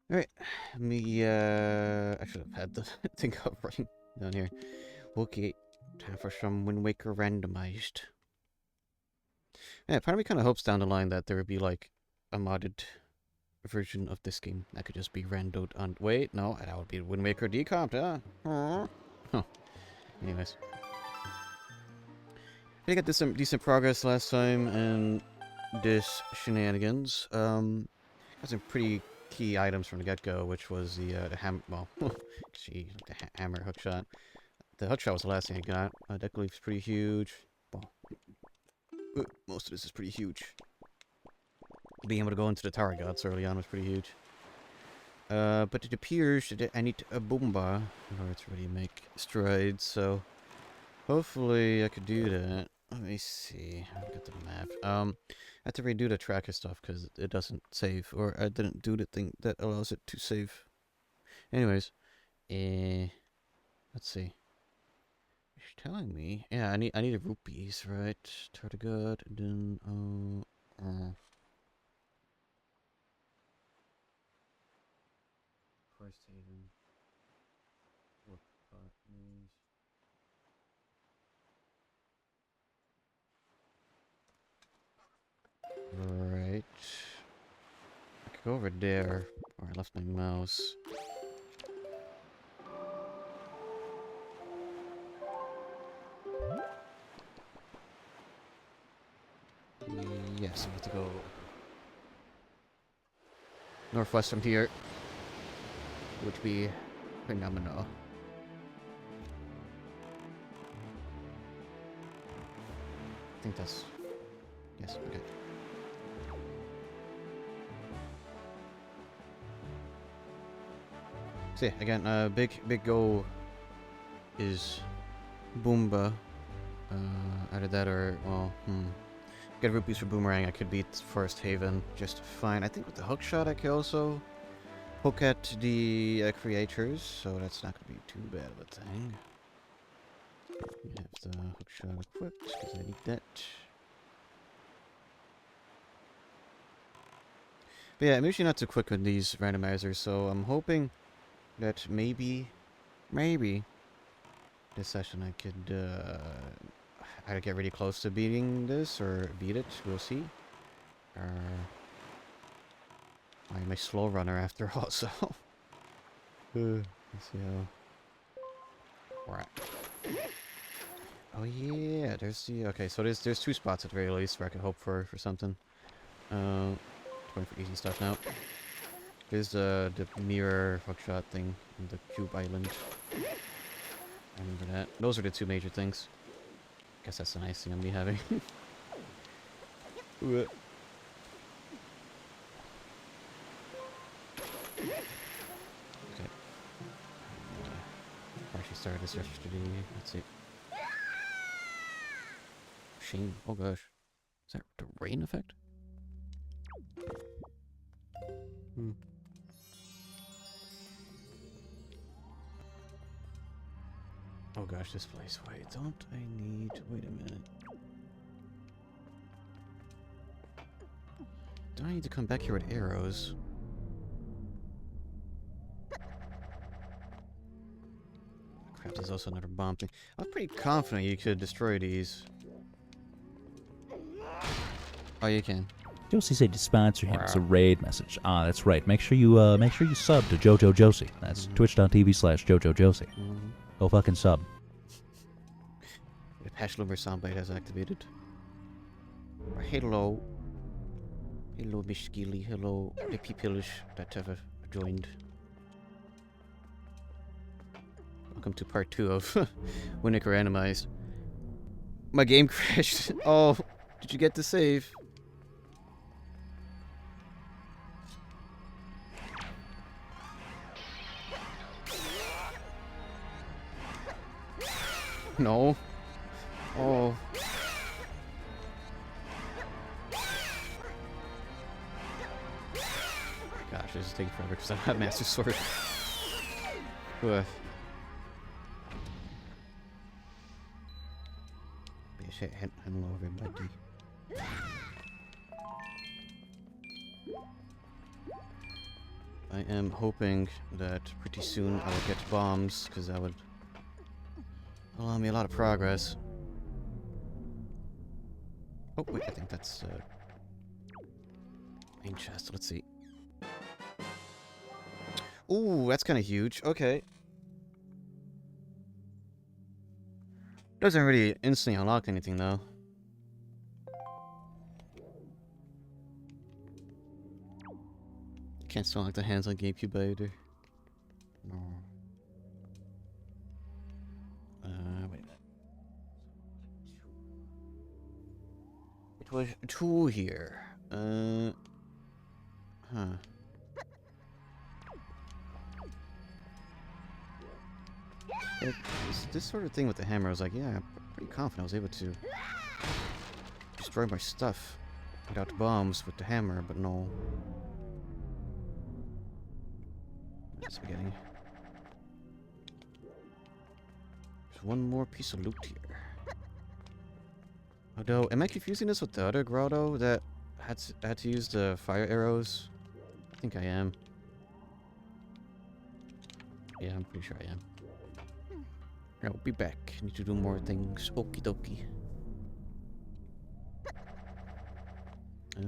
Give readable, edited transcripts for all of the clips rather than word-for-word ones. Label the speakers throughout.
Speaker 1: Alright, me, I should have had the thing up running down here. Okay, time for some Wind Waker randomized. Yeah, part of me kind of hopes down the line that there would be, like, a modded version of this game that could just be randoed on... Wait, no, that would be Wind Waker decomped, huh? Huh. Anyways. I got this some decent progress last time, and this shenanigans. Got some pretty key items from the get-go, which was the well, gee, the hammer hookshot. The hookshot was the last thing I got. Deck leaf's pretty huge. Well, most of this is pretty huge. Being able to go into the Tower Gods early on was pretty huge. But it appears that I need a Boomba in order to really make strides, so hopefully I could do that. Let me see. I've got the map. I have to redo the tracker stuff because it doesn't save, or I didn't do the thing that allows it to save. Anyways, let's see. It's telling me. Yeah, I need rupees, right? Tardigrade, and then Forest Haven. Work partners. Right. I could go over there, where I left my mouse. Yes, I have to go northwest from here, would be phenomenal. I think that's... Yes, okay. So yeah, again, big goal is Boomba. Either that or, well, get rupees for Boomerang, I could beat Forest Haven just fine. I think with the hookshot I could also poke at the creators, so that's not going to be too bad of a thing. We have the hookshot equipped, because I need that. But yeah, I'm usually not too quick with these randomizers, so I'm hoping that maybe this session I could either get really close to beating this or beat it. We'll see. I am a slow runner after all, so let's see how we're at. Oh yeah, there's the okay. So there's two spots at the very least where I can hope for something. Going for easy stuff now. There's the mirror hookshot thing in the Cube Island. I remember that. Those are the two major things. Guess that's the nice thing I'm be having. Okay. Actually started this yesterday. Let's see. Shame. Oh gosh. Is that the rain effect? Oh gosh, this place. Wait, don't I need... Wait a minute. Don't I need to come back here with arrows? Crap, there's also another bomb thing. I was pretty confident you could destroy these. Oh, you can.
Speaker 2: Josie said to sponsor him. It's a raid message. Ah, that's right. Make sure you sub to Jojo Josie. That's twitch.tv/JojoJosie. Go fucking sub.
Speaker 1: The Hash Lumber soundbite has activated. Hello. Hello, Miss Skilly. Hello, the people that have joined. Welcome to part 2 of Wind Waker Randomized. My game crashed. Oh, did you get to save? No. Oh. Gosh, this is taking forever because I don't have Master Sword. Ugh. Hello, everybody. I am hoping that pretty soon I will get bombs, because that would allow me a lot of progress. Oh, wait, I think that's, main chest. Let's see. Ooh, that's kind of huge. Okay. Doesn't really instantly unlock anything, though. Can't still unlock the hands on GameCube either. No. Wait a minute. It was 2 here. Huh. This sort of thing with the hammer, I was like, yeah, I'm pretty confident I was able to destroy my stuff without bombs with the hammer, but no. Spaghetti. There's one more piece of loot here. Although, am I confusing this with the other grotto that had to use the fire arrows? I think I am. Yeah, I'm pretty sure I am. I'll be back. Need to do more things. Okie dokie. I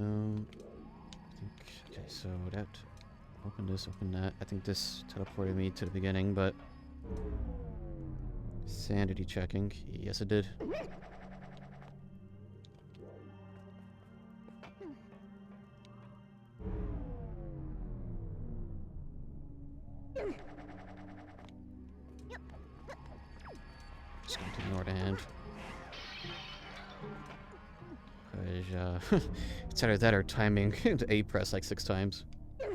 Speaker 1: think, okay, so that, open this, open that. I think this teleported me to the beginning, but sanity checking. Yes, it did. Just going to ignore the hand. Because, it's either that or timing the A press like 6 times. I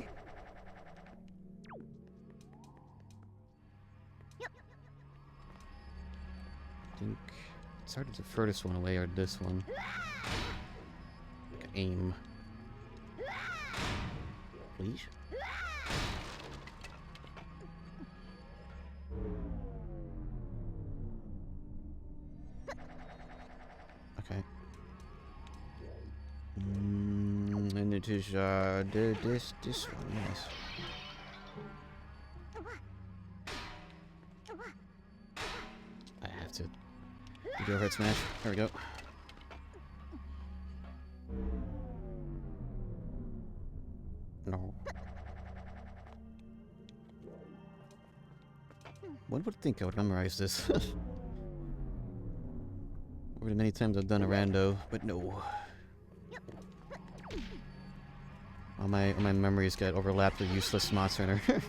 Speaker 1: think it's either the furthest one away or this one. Like aim. Please? Okay. And it is, this one, yes. I have to do a red smash. There we go. No. One would think I would memorize this. Over the many times I've done a rando, but no. All my memories get overlapped with useless Monster Hunter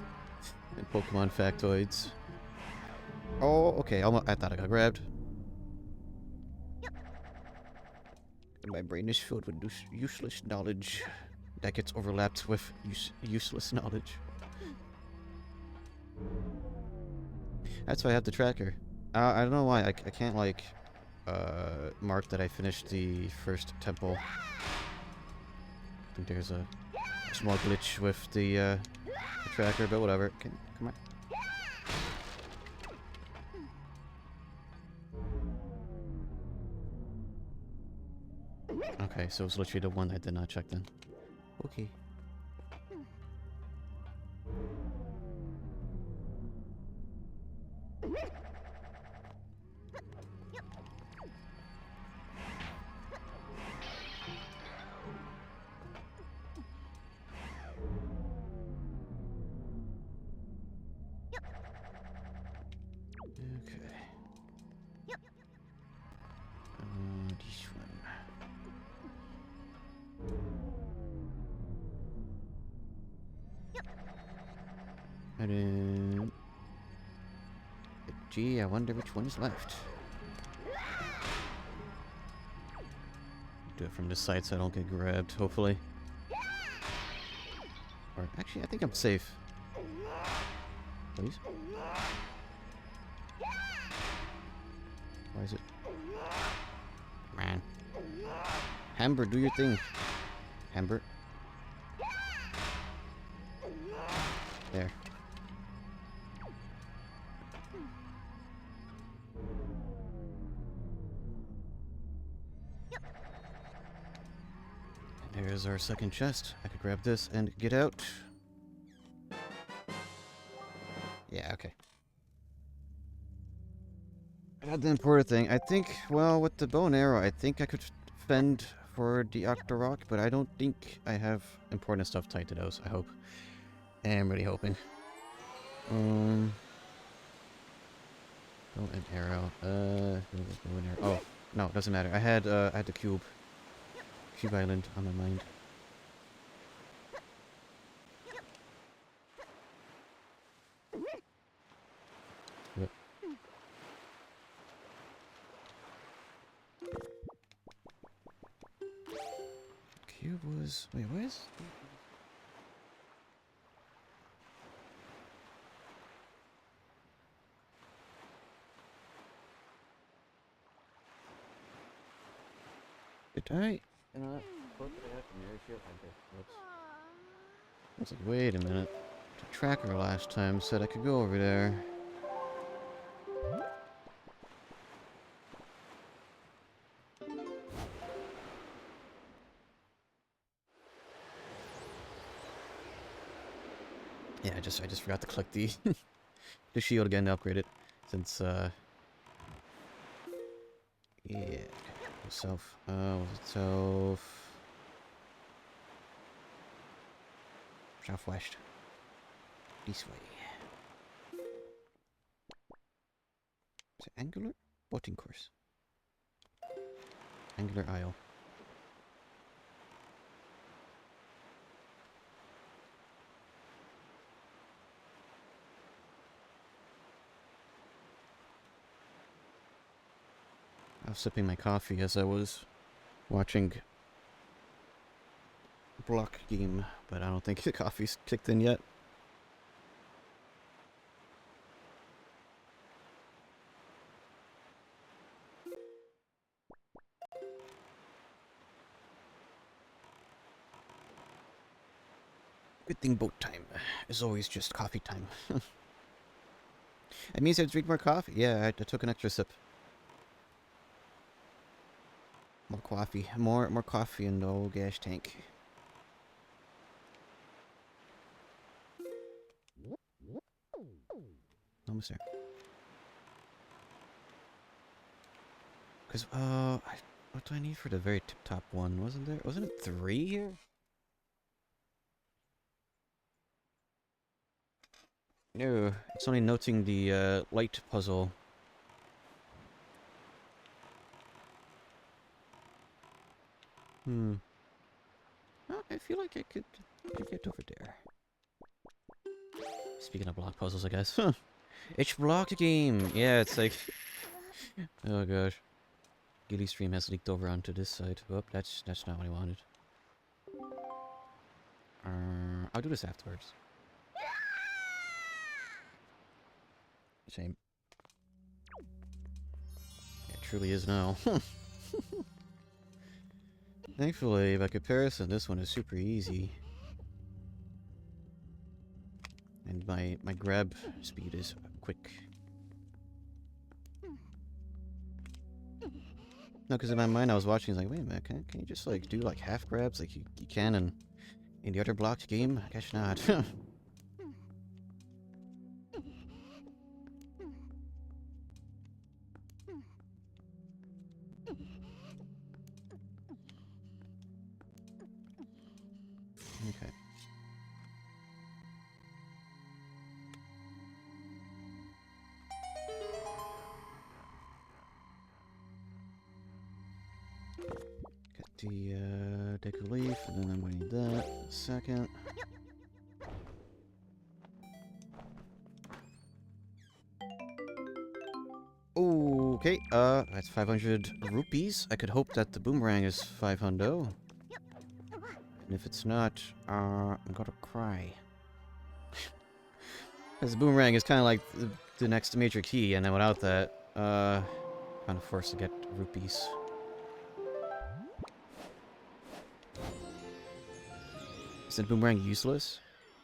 Speaker 1: and Pokemon factoids. Oh, okay. I thought I got grabbed. And my brain is filled with useless knowledge that gets overlapped with useless knowledge. That's why I have the tracker. I don't know why I can't like mark that I finished the first temple. I think there's a small glitch with the tracker, but whatever. Come on. Okay, so it's literally the one I did not check then. Okay. Okay. This one. And then... Gee, I wonder which one is left. Do it from this side so I don't get grabbed, hopefully. Or, actually, I think I'm safe. Please? Why is it? Man. Hamber, do your thing. Hamber. There. And there's our second chest. I could grab this and get out. Yeah, okay. I got the important thing. I think, well, with the bow and arrow, I think I could fend for the Octorok, but I don't think I have important stuff tied to those, I hope. I'm really hoping. Bow and arrow. Bow and arrow. Oh, no, doesn't matter. I had the cube. Cube Island on my mind. Yep. Cube was... Wait, where's... Did I... What did I have to marry shield? Whoops. I was like, wait a minute. The tracker last time said I could go over there. Yeah, I just forgot to click the the shield again to upgrade it. Since yeah. Self southwest. This way. Is it angular? Boating course. Angular Isle. I was sipping my coffee as I was watching Block Game, but I don't think the coffee's kicked in yet. Good thing boat time is always just coffee time. It means I drink more coffee. Yeah, I took an extra sip. More coffee. More coffee in the old gas tank. Almost there. Because, what do I need for the very top one? Wasn't it 3 here? No, it's only noting the, light puzzle. Oh, I feel like I could get over there. Speaking of block puzzles, I guess. It's block game! Yeah, it's like... Oh gosh. Gilly stream has leaked over onto this side. Oh, that's not what I wanted. I'll do this afterwards. Shame. It truly is now. Thankfully, by comparison, this one is super easy. And my grab speed is quick. No, because in my mind I was watching, I was like, wait a minute, can you just like do like half grabs like you can in the other blocked game? I guess not. Okay. Get the deku leaf, and then I'm going to need that in a second. Okay, that's 500 rupees. I could hope that the boomerang is 500. And if it's not, I'm gonna cry. Because the boomerang is kind of like the next major key, and then without that, kind of forced to get rupees. Is the boomerang useless?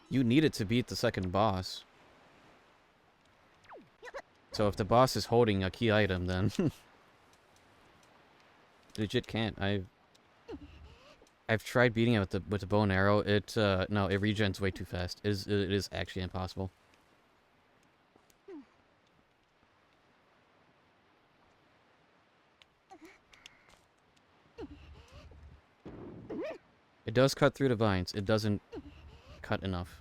Speaker 1: You need it to beat the second boss. So if the boss is holding a key item, then legit can't. I've tried beating it with the bow and arrow. No, it regens way too fast. It is actually impossible. It does cut through the vines. It doesn't cut enough.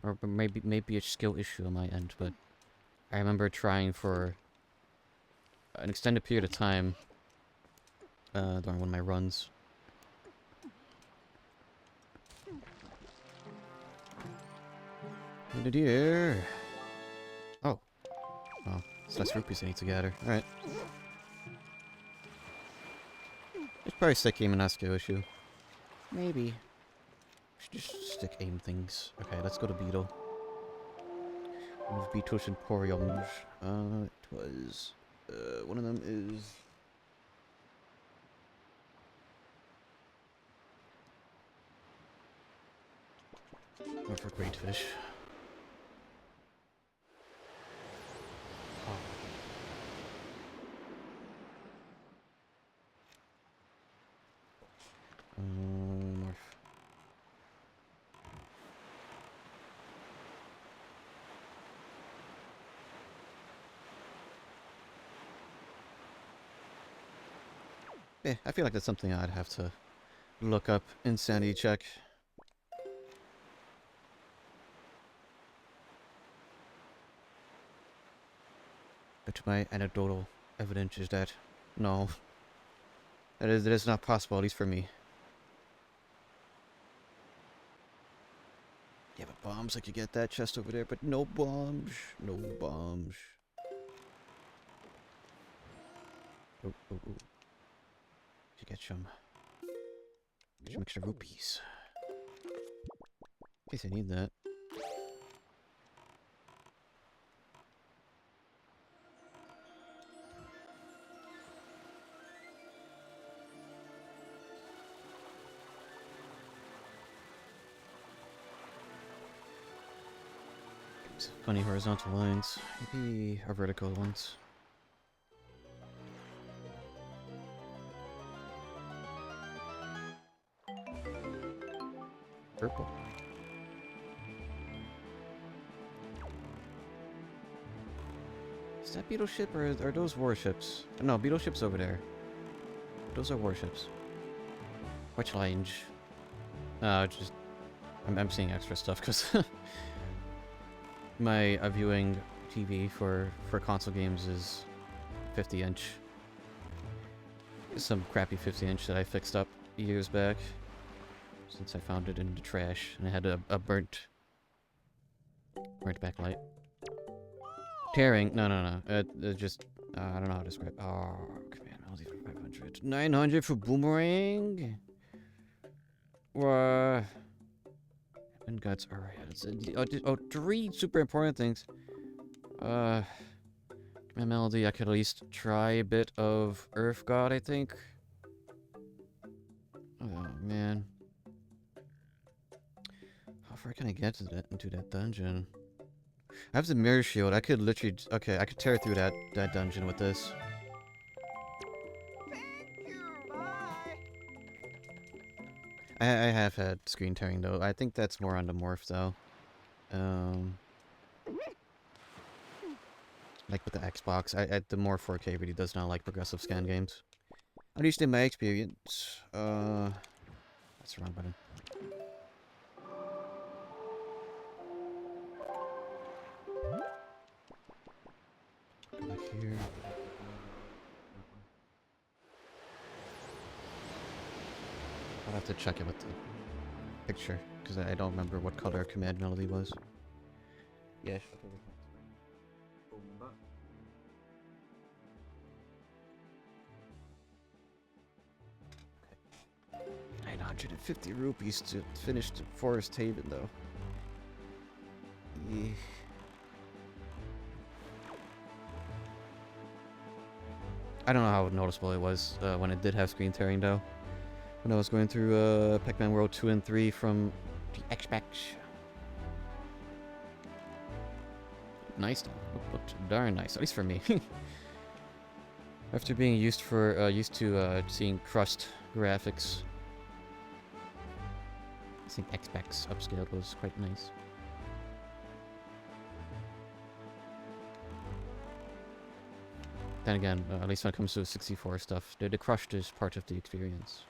Speaker 1: Or maybe a skill issue on my end, but I remember trying for an extended period of time during one of my runs. The deer. Oh. Oh. It's less rupees I need to gather. Alright. It's probably stick aim and not skill issue. Maybe. Should just stick aim things. Okay, let's go to Beetle. Move Beetles and Poriums. It was... one of them is... Go for Great Fish. Oh. Morph. Yeah, I feel like that's something I'd have to look up insanity check. But my anecdotal evidence is that no, that is not possible, at least for me. Yeah, but bombs, I could get that chest over there, but no bombs, no bombs. Oh, oh, oh. To get some extra rupees. In case I need that. Funny horizontal lines. Maybe our vertical ones. Purple. Is that beetle ship or are those warships? No, beetle ship's over there. Those are warships. Which line? Just I'm seeing extra stuff because my viewing TV for console games is 50-inch. Some crappy 50-inch that I fixed up years back, since I found it in the trash and it had a burnt backlight. Tearing? No. It just I don't know how to describe. Oh, command melody for 500, 900 for boomerang. And guts. All right. Three super important things. Command melody. I could at least try a bit of Earth God, I think. Oh man. How far can I get to into that dungeon? I have the mirror shield. I could literally... Okay, I could tear through that dungeon with this. I have had screen tearing, though. I think that's more on the morph, though. Like with the Xbox. The more 4K really does not like progressive scan games. At least in my experience. That's the wrong button. Go back here. I'll have to check it with the picture, because I don't remember what color command melody was. Yes. Okay. 950 rupees to finish the Forest Haven, though. Yeah. I don't know how noticeable it was when it did have screen tearing, though. When I was going through Pac-Man World 2 and 3 from the Xbox. Nice, though. Looked darn nice, at least for me. After being used to seeing crust graphics, I think Xbox upscaled was quite nice. Then again, at least when it comes to 64 stuff, the crushed is part of the experience.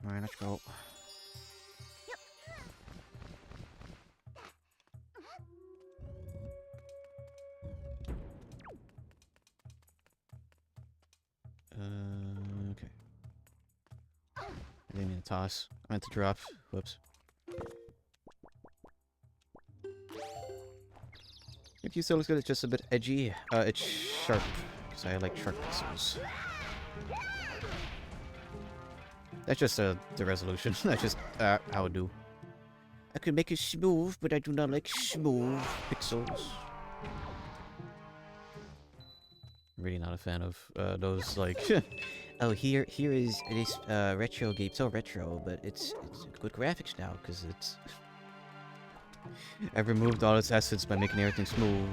Speaker 1: Alright, let's go. Okay. I didn't mean to toss. I meant to drop. Whoops. If you still looks good, it's just a bit edgy. It's sharp, because I like sharp pixels. That's just the resolution. That's just how it do. I could make it smooth, but I do not like smooth pixels. Really not a fan of those like. Oh, here is this retro game. So retro, but it's good graphics now because it's. I've removed all its assets by making everything smooth.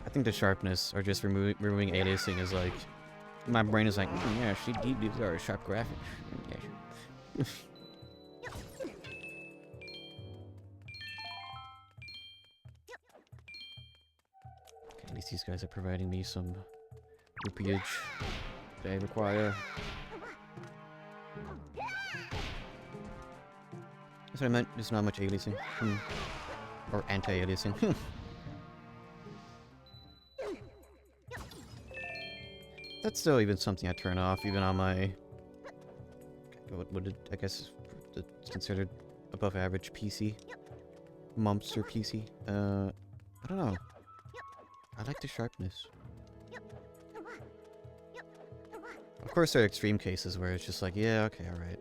Speaker 1: I think the sharpness or just removing aliasing is like. My brain is like, yeah, these are sharp graphics. Yeah, sure. Okay, at least these guys are providing me some rupeeage that I require. That's what I meant. There's not much aliasing. Or anti-aliasing. That's still even something I turn off, even on my... What would it, I guess, it's considered above average PC? Monster PC? I don't know. I like the sharpness. Of course there are extreme cases where it's just like, yeah, okay, alright.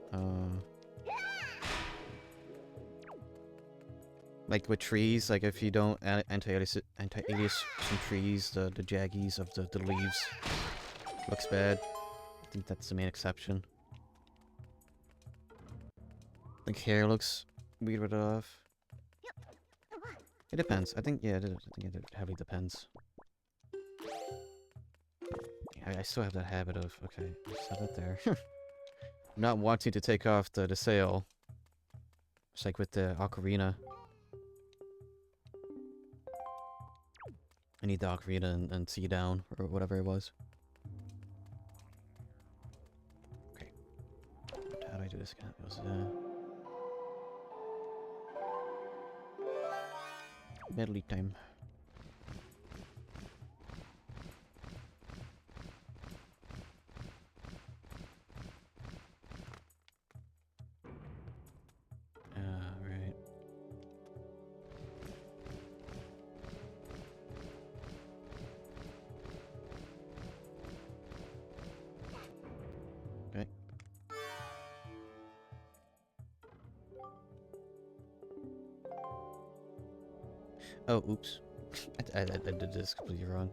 Speaker 1: Like with trees, like if you don't anti-alias some trees, the jaggies of the leaves looks bad. I think that's the main exception. Like hair looks weird with it off. It depends. I think, yeah, I think it heavily depends. Yeah, I still have that habit of, okay, set it there. Not wanting to take off the sail. It's like with the ocarina. I need the ocarina and see down, or whatever it was. Okay. How do I do this again? It was, medley time. Right. Okay. Oh, oops. I did this completely wrong.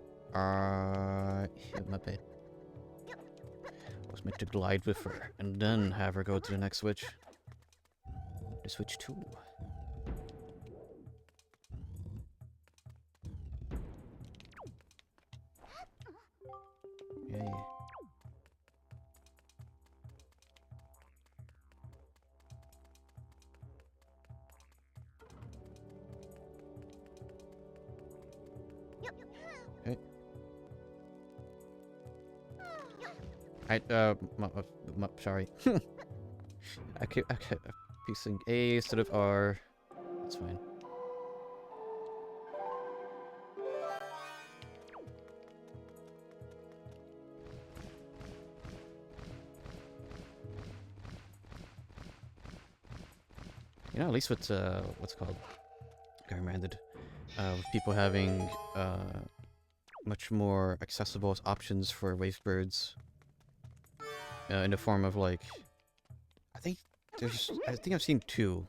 Speaker 1: Hit my bed. I was meant to glide with her, and then have her go to the next switch. The switch 2. Yay. Okay. Sorry. I keep piecing A instead of R. That's fine. You know, at least with what's it called? I'm reminded of people having much more accessible options for wavebirds in the form of like, I think I've seen two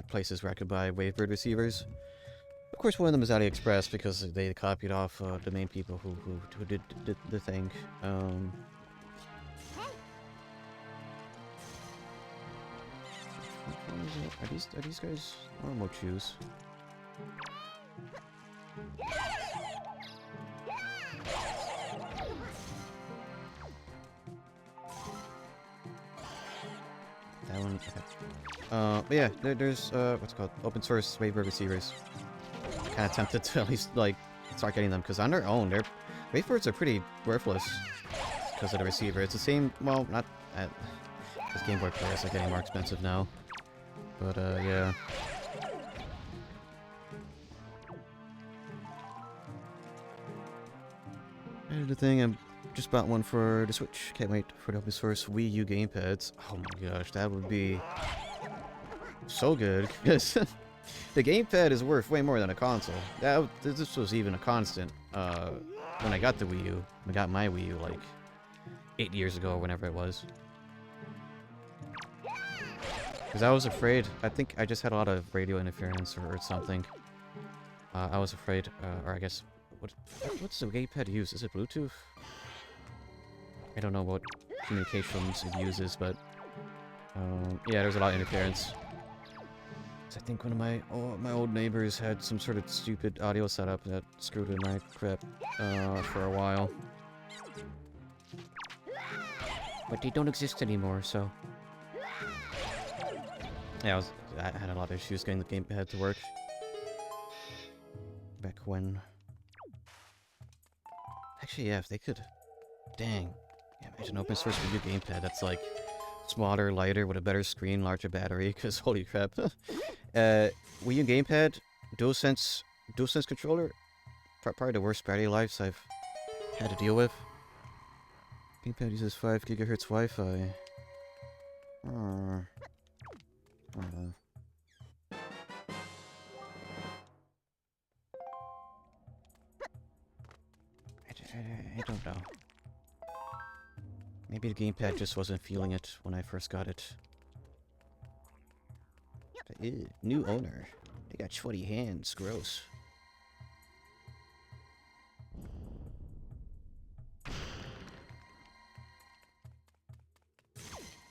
Speaker 1: places where I could buy wavebird receivers. Of course, one of them is AliExpress because they copied off the main people who did the thing. Are these guys normal shoes? That one. Okay. But yeah, there's what's it called, open source wavebird receivers. Kind of tempted to at least like start getting them because on their own Wavefords are pretty worthless because of the receiver. It's the same, well, not at... Because Game Boy players are getting more expensive now. But, yeah. And the thing, I just bought one for the Switch. Can't wait for the open source Wii U gamepads. Oh my gosh, that would be so good. Because the gamepad is worth way more than a console. This was even a constant when I got the Wii U. I got my Wii U like 8 years ago or whenever it was. Because I was afraid, I think I just had a lot of radio interference or something. I was afraid, or I guess, what's the gamepad use? Is it Bluetooth? I don't know what communications it uses, but yeah, there's a lot of interference. I think one of my old neighbors had some sort of stupid audio setup that screwed with my crap for a while. But they don't exist anymore, so... Yeah, I had a lot of issues getting the gamepad to work. Back when... Actually, yeah, if they could... Dang. Yeah, imagine open source Wii U gamepad that's like... smaller, lighter, with a better screen, larger battery, because holy crap. Wii U gamepad, DualSense controller, probably the worst battery lives I've had to deal with. Gamepad uses 5 GHz Wi-Fi. I don't know. Maybe the gamepad just wasn't feeling it when I first got it. Ew, new owner. They got sweaty hands. Gross.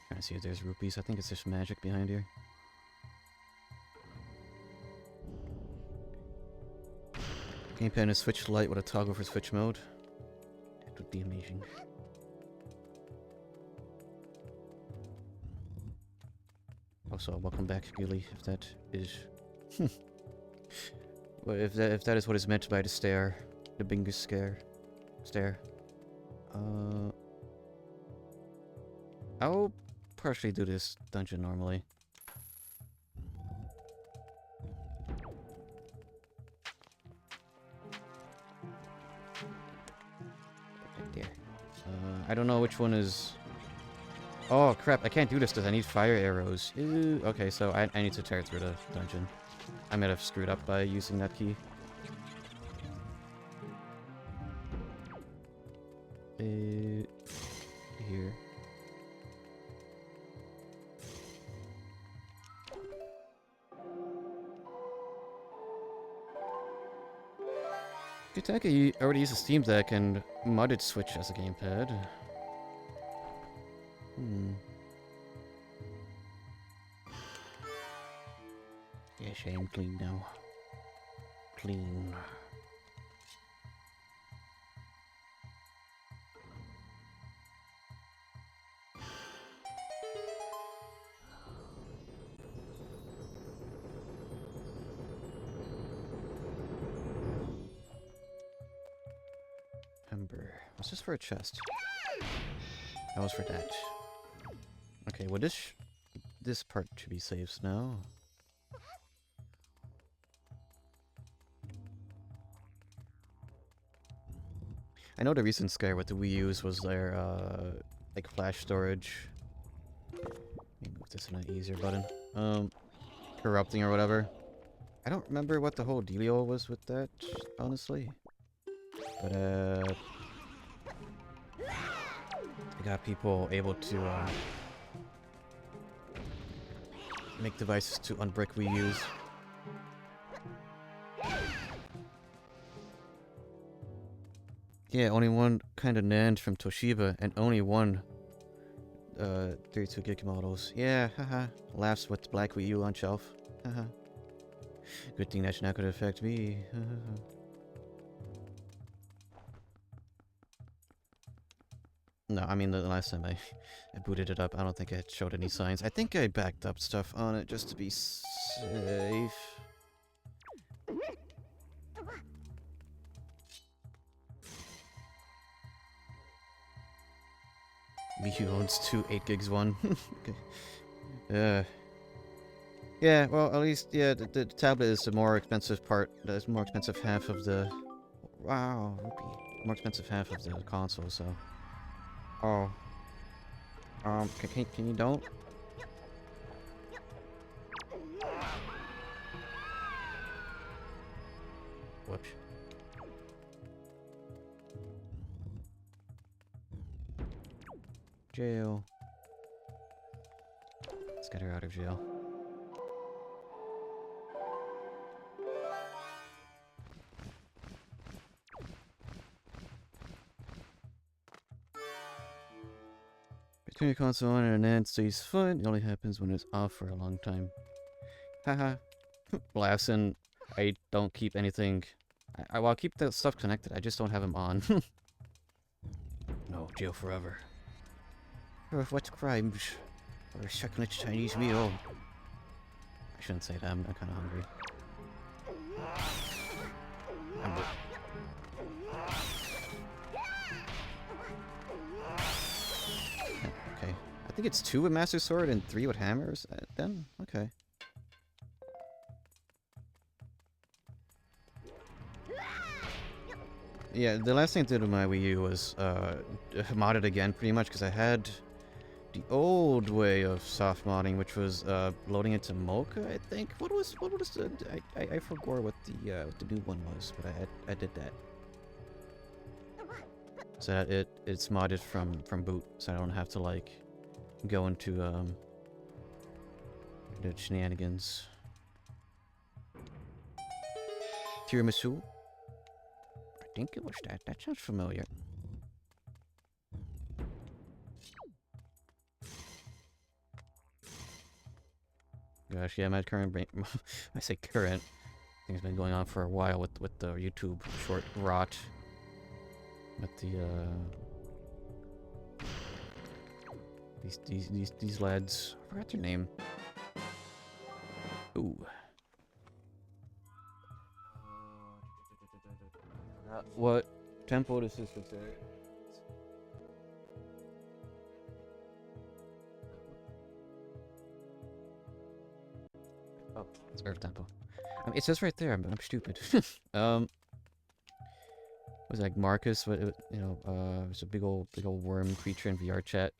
Speaker 1: Trying to see if there's rupees. I think it's just magic behind here. Gamepad is Switch Lite with a toggle for Switch mode. That would be amazing. Also, welcome back, Gilly, if that is... well, if that is what is meant by the stare. The Bingus stare. I'll partially do this dungeon normally. Right there. I don't know which one is... Oh crap, I can't do this because I need fire arrows. Ew. Okay, so I need to tear through the dungeon. I might have screwed up by using that key. Here. Kitaka already used a Steam Deck and modded Switch as a gamepad. Yes, I am clean now. Clean. Ember. What's this for a chest? That was for that. Okay, well this part should be saves now. I know the recent scare with the Wii U's was their like flash storage. Let me move this in an easier button. Corrupting or whatever. I don't remember what the whole dealio was with that, honestly. But they got people able to make devices to unbrick Wii U's. Yeah, only one kind of NAND from Toshiba, and only one 32 gig models. Yeah, haha. Laughs with Black Wii U on shelf. Haha. Good thing that's not gonna affect me. No, I mean the last time I booted it up, I don't think it showed any signs. I think I backed up stuff on it just to be safe. Miyu owns 2 8 gigs one. Yeah, well, at least, yeah, the tablet is the more expensive part. That's more expensive half of the... Wow, rupee. More expensive half of the console, so... Oh. Can you don't? Whoops. Jail. Let's get her out of jail. Turn your console on and then it stays fun. It only happens when it's off for a long time. Haha. Blassin', I don't keep anything. Well, I'll keep that stuff connected. I just don't have them on. No, jail forever. What crimes? Or a second Chinese meal? I shouldn't say that. I'm kind of hungry. Okay. I think it's 2 with Master Sword and 3 with hammers. Then? Okay. Yeah, the last thing I did with my Wii U was mod it again pretty much because I had the old way of soft modding, which was loading into Mocha, I think. What was the... I forgot what the new one was, but I did that. So that it's modded from boot, so I don't have to like go into the shenanigans. Tiramisu? I think it was that. That sounds familiar. Gosh, yeah, my current brain... I say current. I think it's been going on for a while with the YouTube short rot. With the, These lads... I forgot their name. Ooh. What tempo this is considered. Oh, it's Earth Tempo. I mean, it says right there. I'm stupid. Was it like Marcus? What you know? It was a big old worm creature in VR chat.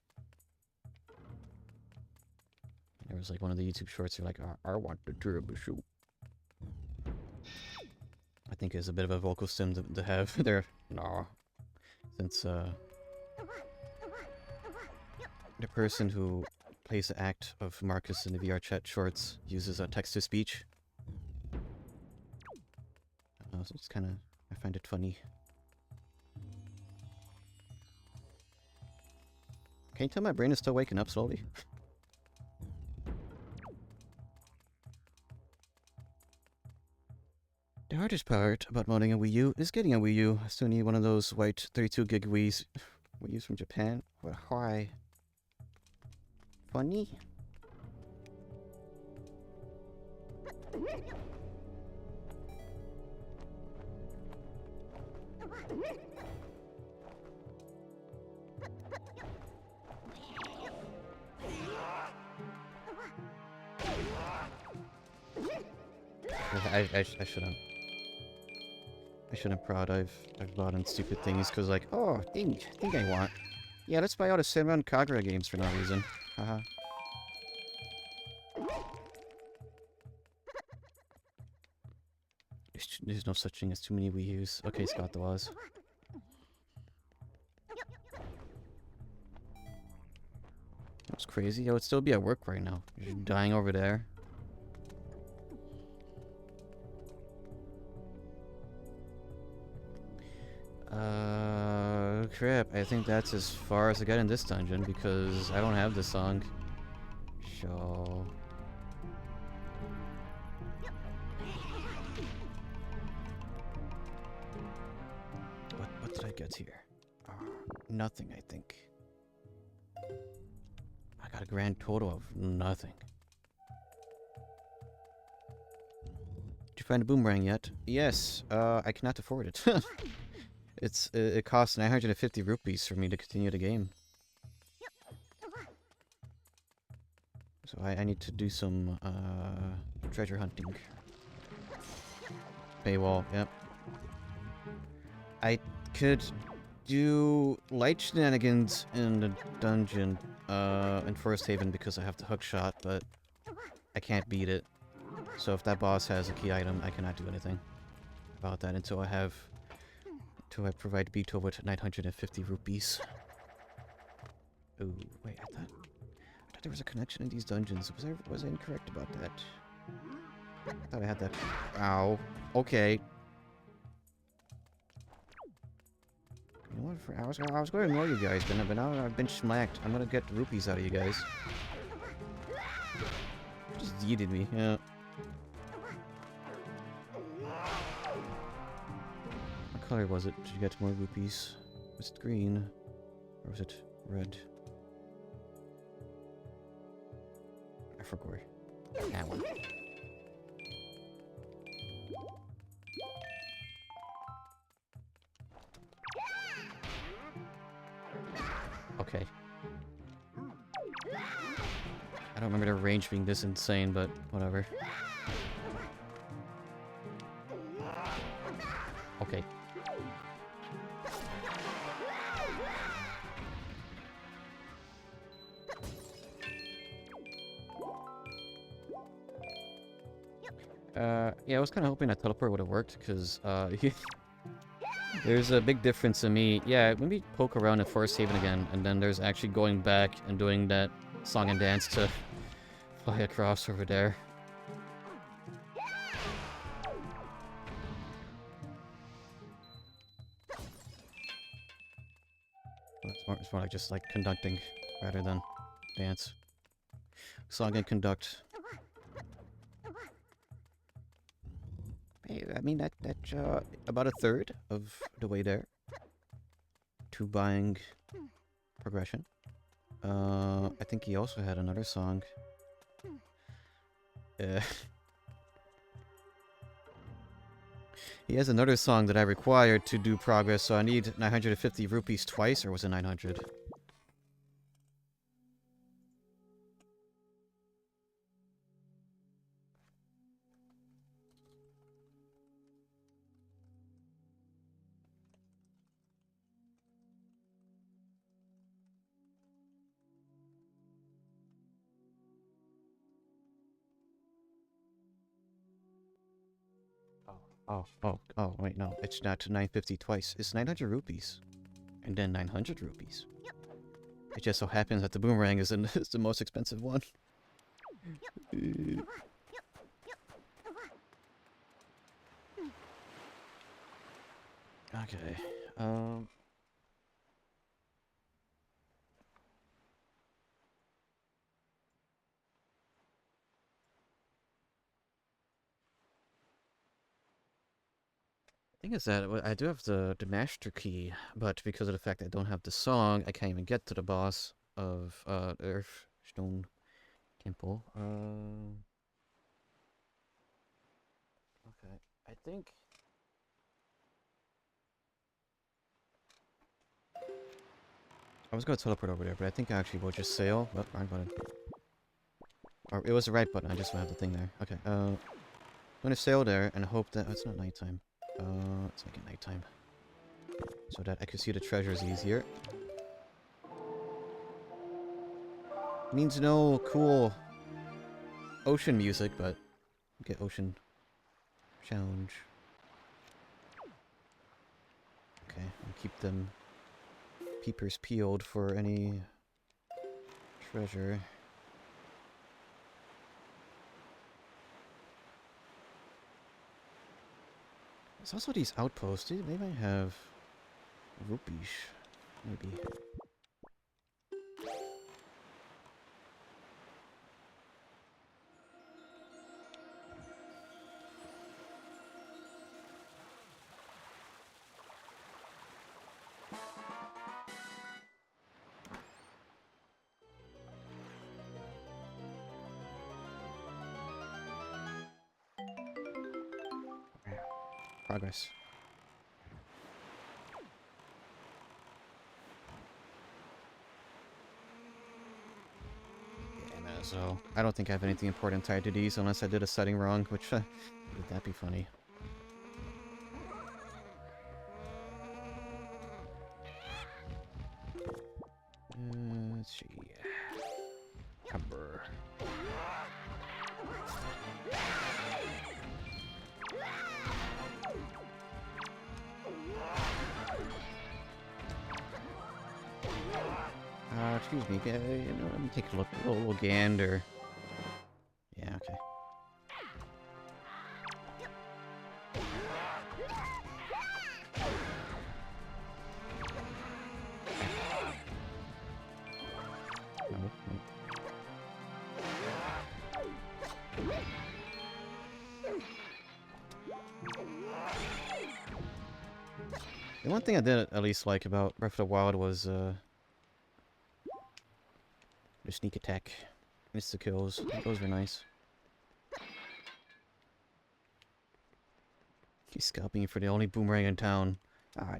Speaker 1: There was like one of the YouTube shorts. They're like, I want the tiramisu. I think it's a bit of a vocal sim to have there. No, since the person who plays the act of Marcus in the VR chat shorts uses a text-to-speech. So it's kind of, I find it funny. Can you tell my brain is still waking up slowly? The hardest part about modding a Wii U is getting a Wii U. I still need one of those white 32 gig Wii's from Japan. Why? Funny? I shouldn't. I shouldn't prod. I've bought in stupid things because like, oh, thing I want. Yeah, let's buy all the Senran Kagura games for no reason. Haha. There's no such thing as too many Wii U's. Okay, Scott, there was. That's crazy. I would still be at work right now. You're dying over there. Crap. I think that's as far as I get in this dungeon because I don't have this song. So... What did I get here? Nothing, I think. I got a grand total of nothing. Did you find a boomerang yet? Yes, I cannot afford it. It costs 950 rupees for me to continue the game. I need to do some treasure hunting. Paywall, yep. I could do light shenanigans in the dungeon in Forest Haven because I have the hook shot, but I can't beat it. So if that boss has a key item, I cannot do anything about that until I provide Beto with 950 rupees. Ooh, wait, I thought there was a connection in these dungeons. Was I incorrect about that? I thought I had that. Ow. Okay. You know what? I was going to ignore you guys, but now I've been smacked. I'm gonna get rupees out of you guys. Just yeeted me. Yeah. What color was it? Did you get more rupees? Was it green? Or was it red? I forgot. That one. Okay. I don't remember the range being this insane, but whatever. Okay. Yeah, I was kind of hoping that teleport would have worked, because, there's a big difference in me. Yeah, maybe poke around at Forest Haven again, and then there's actually going back and doing that song and dance to fly across over there. It's more like just like conducting rather than dance. Song and conduct. Hey, I mean that's about a third of the way there to buying progression. I think he also had another song. He has another song that I required to do progress, so I need 950 rupees twice, or was it 900? Oh, wait, no. It's not 950 twice. It's 900 rupees. And then 900 rupees. It just so happens that the boomerang is the most expensive one. Okay. Thing is that I do have the master key, but because of the fact that I don't have the song, I can't even get to the boss of the Earth Stone Temple. Okay. I think I was gonna teleport over there, but I think I actually will just sail. Oh, wrong button. Or it was the right button. I just don't have the thing there. Okay. I'm gonna sail there and hope that it's not nighttime. Let's make it nighttime. So that I can see the treasures easier. Means no cool ocean music, but get ocean challenge. Okay, I'll keep them peepers peeled for any treasure. There's also these outposts. They might have rupees, maybe. Progress. Yeah, man, so I don't think I have anything important tied to these unless I did a setting wrong, which would that be funny? Let's see. Cover. Excuse me, let me take a look, a little gander. Yeah, okay. The one thing I did at least like about Breath of the Wild was the sneak attack, insta kills. Those were nice. He's scalping for the only boomerang in town. Ah,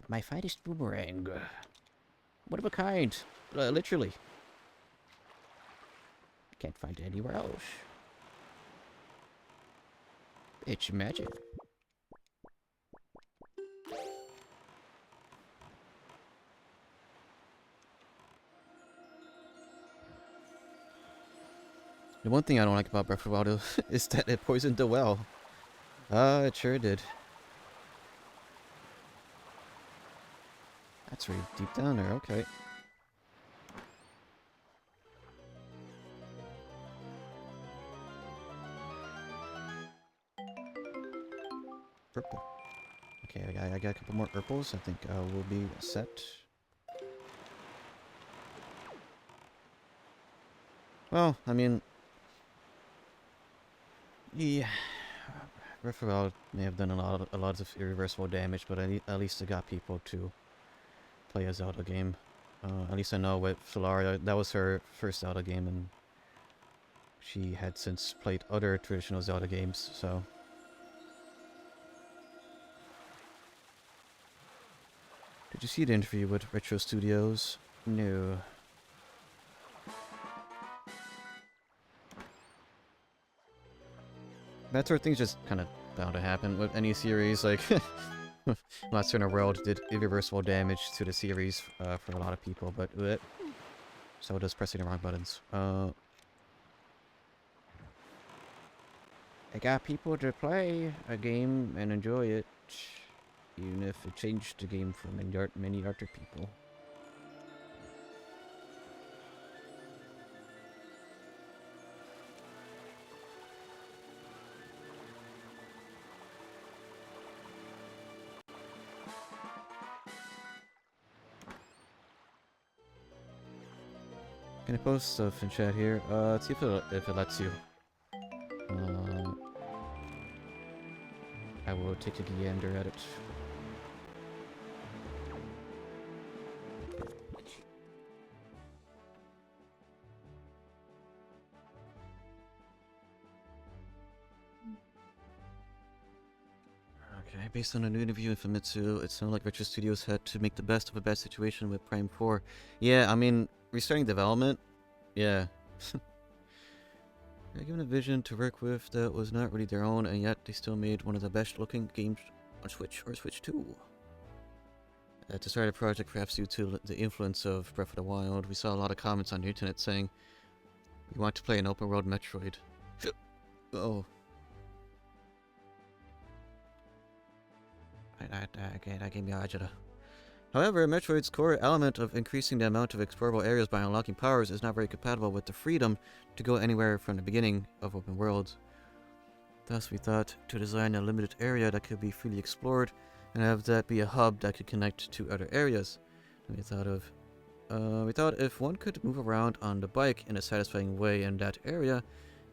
Speaker 1: my finest boomerang. One of a kind. Literally. Can't find it anywhere else. It's magic. The one thing I don't like about Breath of the Wild is that it poisoned the well. It sure did. That's really deep down there, okay. Purple. Okay, I got a couple more purples. I think we'll be set. Well, I mean... Yeah... Breath of the Wild may have done a lot of irreversible damage, but at least it got people to play a Zelda game. At least I know with Solaria, that was her first Zelda game, and she had since played other traditional Zelda games, so... Did you see the interview with Retro Studios? No. That sort of thing's just kind of bound to happen with any series, like... Monster Hunter World did irreversible damage to the series for a lot of people, but... So does pressing the wrong buttons. I got people to play a game and enjoy it, even if it changed the game for many other people. Can I post stuff in chat here? Let's see if it lets you. I will take a gander at it. Okay, based on a new interview with Famitsu, it sounded like Retro Studios had to make the best of a bad situation with Prime 4. Yeah, I mean, restarting development? Yeah. They're given a vision to work with that was not really their own, and yet they still made one of the best looking games on Switch or Switch 2. To start a project, perhaps due to the influence of Breath of the Wild, we saw a lot of comments on the internet saying, "We want to play an open world Metroid." Oh. That gave me agita. However, Metroid's core element of increasing the amount of explorable areas by unlocking powers is not very compatible with the freedom to go anywhere from the beginning of open worlds. Thus, we thought to design a limited area that could be freely explored and have that be a hub that could connect to other areas. And we thought if one could move around on the bike in a satisfying way in that area,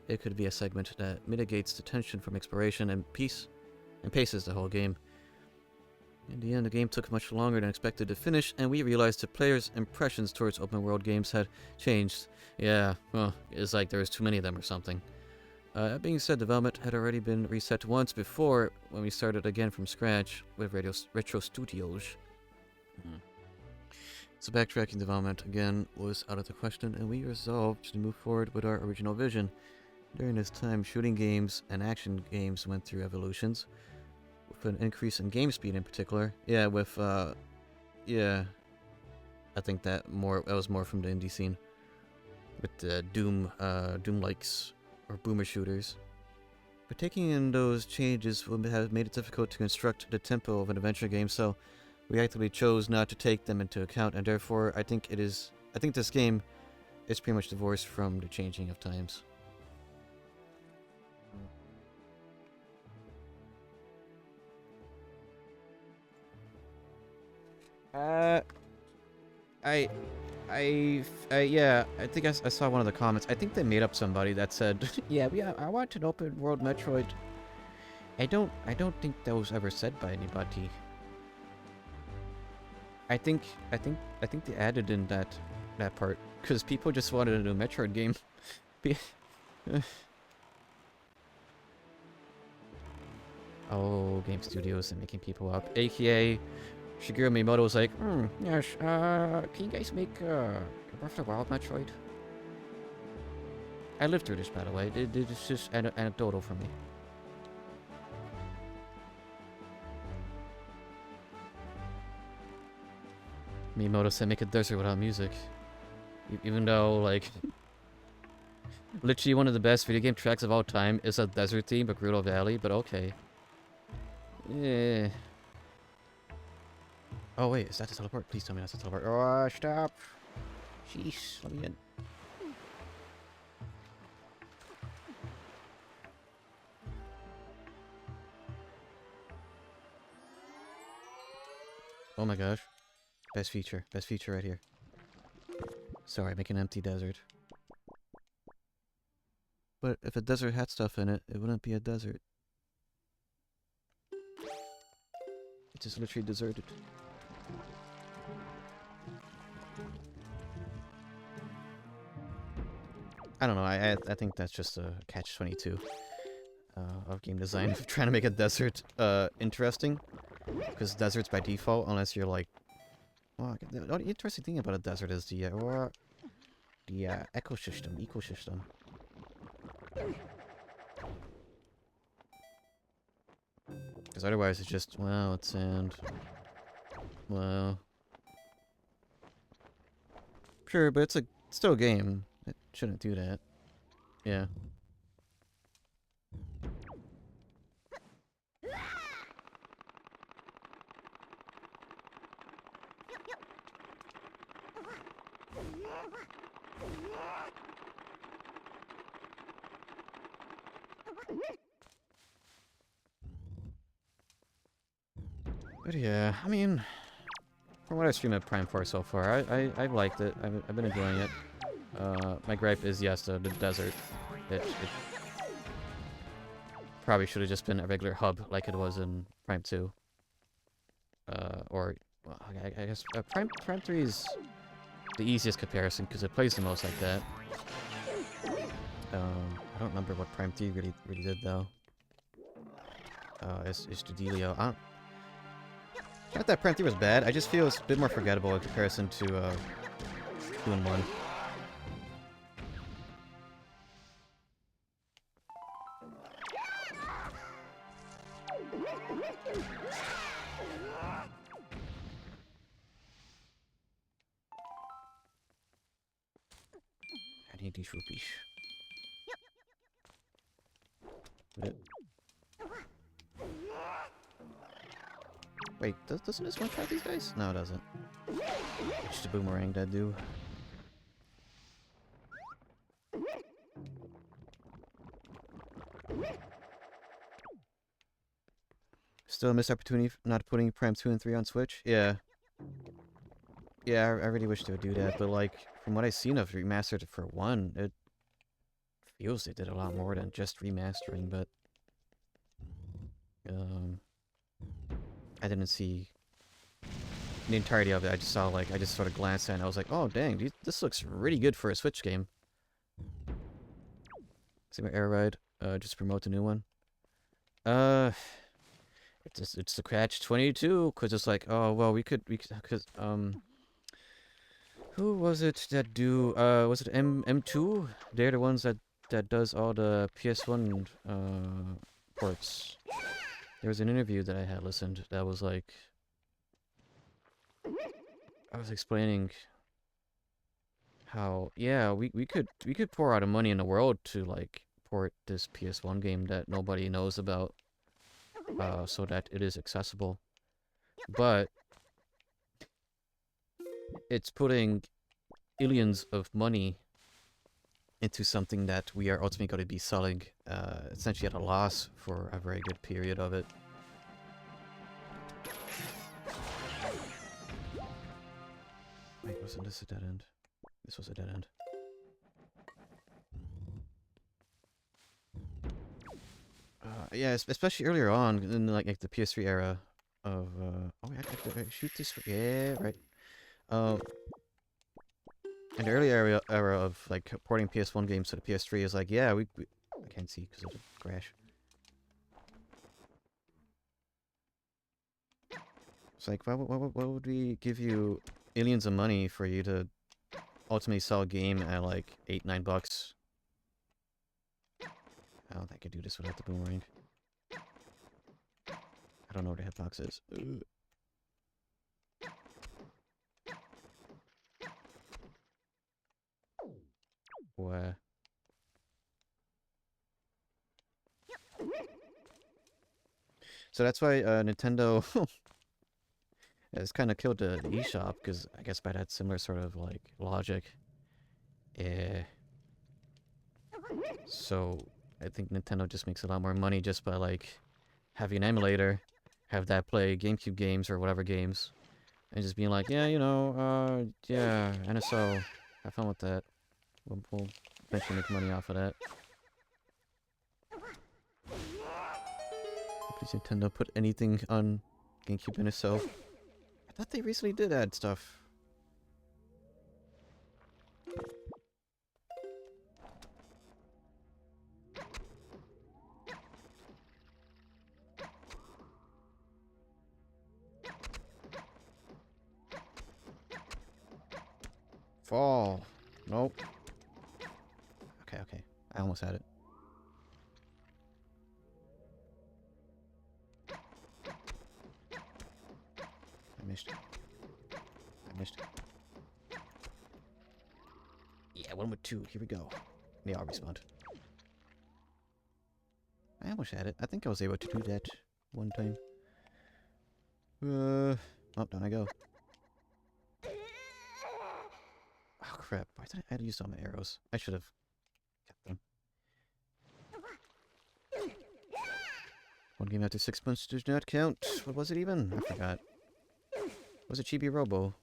Speaker 1: it could be a segment that mitigates the tension from exploration and paces the whole game. In the end, the game took much longer than expected to finish, and we realized the players' impressions towards open-world games had changed. Yeah, well, it's like there was too many of them or something. That being said, development had already been reset once before when we started again from scratch with Retro Studios. So backtracking development again was out of the question, and we resolved to move forward with our original vision. During this time, shooting games and action games went through evolutions, with an increase in game speed in particular. Yeah, yeah, I think that was more from the indie scene, with the Doom likes or boomer shooters. But taking in those changes would have made it difficult to construct the tempo of an adventure game, so we actively chose not to take them into account, and therefore I think this game is pretty much divorced from the changing of times. I, yeah, I think I saw one of the comments. I think they made up somebody that said, yeah, I want an open world Metroid. I don't think that was ever said by anybody. I think they added in that part because people just wanted a new Metroid game. Oh, game studios and making people up. AKA Shigeru Miyamoto was like, yes, can you guys make a Breath of the Wild Metroid? I lived through this, by the way. It's just anecdotal for me. Miyamoto said make a desert without music. Even though, like, literally one of the best video game tracks of all time is a desert theme, but Gerudo Valley, but okay. Yeah. Oh wait, is that the teleport? Please tell me that's the teleport. Oh, stop! Jeez, let me in. Oh my gosh. Best feature right here. Sorry, make an empty desert. But if a desert had stuff in it, it wouldn't be a desert. It's just literally deserted. I don't know, I think that's just a catch-22 of game design, trying to make a desert interesting. Because deserts by default, unless you're like... Well, the interesting thing about a desert is the ecosystem. Because otherwise it's just, well, it's sand. Well... Sure, but it's still a game. It shouldn't do that. Yeah. But yeah, I mean, from what I've streamed at Prime 4 so far, I've liked it. I've been enjoying it. My gripe is, yes, the desert. It probably should have just been a regular hub like it was in Prime 2. Or, well, I guess Prime 3 is the easiest comparison because it plays the most like that. I don't remember what Prime 3 really did though. It's Studelio. Not that Prime 3 was bad, I just feel it's a bit more forgettable in comparison to 2 and 1. I need these rupees. Wait, doesn't this one-shot these guys? No, it doesn't. It's just a boomerang that do. Still a missed opportunity for not putting Prime 2 and 3 on Switch? Yeah. Yeah, I really wish they would do that, but like, from what I've seen of Remastered for 1, it feels they did a lot more than just remastering, but... I didn't see the entirety of it. I just saw, like, I just sort of glanced at it and I was like, oh, dang, this looks really good for a Switch game. See my air ride? Just promote the new one. It's the catch-22, because it's like, oh, well, we could, because, Who was it that do? Was it M2? They're the ones that does all the PS1 ports. There was an interview that I had listened that was like, I was explaining how, yeah, we could pour out of money in the world to like port this PS1 game that nobody knows about, so that it is accessible. But it's putting billions of money into something that we are ultimately going to be selling, essentially at a loss for a very good period of it. Wait, wasn't this a dead end? This was a dead end. Yeah, especially earlier on in like the PS3 era of oh, I shoot this. Yeah, right. In the early era of like porting PS1 games to the PS3 is like, yeah, we I can't see because of the crash. It's like, what would we give you millions of money for you to ultimately sell a game at like $8-9? I don't think I could do this without the boomerang. I don't know where the hitbox is. Ugh. What? So that's why Nintendo has kind of killed the eShop, because I guess by that similar sort of like logic. Yeah. So I think Nintendo just makes a lot more money just by like having an emulator, have that play GameCube games or whatever games, and just being like, yeah, you know, yeah, NSO, have fun with that. We'll eventually make money off of that. Please Nintendo put anything on GameCube NSO. I thought they recently did add stuff. Fall. Nope. Okay, okay. I almost had it. I missed. I missed. Yeah, 1 with 2. Here we go. They all respawned. I almost had it. I think I was able to do that one time. Oh, down I go. Oh, crap. Why did I had to use all my arrows? I should have kept them. 1 game after 6 months does not count. What was it even? I forgot. Was it Chibi Robo?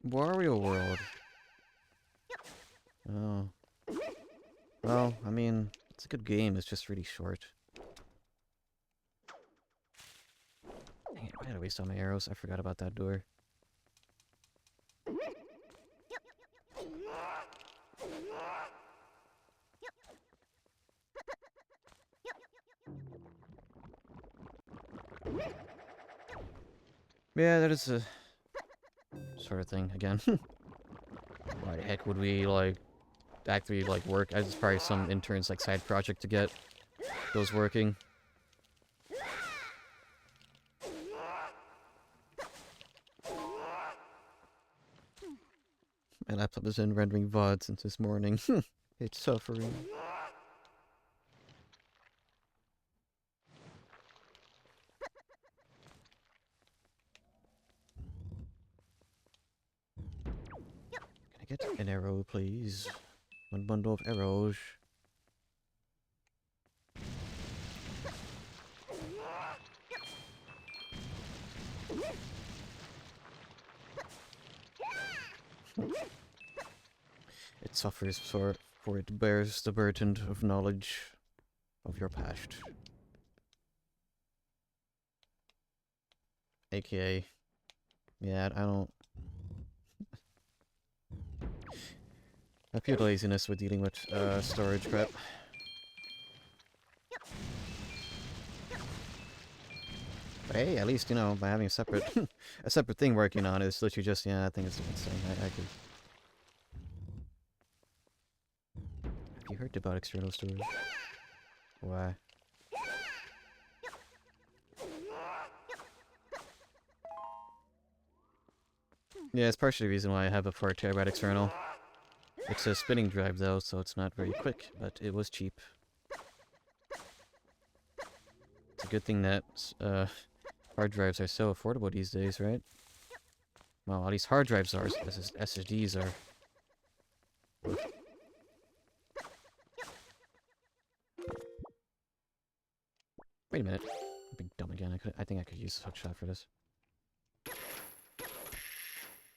Speaker 1: Wario World. Oh. Well, I mean, it's a good game. It's just really short. Dang it, why did I waste all my arrows? I forgot about that door. Yeah, that is a sort of thing again. Why the heck would we like actually like work? It's probably some intern's like side project to get those working. My laptop has been rendering VOD since this morning. It's suffering. Can I get an arrow, please? 1 bundle of arrows. It suffers for it bears the burden of knowledge of your past. AKA, yeah, I don't... I feel laziness with dealing with storage crap. hey, at least, you know, by having a separate a separate thing working on it, it's literally just, yeah, I think it's insane. I could... Have you heard about external storage? Why? Yeah, it's partially the reason why I have a 4 terabyte external. It's a spinning drive though, so it's not very quick, but it was cheap. It's a good thing that hard drives are so affordable these days, right? Well, at least hard drives are, SSDs are. Wait a minute. I'm being dumb again. I think I could use a hookshot for this.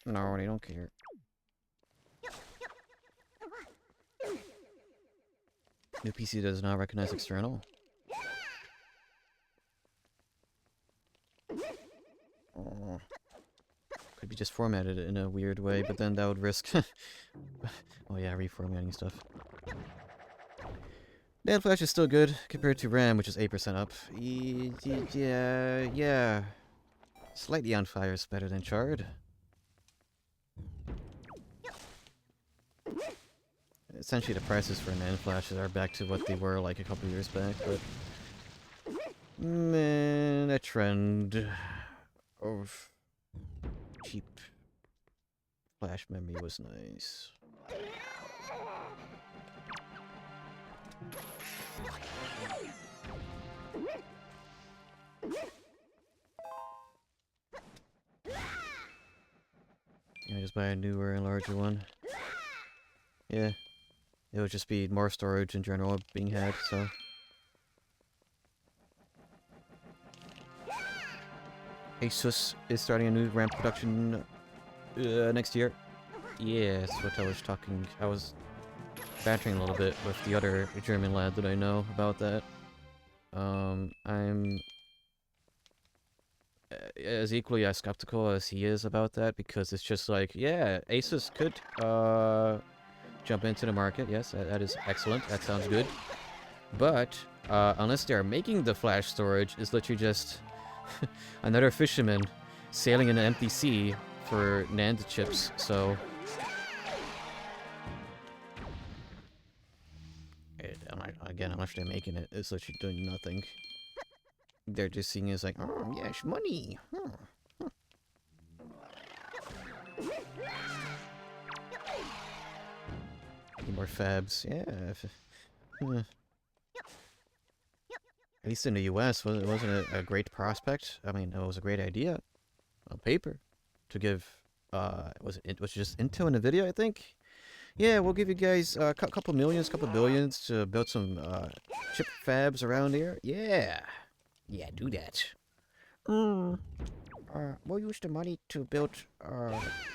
Speaker 1: No, they don't care. New PC does not recognize external. Oh. Could be just formatted in a weird way, but then that would risk... oh yeah, reformatting stuff. NAND flash is still good compared to RAM, which is 8% up. Yeah. Slightly on fire is better than charred. Essentially, the prices for NAND flashes are back to what they were like a couple years back, but... Man, a trend of cheap flash memory was nice. Yeah, just buy a newer and larger one. Yeah. It would just be more storage in general being had, so... Asus is starting a new RAM production next year. Yeah, that's what I was talking... I was bantering a little bit with the other German lad that I know about that. I'm as equally as skeptical as he is about that, because it's just like, yeah, Asus could jump into the market. Yes, that is excellent. That sounds good. But unless they are making the flash storage, it's literally just another fisherman sailing in an empty sea for NAND chips. So again, unless they're making it, it's literally doing nothing. They're just seeing it as like, oh, yes, money. Huh. Need more fabs, yeah. At least in the US, wasn't it a great prospect? I mean, it was a great idea on paper to give. Was it just Intel and Nvidia? I think. Yeah, we'll give you guys a couple billions to build some chip fabs around here. Yeah, do that. We'll use the money to build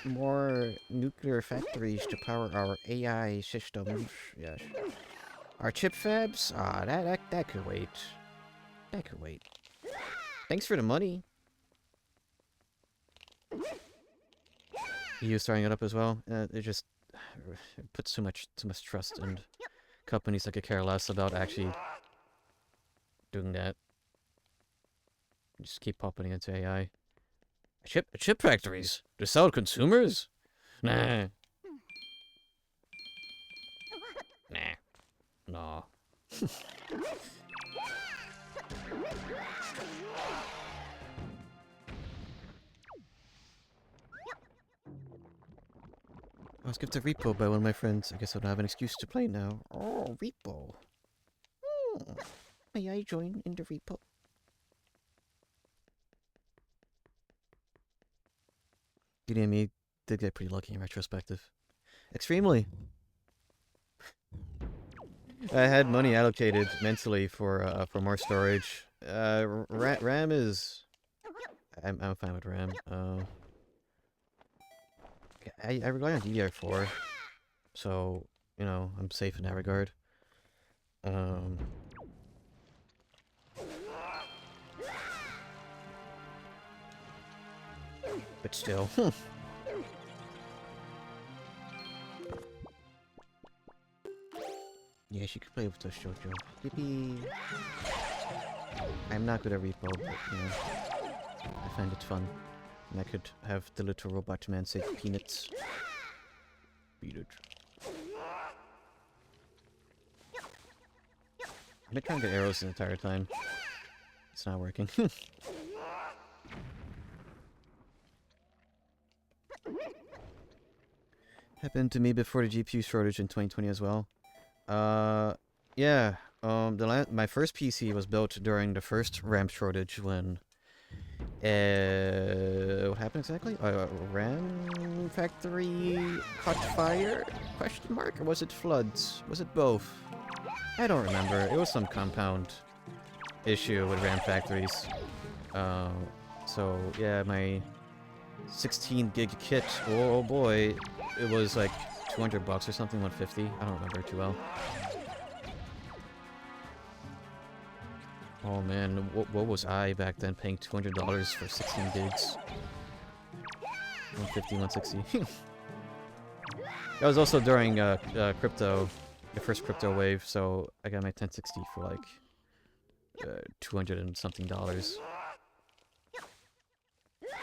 Speaker 1: more nuclear factories to power our AI systems. Yes. Our chip fabs? That could wait. That could wait. Thanks for the money. EU starting it up as well. It just puts too much trust in companies that could care less about actually doing that. Just keep popping into AI. Chip factories to sell to consumers? Nah. No. I was gifted a repo by one of my friends. I guess I don't have an excuse to play now. Oh, repo. May I join in the repo? DDME did get pretty lucky in retrospective. Extremely. I had money allocated mentally for more storage. RAM is... I'm fine with RAM. I rely on DDR4, so, you know, I'm safe in that regard. But still. Yeah, she could play with Tosh Jojo. Yippee! I'm not good at repo, but, you know. I find it fun. And I could have the little robot man say peanuts. Beat it. I've been trying to get arrows the entire time. It's not working. Happened to me before the GPU shortage in 2020 as well. Yeah. My first PC was built during the first RAM shortage when what happened exactly? RAM factory caught fire? Question mark? Or was it floods? Was it both? I don't remember. It was some compound issue with RAM factories. So yeah, my 16 gig kit. Oh boy, it was like $200 or something, 150. I don't remember too well. Oh man, what was I back then paying $200 for 16 gigs? 150, 160. That was also during crypto, the first crypto wave, so I got my 1060 for like 200 and something dollars.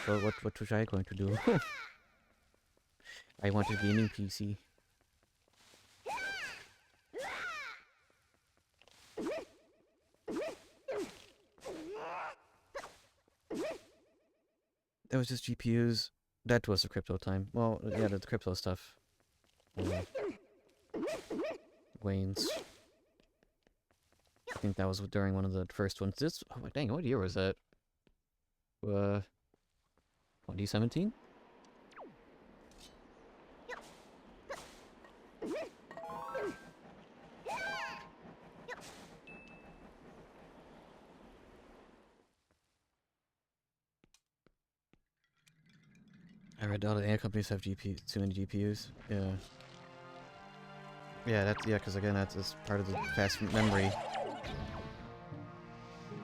Speaker 1: So what was I going to do? I want a gaming PC. That was just GPUs. That was the crypto time. Well, yeah, the crypto stuff. Wanes. I think that was during one of the first ones. This, oh dang, what year was that? 2017? I read all the AI companies have too many GPUs. Yeah. Yeah, because again, that's part of the fast memory.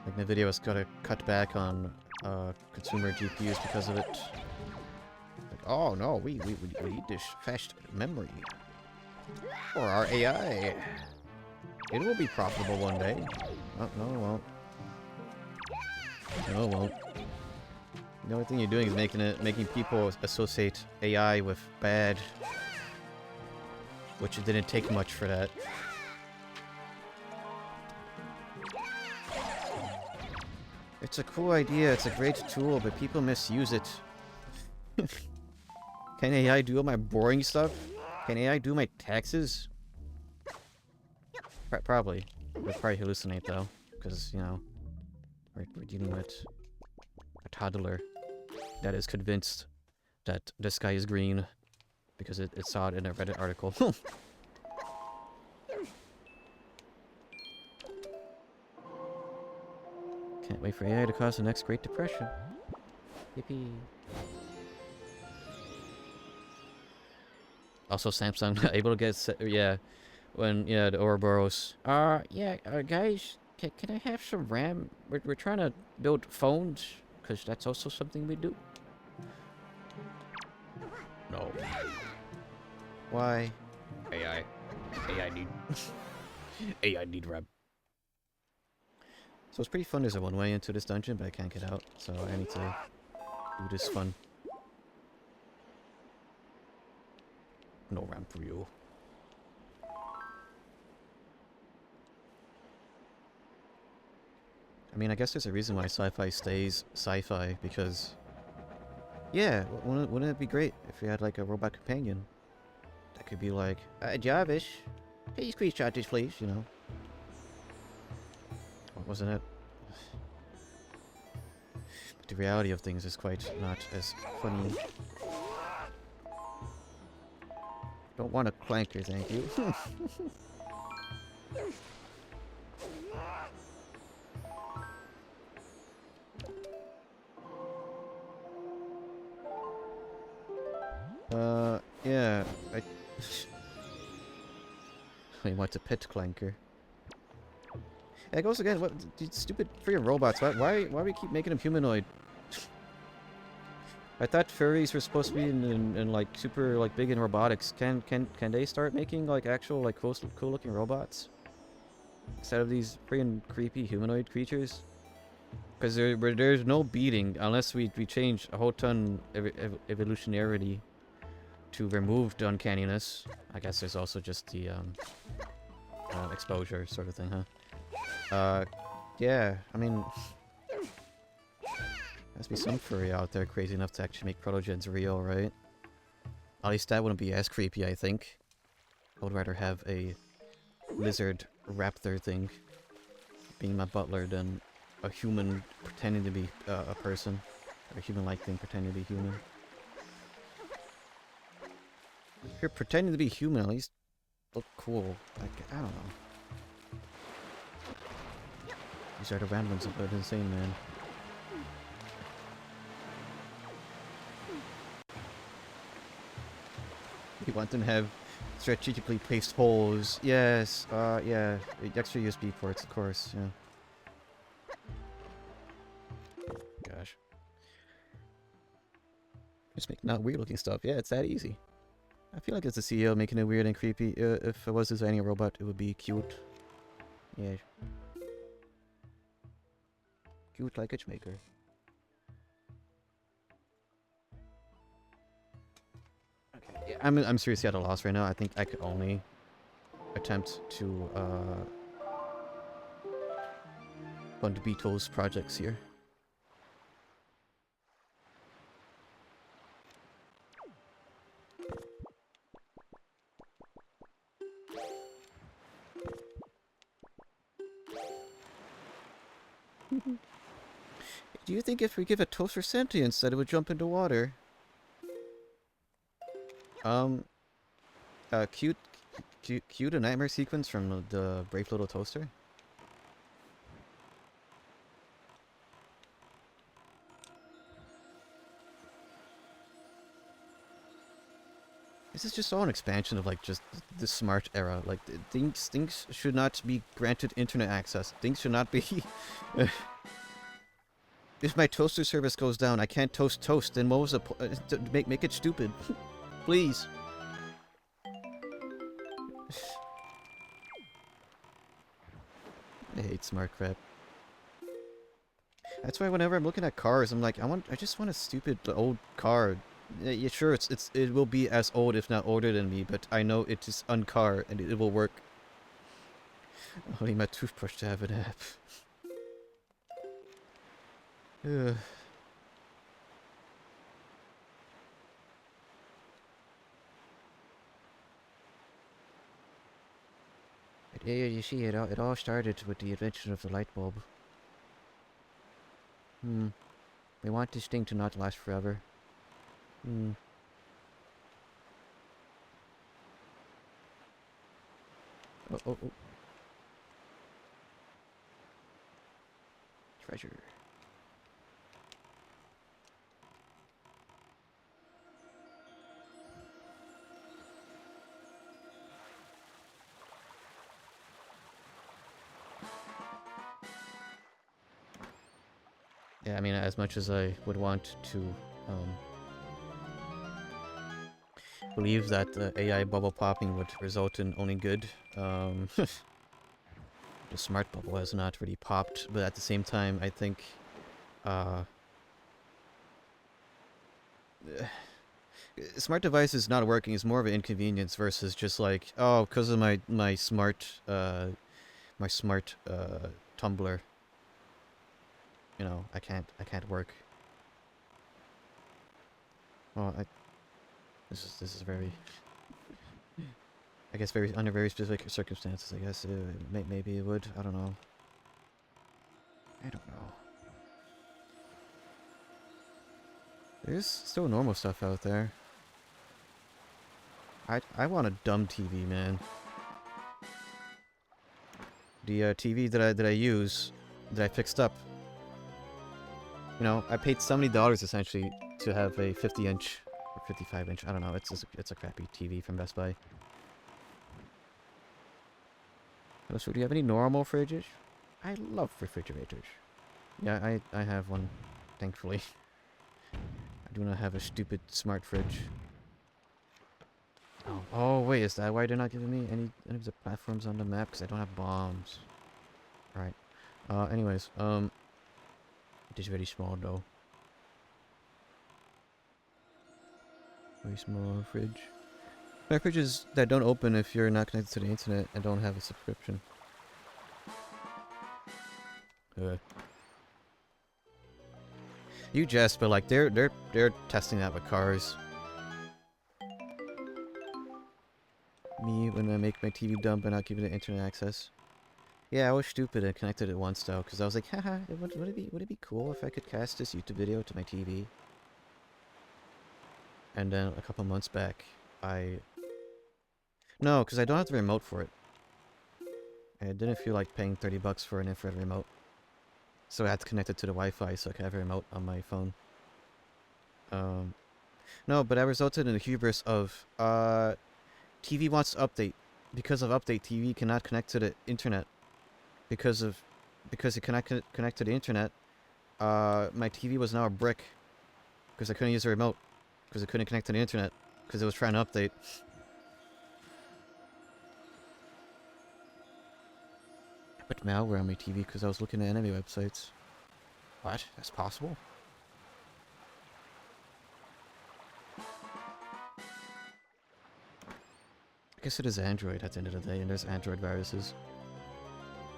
Speaker 1: Like, NVIDIA was gonna cut back on consumer GPUs because of it. Like, oh no, we need this fast memory for our AI. It will be profitable one day. Oh, no, it won't. No, it won't. The only thing you're doing is making people associate AI with bad, which it didn't take much for that. It's a cool idea, it's a great tool, but people misuse it. Can AI do all my boring stuff? Can AI do my taxes? Probably. They'll probably hallucinate though, because, you know, we're dealing with a toddler that is convinced that the sky is green because it saw it in a Reddit article. Can't wait for AI to cause the next Great Depression. Yippee. Also, Samsung able to get when the Ouroboros. Guys, can I have some RAM? We're trying to build phones, because that's also something we do. No. Why? AI need AI need RAM. So it's pretty fun. There's a one-way into this dungeon, but I can't get out, so I need to do this fun. No RAM for you. I mean, I guess there's a reason why sci-fi stays sci-fi, because... Yeah, wouldn't it be great if we had, like, a robot companion? That could be like, Jarvis, can you screenshot this, please, you know? Wasn't it? But the reality of things is quite not as funny. Don't want a clanker, thank you. Yeah, I want a pet clanker. It goes again. What stupid freaking robots? Why we keep making them humanoid? I thought furries were supposed to be in like super like big in robotics. Can they start making like actual like cool looking robots instead of these freaking creepy humanoid creatures? Because there's no beating unless we change a whole ton of evolutionarily to remove the uncanniness. I guess there's also just the exposure sort of thing, huh? Yeah, I mean, there's be some furry out there crazy enough to actually make protogens real, right? At least that wouldn't be as creepy, I think. I would rather have a lizard raptor thing being my butler than a human pretending to be a person. Or a human-like thing pretending to be human. If you're pretending to be human, at least look cool. Like, I don't know. These are the randoms of it, insane, man. You want them to have strategically placed holes. Yes, yeah. Extra USB ports, of course, yeah. Gosh. Just making not weird looking stuff. Yeah, it's that easy. I feel like it's the CEO making it weird and creepy. If I was designing a robot, it would be cute. Yeah. Cute like a maker. Okay. Yeah, I'm seriously at a loss right now. I think I could only attempt to fund Beatles projects here. Do you think if we give a toaster sentience that it would jump into water? Cute a nightmare sequence from the Brave Little Toaster? This is just all an expansion of like just the smart era. Like things should not be granted internet access. Things should not be. If my toaster service goes down, I can't toast. Then what was the make it stupid, please. I hate smart crap. That's why whenever I'm looking at cars, I'm like, I just want a stupid old car. Yeah, sure, it will be as old, if not older than me, but I know it is uncar and it will work. I need my toothbrush to have an app. Ugh. Yeah, you see, it all started with the invention of the light bulb. We want this thing to not last forever. Oh. Treasure. Yeah, I mean, as much as I would want to believe that AI bubble popping would result in only good, the smart bubble has not really popped, but at the same time, I think smart devices not working is more of an inconvenience versus just like, oh, because of my smart tumbler, you know, I can't work. Well, this is very, I guess, under very specific circumstances. I guess maybe it would. I don't know. There's still normal stuff out there. I want a dumb TV, man. The TV that I use, that I fixed up. You know, I paid $70 essentially to have a 50-inch or 55-inch. I don't know. It's a crappy TV from Best Buy. So, do you have any normal fridges? I love refrigerators. Yeah, I have one, thankfully. I do not have a stupid smart fridge. Oh wait, is that why they're not giving me any of the platforms on the map? Because I don't have bombs. Alright. Anyways, It is very small though. Very small fridge. My fridges that don't open if you're not connected to the internet and don't have a subscription. You jest, but like they're testing that with cars. Me when I make my TV dump and not giving it internet access. Yeah, I was stupid and connected it once though, because I was like, haha, would it be cool if I could cast this YouTube video to my TV? And then a couple months back, no, because I don't have the remote for it. I didn't feel like paying $30 for an infrared remote. So I had to connect it to the Wi-Fi so I could have a remote on my phone. No, but that resulted in a hubris of, TV wants to update. Because of update, TV cannot connect to the internet. Because it cannot connect to the internet, my TV was now a brick. Because I couldn't use the remote. Because it couldn't connect to the internet. Because it was trying to update. I put malware on my TV because I was looking at enemy websites. What? That's possible? I guess it is Android at the end of the day, and there's Android viruses.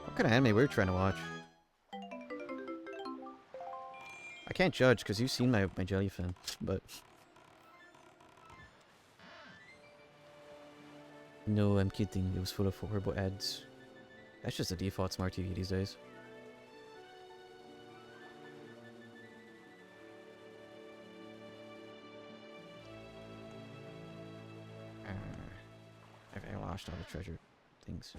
Speaker 1: What kind of anime were you trying to watch? I can't judge because you've seen my jellyfin, but... No, I'm kidding. It was full of horrible ads. That's just the default smart TV these days. I lost all the treasure things.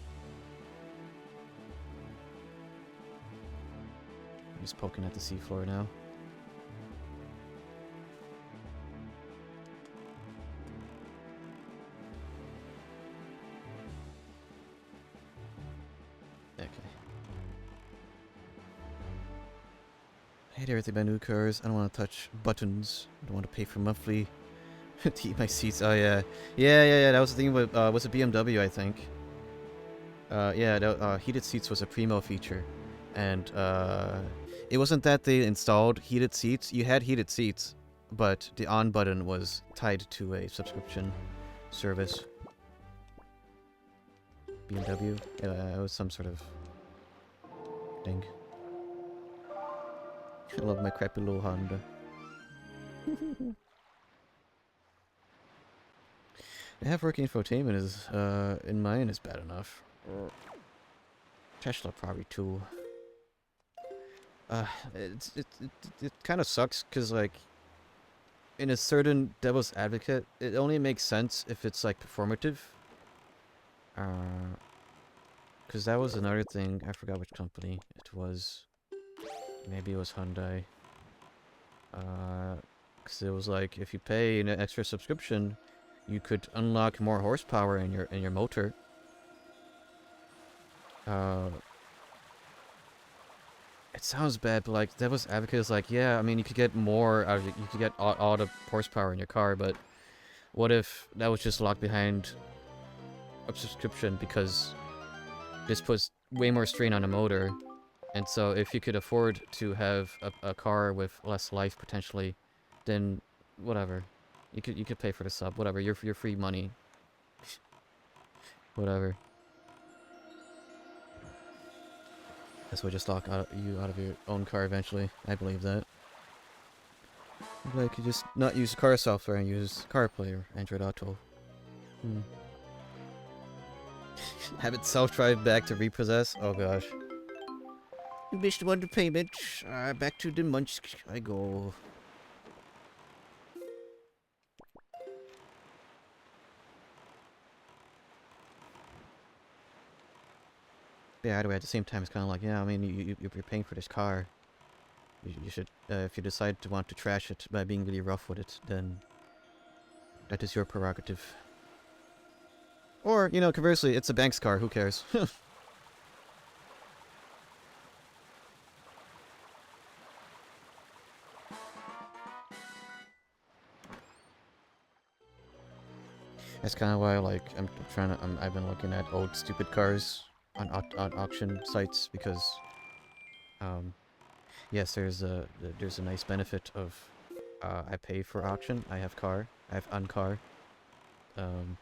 Speaker 1: I'm just poking at the seafloor now. Okay. I hate everything about new cars. I don't want to touch buttons. I don't want to pay for monthly to heat my seats. Oh yeah. Yeah. That was the thing with was a BMW, I think. Yeah, heated seats was a primo feature. And it wasn't that they installed heated seats. You had heated seats, but the on button was tied to a subscription service. BMW? Yeah, it was some sort of thing. I love my crappy little Honda. To have working infotainment is, in mine is bad enough. Tesla probably too. It kind of sucks because like in a certain devil's advocate, it only makes sense if it's like performative. Because that was another thing. I forgot which company it was. Maybe it was Hyundai. Because it was like if you pay an extra subscription, you could unlock more horsepower in your motor. It sounds bad, but like Devil's Advocate is like, yeah, I mean, you could get more out of it. You could get all the horsepower in your car, but what if that was just locked behind a subscription because this puts way more strain on the motor, and so if you could afford to have a car with less life potentially, then whatever, you could pay for the sub, whatever, your free money, whatever. That's why just lock you out of your own car eventually. I believe that. Maybe I could just not use car software and use CarPlay or Android Auto. Have it self-drive back to repossess? Oh gosh. You missed one payment. Back to the munch I go. Yeah, either way, at the same time, it's kind of like, yeah, I mean, you're paying for this car. You should, if you decide to want to trash it by being really rough with it, then that is your prerogative. Or, you know, conversely, it's a bank's car, who cares? That's kind of why, like, I've been looking at old stupid cars on auction sites because, yes, there's a nice benefit of I pay for auction. I have car. I have uncar. Um,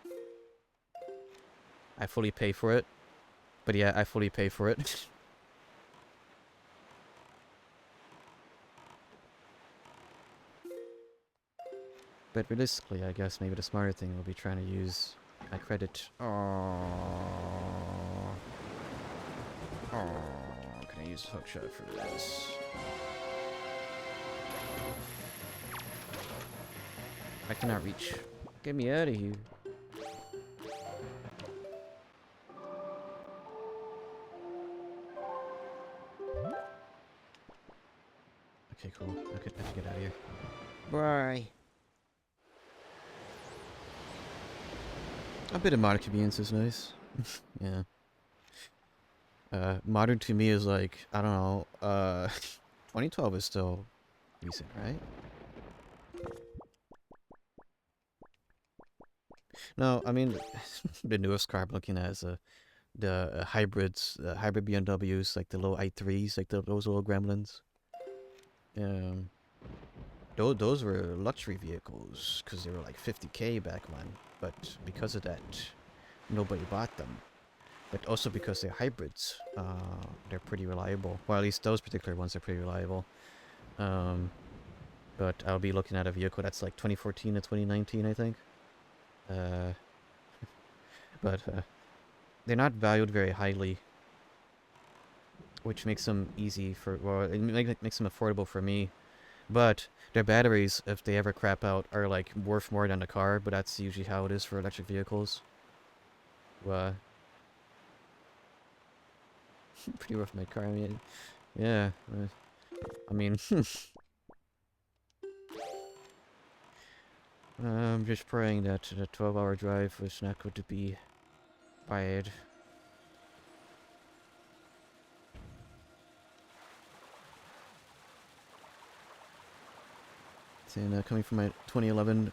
Speaker 1: I fully pay for it. But yeah, I fully pay for it. But realistically, I guess maybe the smarter thing will be trying to use my credit. Oh, can I use hookshot for this? I cannot reach. Get me out of here. Okay, cool. I could get out of here. Bye. A bit of modern convenience is nice. Yeah. Modern to me is like, I don't know, 2012 is still recent, right? No, I mean, the newest car I'm looking at is the hybrids, the hybrid BMWs, like the little i3s, like those little gremlins. Um, those were luxury vehicles because they were like 50K back when, but because of that, nobody bought them. But also because they're hybrids, they're pretty reliable. Well, at least those particular ones are pretty reliable. But I'll be looking at a vehicle that's like 2014 to 2019, I think. But they're not valued very highly, which makes them easy for, well, it makes them affordable for me. But their batteries, if they ever crap out, are like worth more than the car, but that's usually how it is for electric vehicles. Pretty rough my car, I mean, yeah, I mean, I'm just praying that the 12-hour drive was not going to be bad. And coming from my 2011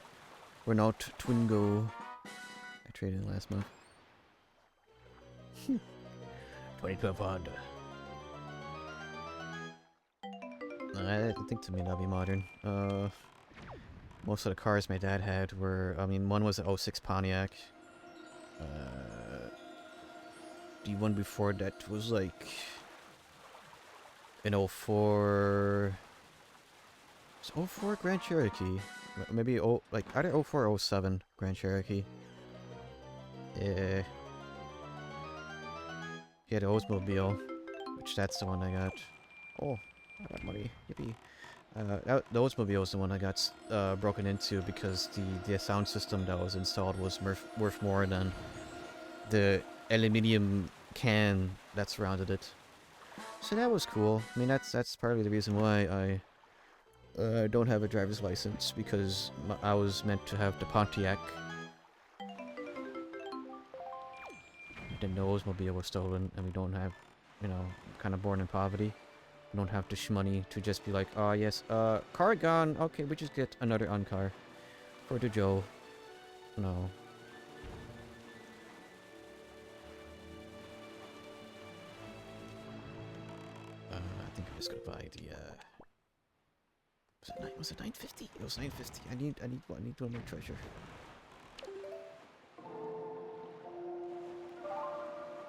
Speaker 1: Renault Twingo, I traded in last month. 2012 Honda. I think to me that'll be modern. Most of the cars my dad had were, I mean, one was an '06 Pontiac. The one before that was like an '04. Was '04 Grand Cherokee? Maybe like either '04 or '07 Grand Cherokee. Yeah. He had an Oldsmobile, which that's the one I got. Oh, I got money. Yippee. The Oldsmobile was the one I got broken into because the sound system that was installed was worth more than the aluminium can that surrounded it. So that was cool. I mean, that's partly the reason why I don't have a driver's license, because I was meant to have the Pontiac. The Oldsmobile was stolen, and we don't have, you know, kind of born in poverty. We don't have the shmoney to just be like, oh yes, car gone, okay, we just get another uncar for the Joe. No. I think I'm just gonna buy the, was it 950? It was 950. I need one more treasure.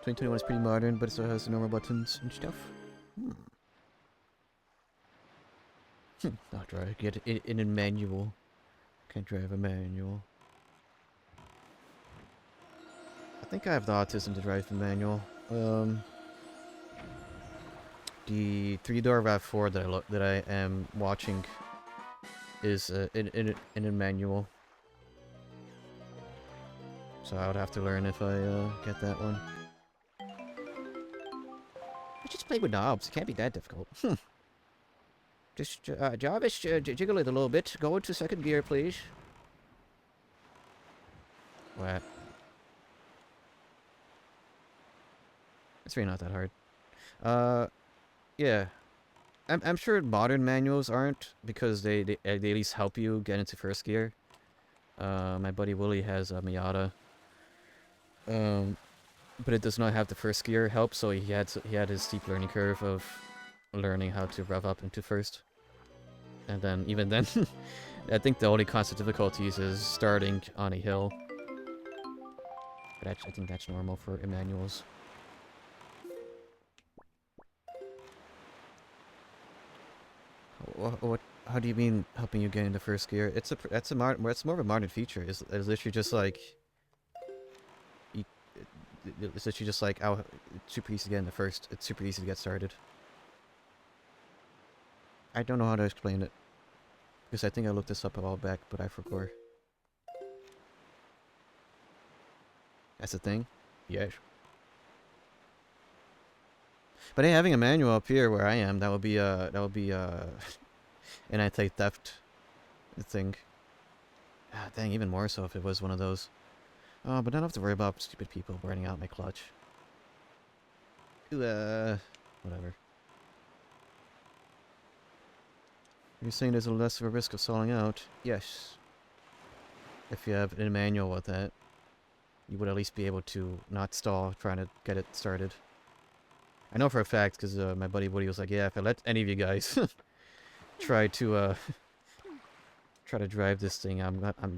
Speaker 1: 2021 is pretty modern, but it still has the normal buttons and stuff. Not right. Get it in a manual. Can't drive a manual. I think I have the autism to drive a manual. The 3-door RAV4 that I am watching is in a manual. So I would have to learn if I get that one. I just play with knobs. It can't be that difficult. Just, Jarvis, jiggle it a little bit. Go into second gear, please. What? It's really not that hard. Yeah. I'm sure modern manuals aren't, because they at least help you get into first gear. My buddy Willie has a Miata. But it does not have the first gear help, so he had his steep learning curve of learning how to rev up into first. And then, even then, I think the only constant difficulties is starting on a hill. But I think that's normal for Emmanuels. What? How do you mean helping you get into first gear? It's more of a modern feature. It's literally just like it's literally just like it's super easy to get into first. It's super easy to get started. I don't know how to explain it because I think I looked this up a while back, but I forgot. That's the thing. Yes. But hey, having a manual up here where I am, that would be an anti-theft thing. Ah, dang, even more so if it was one of those. Oh, but I don't have to worry about stupid people burning out my clutch. Whatever. You're saying there's a less of a risk of stalling out? Yes. If you have a manual with that, you would at least be able to not stall trying to get it started. I know for a fact because my buddy Woody was like, yeah, if I let any of you guys try to drive this thing,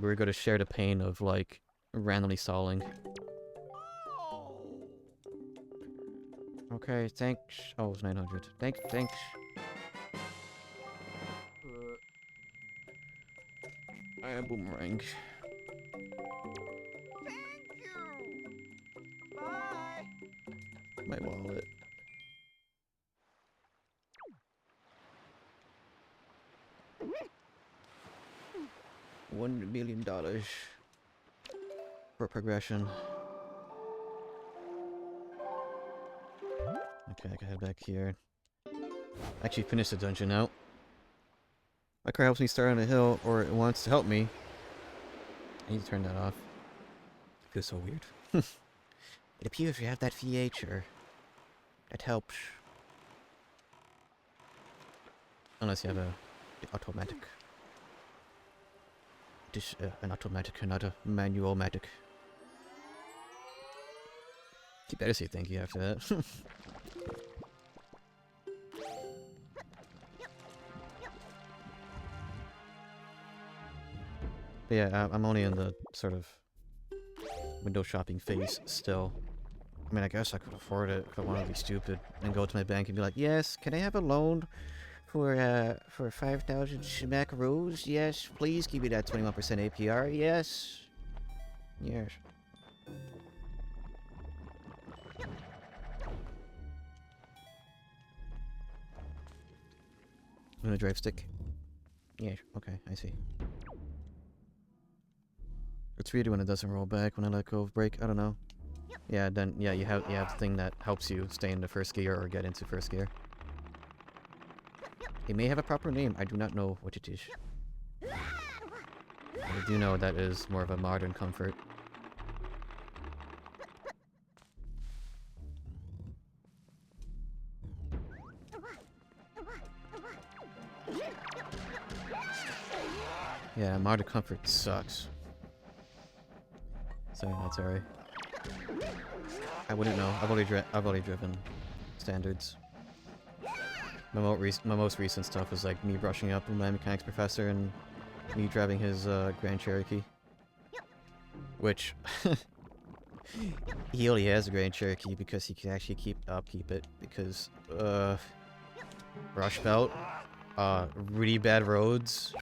Speaker 1: we're gonna share the pain of like randomly stalling. Okay, thanks. Oh, it's 900. Thanks. I am boomerang.
Speaker 3: Thank you. Bye.
Speaker 1: My wallet. $1 million for progression. Okay, I can head back here. Actually, finish the dungeon now. My car helps me start on a hill, or it wants to help me. I need to turn that off. It feels so weird. It appears you have that feature. That helps. Unless you have the automatic. This an automatic, not a manual-matic. You better say thank you after that. But yeah, I'm only in the sort of window shopping phase still. I mean, I guess I could afford it if I wanted to be stupid and go to my bank and be like, yes, can I have a loan for 5,000 smackaroos? Yes, please give me that 21% APR. Yes. Yes. I'm gonna drive stick. Yeah, okay, I see. It's weird when it doesn't roll back when I let go of brake. I don't know. Yeah, then yeah, you have the thing that helps you stay in the first gear or get into first gear. It may have a proper name. I do not know what it is. I do know that is more of a modern comfort. Yeah, modern comfort sucks. Sorry, that's alright. I wouldn't know. I've only driven standards. My most recent stuff was like me brushing up with my mechanics professor and me driving his Grand Cherokee. Which he only has a Grand Cherokee because he can actually upkeep it because brush belt, really bad roads.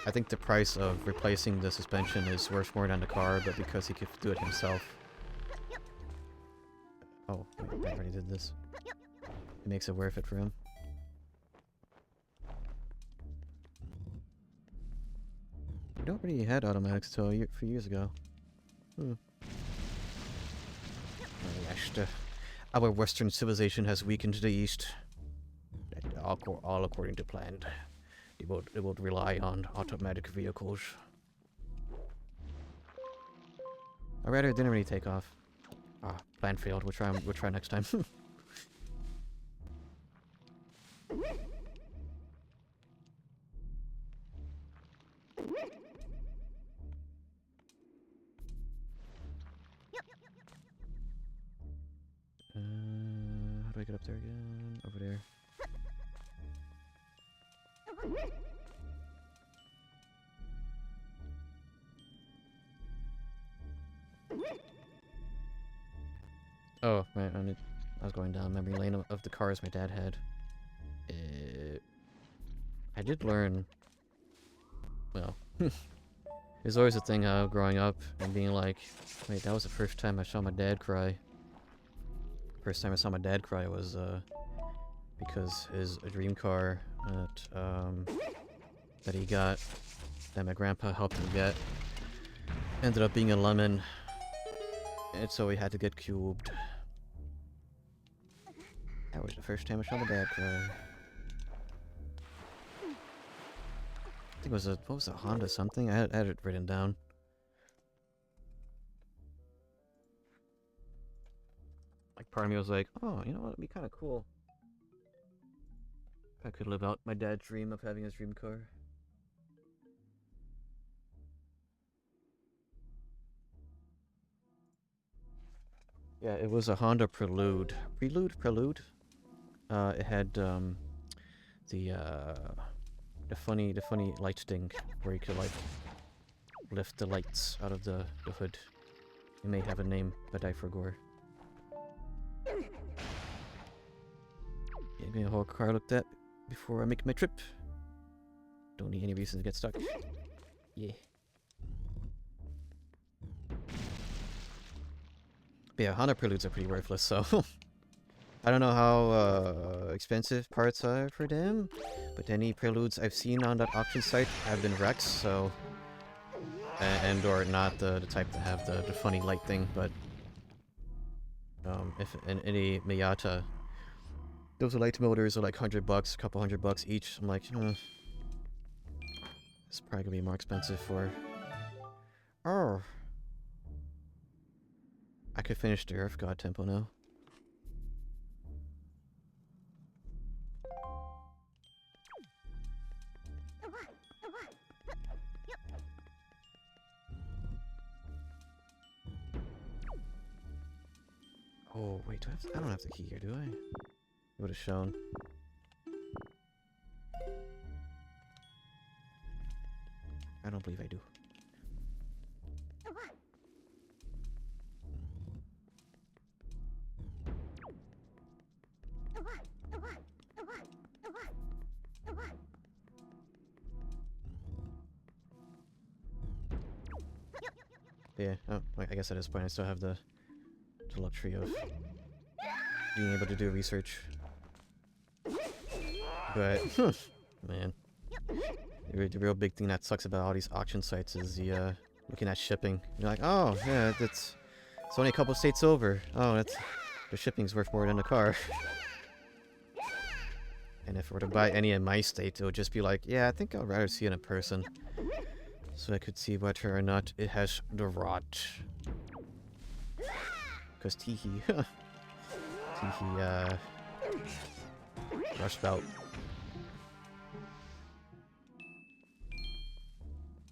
Speaker 1: I think the price of replacing the suspension is worth more than the car, but because he could do it himself. Oh, wait, I already did this. It makes it worth it for him. Nobody had automatics until a few years ago. Oh, yes, our Western civilization has weakened to the East. All according to plan. It would rely on automatic vehicles. I'd rather it didn't really take off. Ah, plan failed. We'll try next time. do I get up there again? Over there. Oh, right, I was going down memory lane of the cars my dad had. I did learn... Well, there's always a thing growing up and being like, wait, that was the first time I saw my dad cry. First time I saw my dad cry was because his dream car that he got, that my grandpa helped him get, ended up being a lemon, and so he had to get cubed. That was the first time I saw my dad cry. I think it was a, what was it, Honda something? I had it written down. Like, part of me was like, oh, you know what, it'd be kind of cool if I could live out my dad's dream of having his dream car. Yeah, it was a Honda Prelude. Prelude? It had, the funny light thing where you could, like, lift the lights out of the hood. It may have a name, but I forgot. Give me a whole car looked at before I make my trip. Don't need any reason to get stuck. Yeah. But yeah, Honda Preludes are pretty worthless, so... I don't know how expensive parts are for them, but any Preludes I've seen on that auction site have been wrecks, so... And or not the type that have the funny light thing, but... if in any Miata, those light motors are like $100, a couple $100 each. I'm like, it's probably gonna be more expensive for... Oh! I could finish the Earth God Temple now. Oh, wait, I don't have the key here, do I? It would have shown. I don't believe I do. Yeah, oh, I guess at this point I still have the luxury of being able to do research. But, man. The real big thing that sucks about all these auction sites is the, looking at shipping. You're like, oh, yeah, it's only a couple states over. Oh, the shipping's worth more than the car. And if I were to buy any in my state, it would just be like, yeah, I think I'd rather see it in person. So I could see whether or not it has the rot. Because Teehee, rushed out.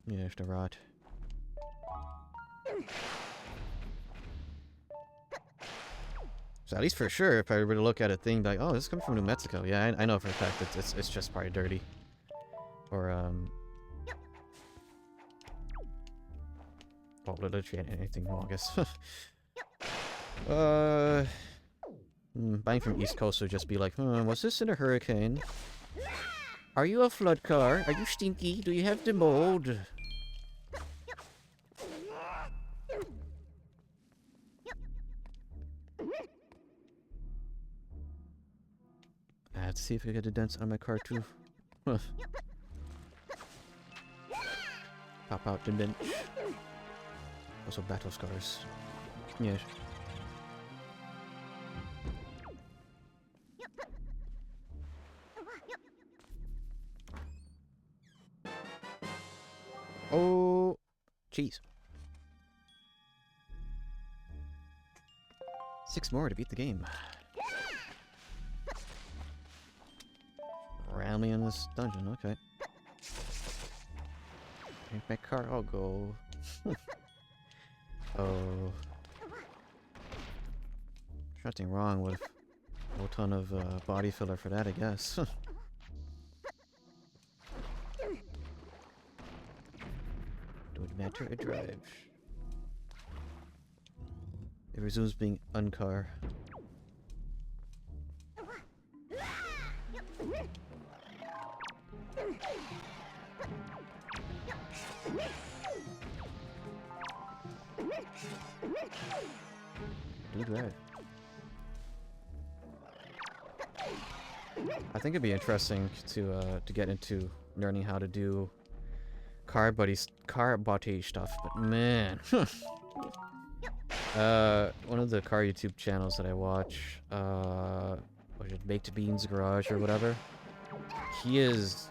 Speaker 1: Yeah, there's the rot. So at least for sure, if I were to look at a thing like, oh, this is coming from New Mexico. Yeah, I know for a fact that it's just probably dirty. Or, well, literally anything wrong, I guess. Buying from East Coast would just be like, was this in a hurricane? Are you a flood car? Are you stinky? Do you have the mold? Let's see if I get the dents on my car too. Pop out the dent. Also battle scars. Yes. Oh, jeez. 6 more to beat the game. Around me in this dungeon, okay. Make my car all go. Oh. There's nothing wrong with whole ton of body filler for that, I guess. Do it matter a drive? It resumes being uncar. Do drive. I think it'd be interesting to get into learning how to do car body stuff, but man, one of the car YouTube channels that I watch, what is it, Baked Beans Garage or whatever, he is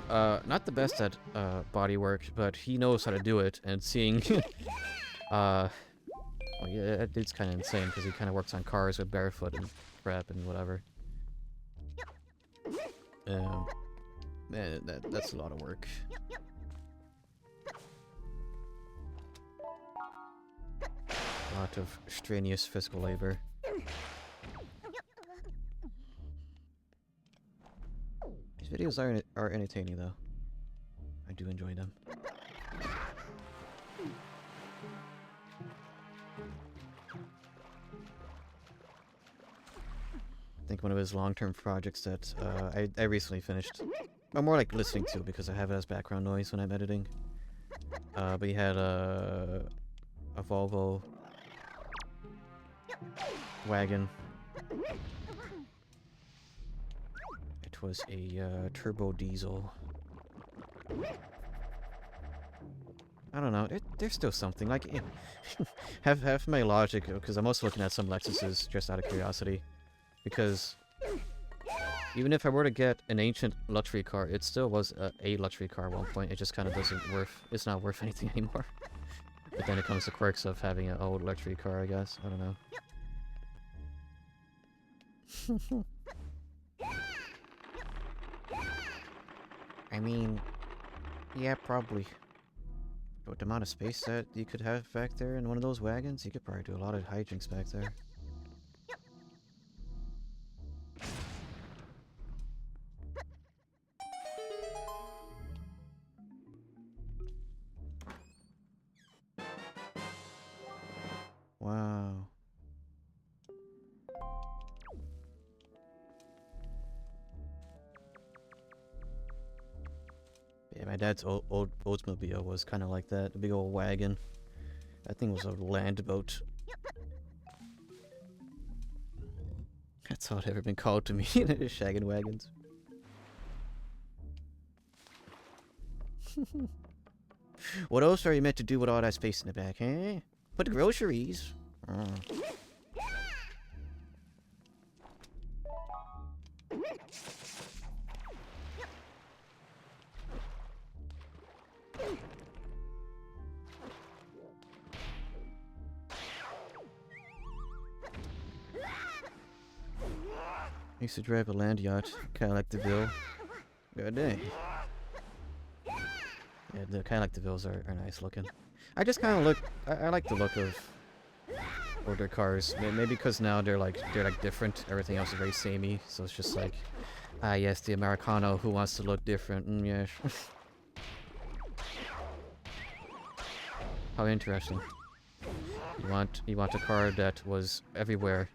Speaker 1: not the best at body work, but he knows how to do it, and seeing well, yeah, that dude's kind of insane because he kind of works on cars with barefoot and prep and whatever. Man, that's a lot of work. A lot of strenuous physical labor. These videos are entertaining though. I do enjoy them. I think one of his long-term projects that I recently finished. I'm more like listening to because I have it as background noise when I'm editing. But he had a Volvo wagon. It was a turbo diesel. I don't know. There's still something like have my logic because I'm also looking at some Lexuses just out of curiosity. Because even if I were to get an ancient luxury car, it still was a luxury car at one point. It just kind of it's not worth anything anymore. But then it comes to quirks of having an old luxury car, I guess. I don't know. I mean, yeah, probably. But with the amount of space that you could have back there in one of those wagons, you could probably do a lot of hijinks back there. Wow. Yeah, my dad's old Oldsmobile was kind of like that. A big old wagon. That thing was a land boat. That's all it ever been called to me. Shaggin' wagons. What else are you meant to do with all that space in the back, eh? Put the groceries. I used to drive a land yacht, kind of like the Bill. God dang. Yeah, the kind of like the Bills are nice looking. I just kind of look. I like the look of older cars. Maybe because now they're like different. Everything else is very samey. So it's just like, ah yes, the Americano who wants to look different. Yes. How interesting. You want a car that was everywhere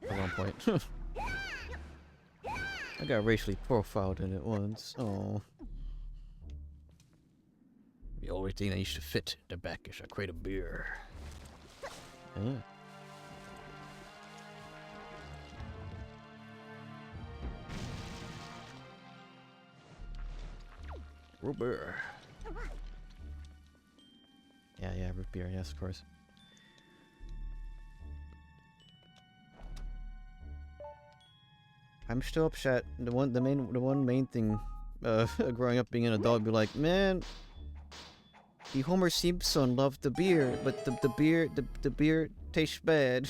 Speaker 1: at one point. I got racially profiled in it once. Oh. The only thing that used to fit in the back is a crate of beer. Yeah. Root beer. Yeah, root beer, yes, of course. I'm still upset. The one main thing, growing up being an adult, would be like, man, the Homer Simpson loved the beer, but the beer tastes bad.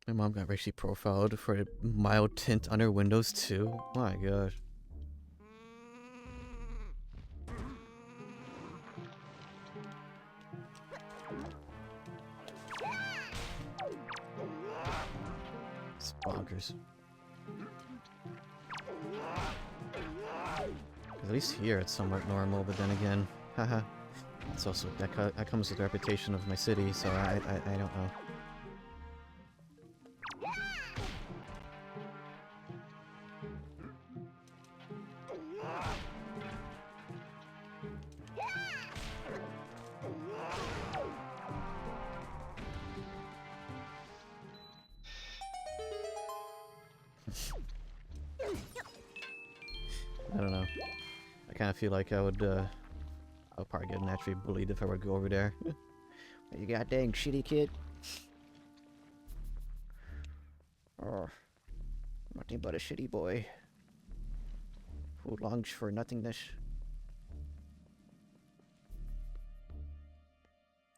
Speaker 1: My mom got racially profiled for a mild tint on her windows too. My gosh. It's bonkers. At least here it's somewhat normal, but then again, haha. It's also that comes with the reputation of my city, so I don't know. I don't know. I kind of feel like I would probably get naturally bullied if I were to go over there. You got dang shitty kid. Oh, nothing but a shitty boy who longs for nothingness.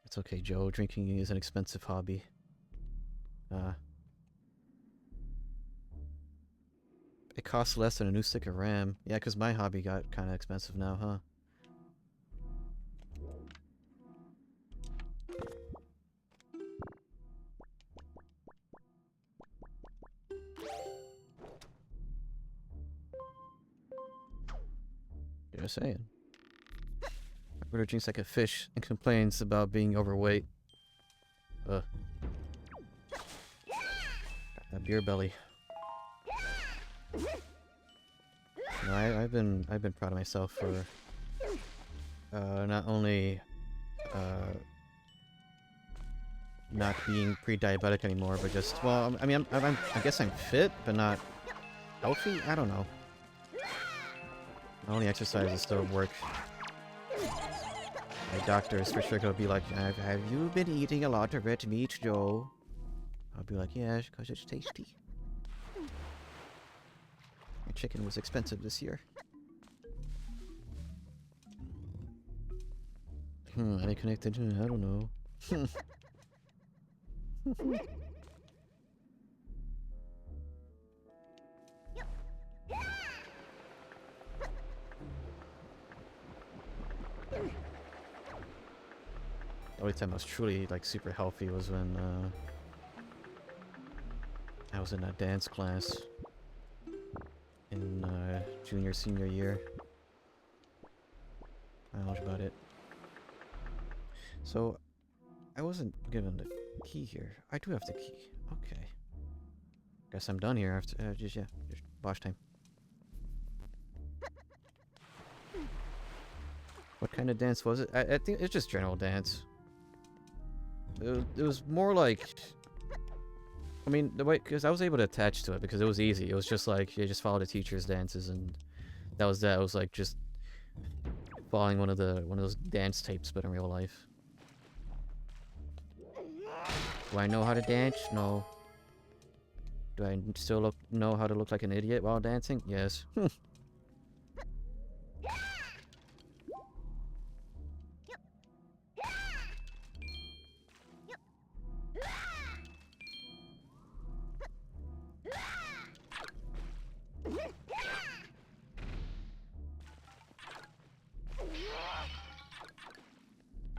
Speaker 1: It's okay, Joe. Drinking is an expensive hobby. It costs less than a new stick of RAM. Yeah, because my hobby got kind of expensive now, huh? Just saying. My brother drinks like a fish and complains about being overweight. Ugh. Got that beer belly. No, I've been proud of myself for not only not being pre-diabetic anymore, but just, well, I mean, I guess I'm fit, but not healthy. I don't know. My only exercise is still work. My doctor is for sure gonna be like, have you been eating a lot of red meat, Joe? I'll be like, yes, because it's tasty. My chicken was expensive this year. Any connected? I don't know. The only time I was truly like super healthy was when I was in a dance class in junior senior year. Not much about it. So I wasn't given the key here. I do have the key. Okay. Guess I'm done here after just wash time. What kind of dance was it? I think it's just general dance. It was more like, I mean, the way, because I was able to attach to it because it was easy. It was just like you just follow the teacher's dances, and that was that. It was like just following one of those dance tapes, but in real life. Do I know how to dance? No. Do I still know how to look like an idiot while dancing? Yes.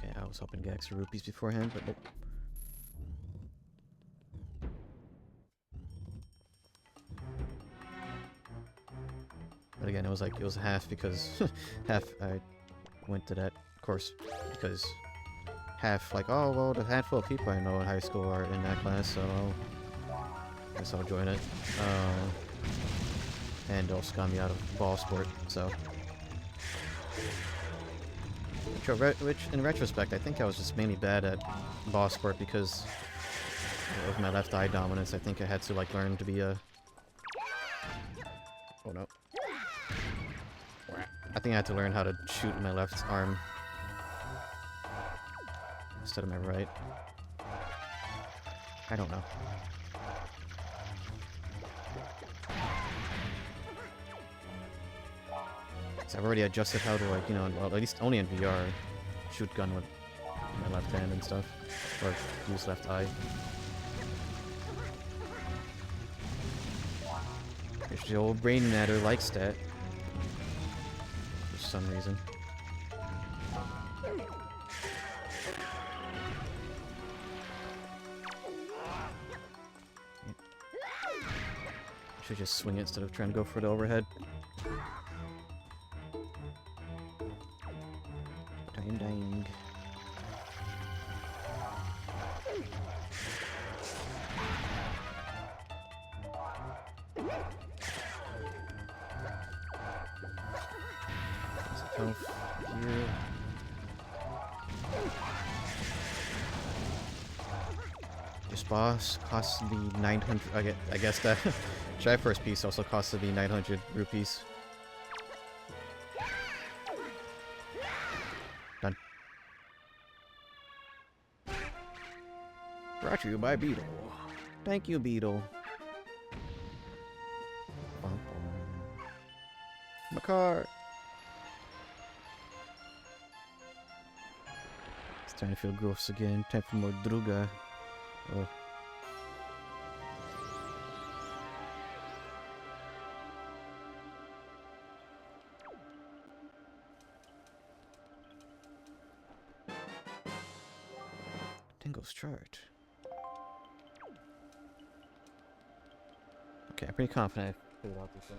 Speaker 1: Yeah, I was hoping to get extra rupees beforehand, but nope. But again, it was half because half I went to that course because half like, oh well, the handful of people I know in high school are in that class, so I guess I'll join it. And also got me out of ball sport, so. Which, in retrospect, I think I was just mainly bad at ball sport because of my left eye dominance. I think I had to like learn to be a. Oh no. I think I had to learn how to shoot my left arm instead of my right. I don't know. So I've already adjusted how to, like, you know, well, at least only in VR, shoot gun with my left hand and stuff, or use left eye. If the old brain matter likes that. For some reason. Should just swing it instead of trying to go for the overhead. Dang, dang. Health here. This boss costs me 900. I guess that Triforce piece also costs me 900 rupees. Done. Brought to you by Beetle. Thank you, Beetle. Bum, bum. My car. It's starting to feel gross again. Time for more druga. Oh. Dingo's chart. Okay, I'm pretty confident I figured out this thing.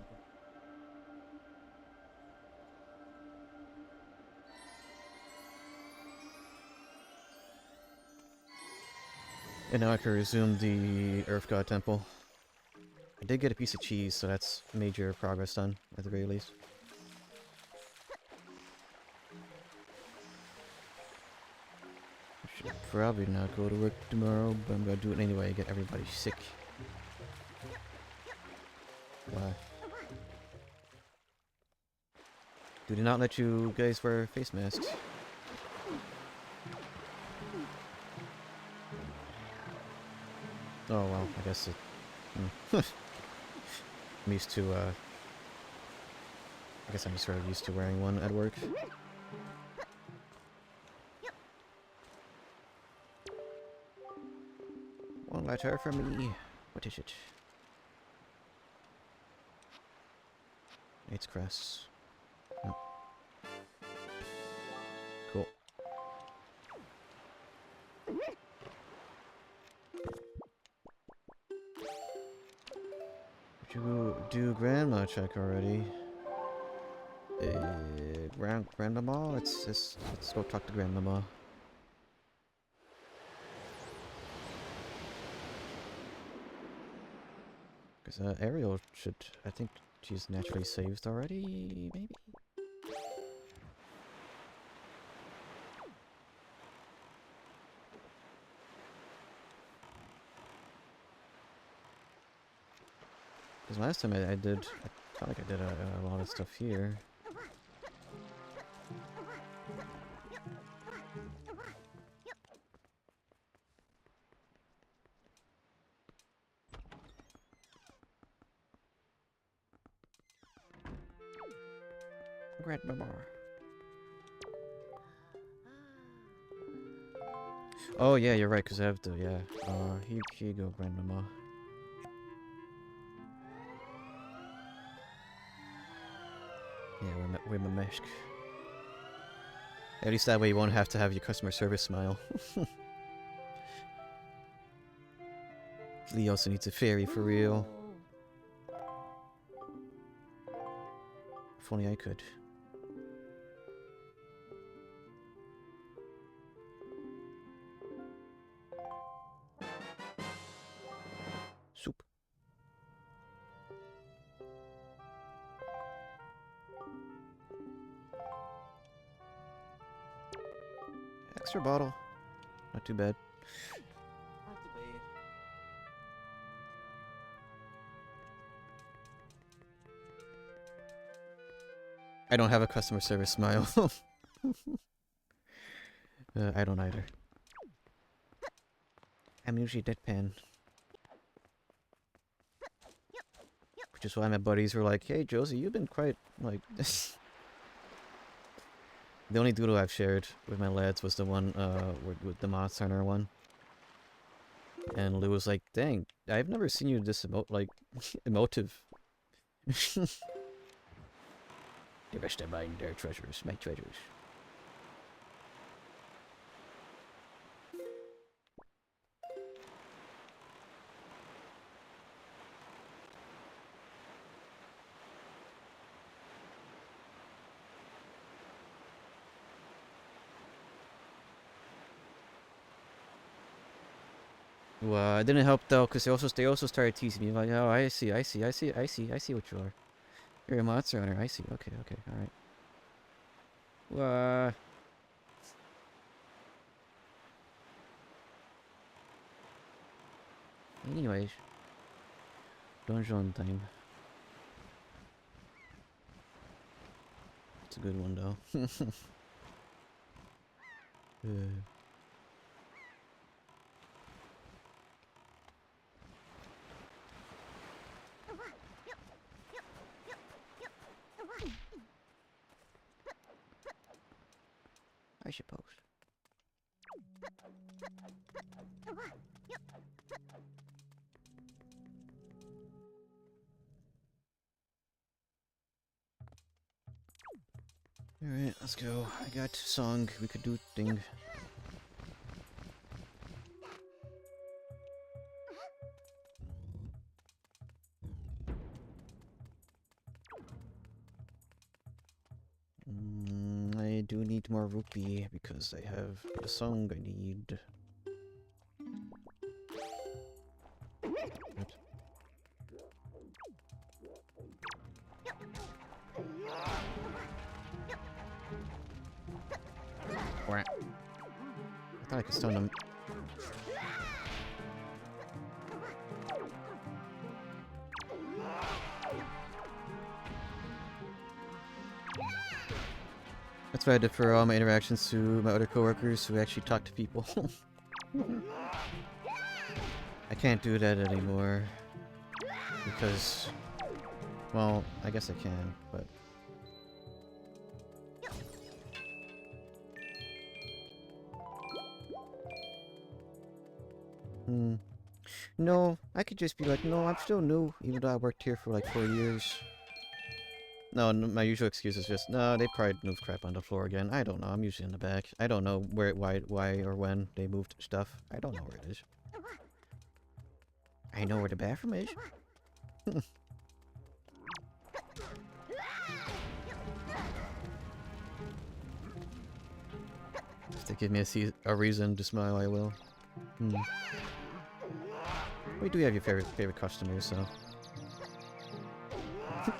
Speaker 1: And now I can resume the Earth God Temple. I did get a piece of cheese, so that's major progress done, at the very least. I should probably not go to work tomorrow, but I'm gonna do it anyway, get everybody sick. Why? Do they not let you guys wear face masks? Oh well, I guess it... I'm used to, I guess I'm just sort of used to wearing one at work. One letter from me. What is it? It's Cress. Oh. Cool. Did you do grandma check already? Grandmama? Let's go talk to grandmama. Because Ariel should, I think she's naturally saved already, maybe? Because last time I felt like I did a lot of stuff here. Grandmama. Oh yeah, you're right, because I have to, yeah. Here you go, grandmama. Yeah, wear my mask. At least that way you won't have to have your customer service smile. Lee also needs a fairy for real. If only I could. Soup. Extra bottle. Not too bad. Not too bad. I don't have a customer service smile. I don't either. I'm usually deadpan. Which is why my buddies were like, hey Josie, you've been quite, like, this. The only doodle I've shared with my lads was the one, with the Monster Hunter one. And Lou was like, dang, I've never seen you this emotive. The rest of mine, their treasures, my treasures. Well, it didn't help though, cause they also started teasing me like, oh, I see what you are. You're a monster hunter. I see. Okay, all right. Well, anyways, dungeon time. It's a good one though. I suppose. Alright, let's go. I got a song. We could do thing. I do need more rupee because I have the song I need. Oops. Wah. I thought I could stun them. That's what I did for all my interactions to my other coworkers who actually talk to people. I can't do that anymore. Because, well, I guess I can, but... No, I could just be like, no, I'm still new, even though I worked here for like 4 years. No, my usual excuse is just, no, they probably moved crap on the floor again. I don't know, I'm usually in the back. I don't know why, or when they moved stuff. I don't know where it is. I know where the bathroom is. If they give me a reason to smile, I will. We do have your favorite customers, so...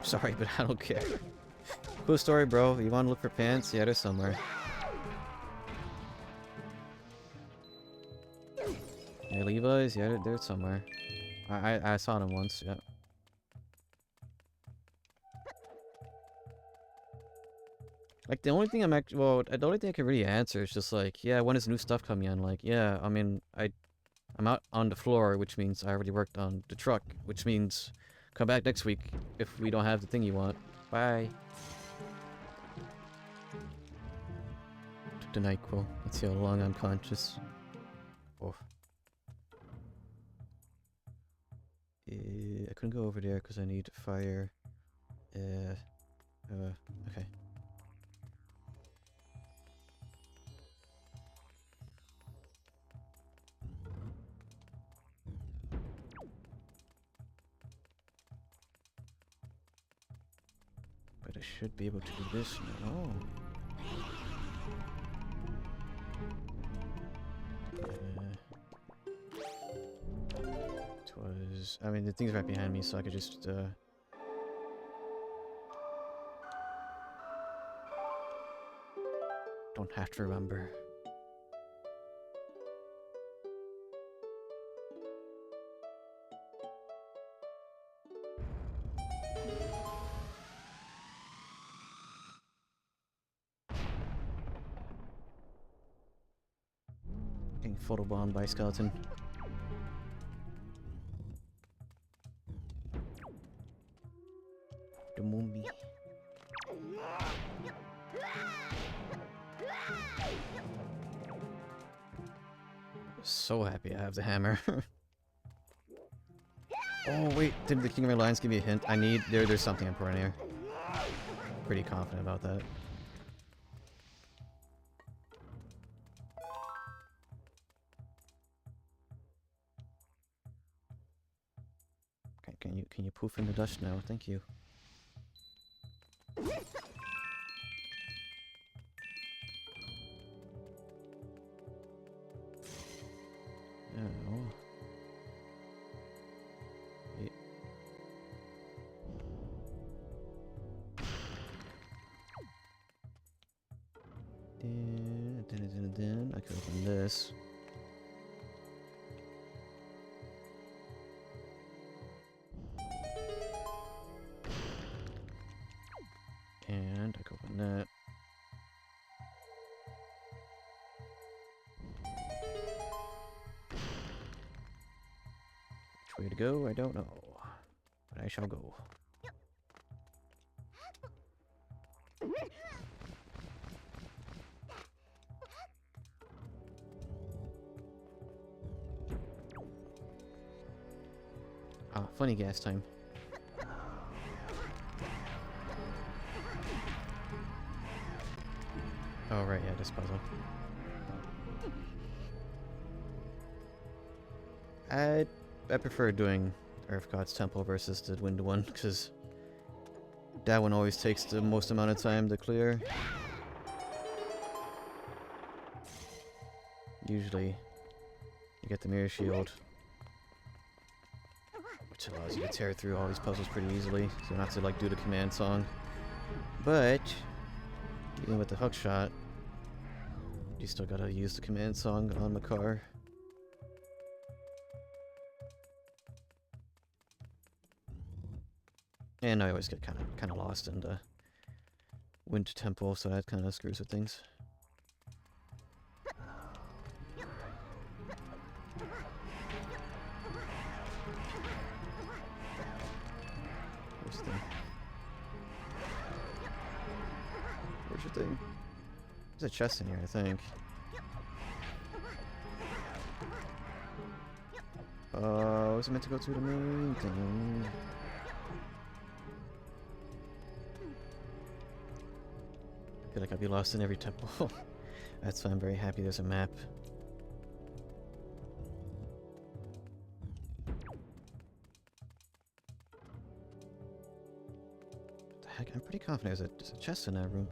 Speaker 1: Sorry, but I don't care. Cool story, bro. You want to look for pants? Yeah, they're somewhere. Yeah, Levi's? Yeah, they're somewhere. I saw them once, yeah. Like, the only thing I'm actually... Well, the only thing I can really answer is just like, yeah, when is new stuff coming in? Like, yeah, I mean, I'm out on the floor, which means I already worked on the truck, which means come back next week if we don't have the thing you want. Bye. Took the NyQuil. Let's see how long I'm conscious. Oh. I couldn't go over there because I need fire. Okay. But I should be able to do this now. It was... I mean, the thing's right behind me, so I could just, don't have to remember. Getting photobombed by a skeleton. The Moonbee. So happy I have the hammer. Oh wait, did the King of Lions give me a hint? I need... There's something important here. Pretty confident about that. Okay, can you poof in the dust now? Thank you. Oh. this. And I go open that. Which way to go, I don't know. But I shall go. Ah, funny gas time. Oh, right, yeah, this puzzle. I prefer doing Earth God's Temple versus the Wind one, because that one always takes the most amount of time to clear. Usually, you get the Mirror Shield, which allows you to tear through all these puzzles pretty easily, so you don't have to like do the command song. But even with the hook shot, you still gotta use the command song on the car. And I always get kind of lost in the Wind Temple, so that kind of screws with things. Where's the thing? Where's your thing? There's a chest in here, I think. Was it meant to go through the main thing? I feel like I'd be lost in every temple. That's why I'm very happy there's a map. What the heck? I'm pretty confident there's a chest in that room.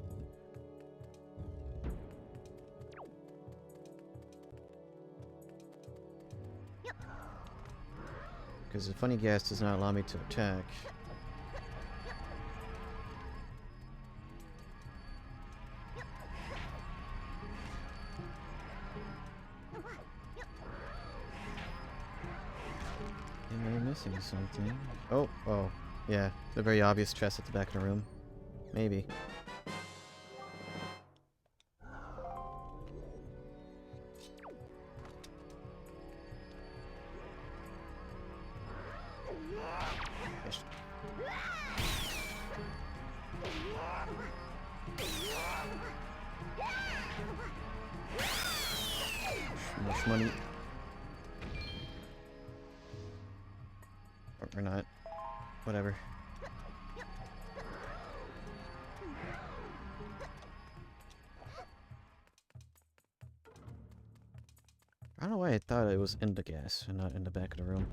Speaker 1: Because the funny gas does not allow me to attack. Am I missing something? Oh, yeah. The very obvious chest at the back of the room. Maybe. Much money. Or not. Whatever. I don't know why I thought it was in the gas and not in the back of the room.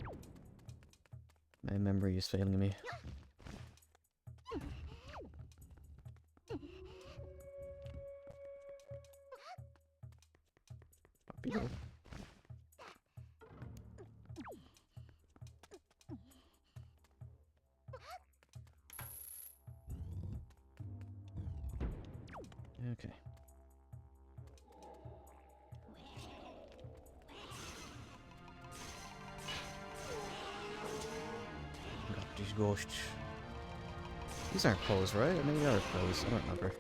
Speaker 1: My memory is failing me. Beetle. Okay. Got these ghosts. These aren't clothes, right? Or maybe they are clothes. I don't remember.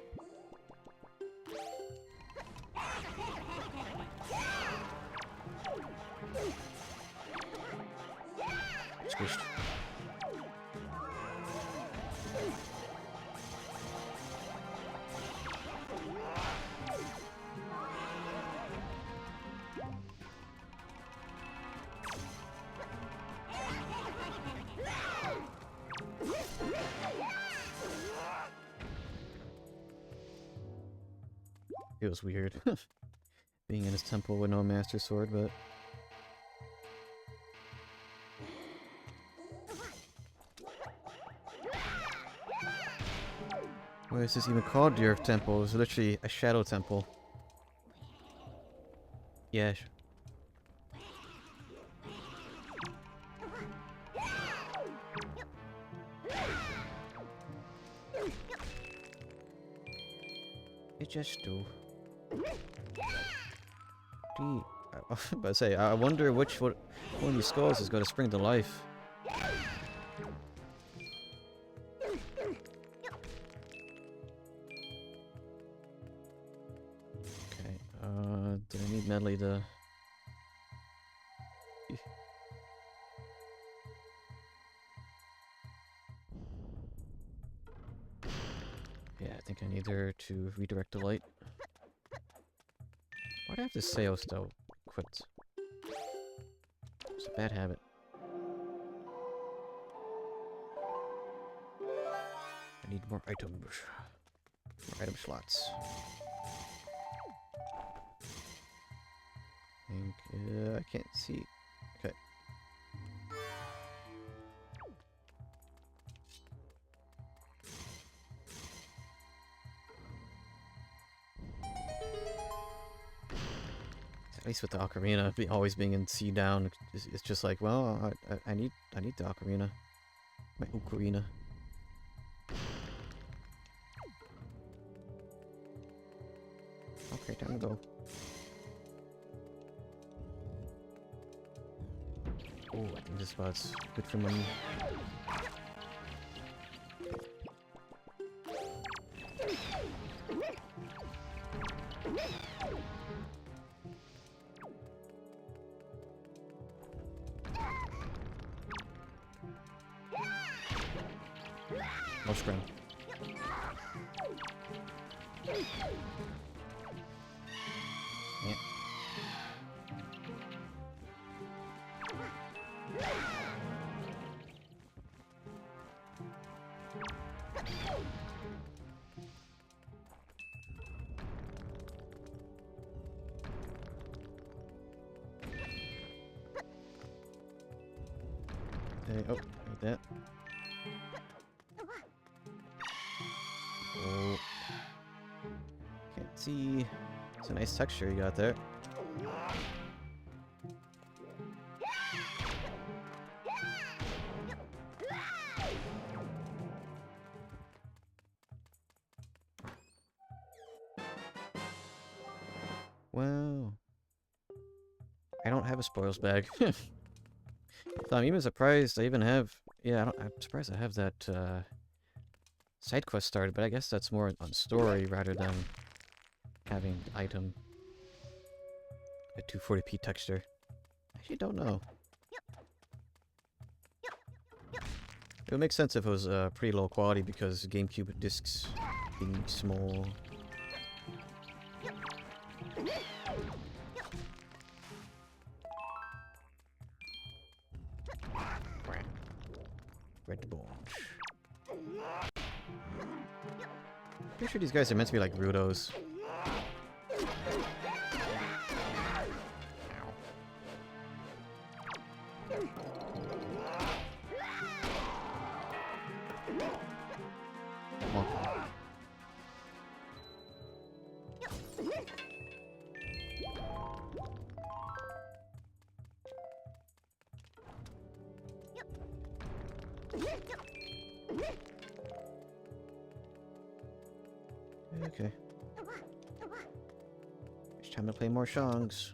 Speaker 1: Squished. It was weird. Being in his temple with no master sword, but... Why is this even called the Earth Temple? It's literally a shadow temple. Yeah. It just do. Gee, I was about to say, I wonder one of these skulls is going to spring to life. Okay, did I need Medley to... Yeah, I think I need her to redirect the light. Why do I have this Sayo still equipped? It's a bad habit. I need more items. More item slots. I can't see. Okay. At least with the ocarina, always being in C down, it's just like, well, I need the ocarina, my ocarina. Okay, time to go. Oh, I think this spot's good for money. No scrim. Yeah. Okay, oh, like that. Oh. Can't see. It's a nice texture you got there. Well, I don't have a spoils bag. So I'm even surprised I even have. Yeah, I'm surprised I have that side quest started, but I guess that's more on story rather than having item a 240p texture. I actually don't know. It would make sense if it was pretty low quality because GameCube discs being small. Red Bulge. Pretty sure these guys are meant to be like Rudos. Okay. It's time to play more songs.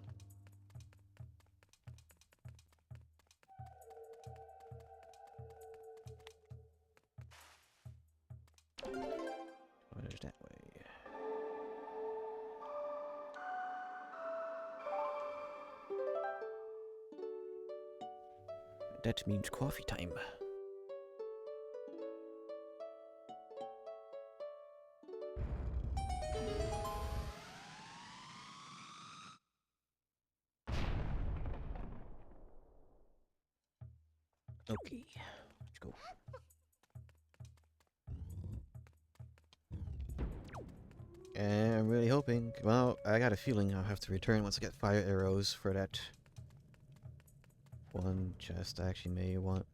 Speaker 1: What is that way? That means coffee time. Okay, let's go. And I'm really hoping, well, I got a feeling I'll have to return once I get fire arrows for that one chest I actually may want.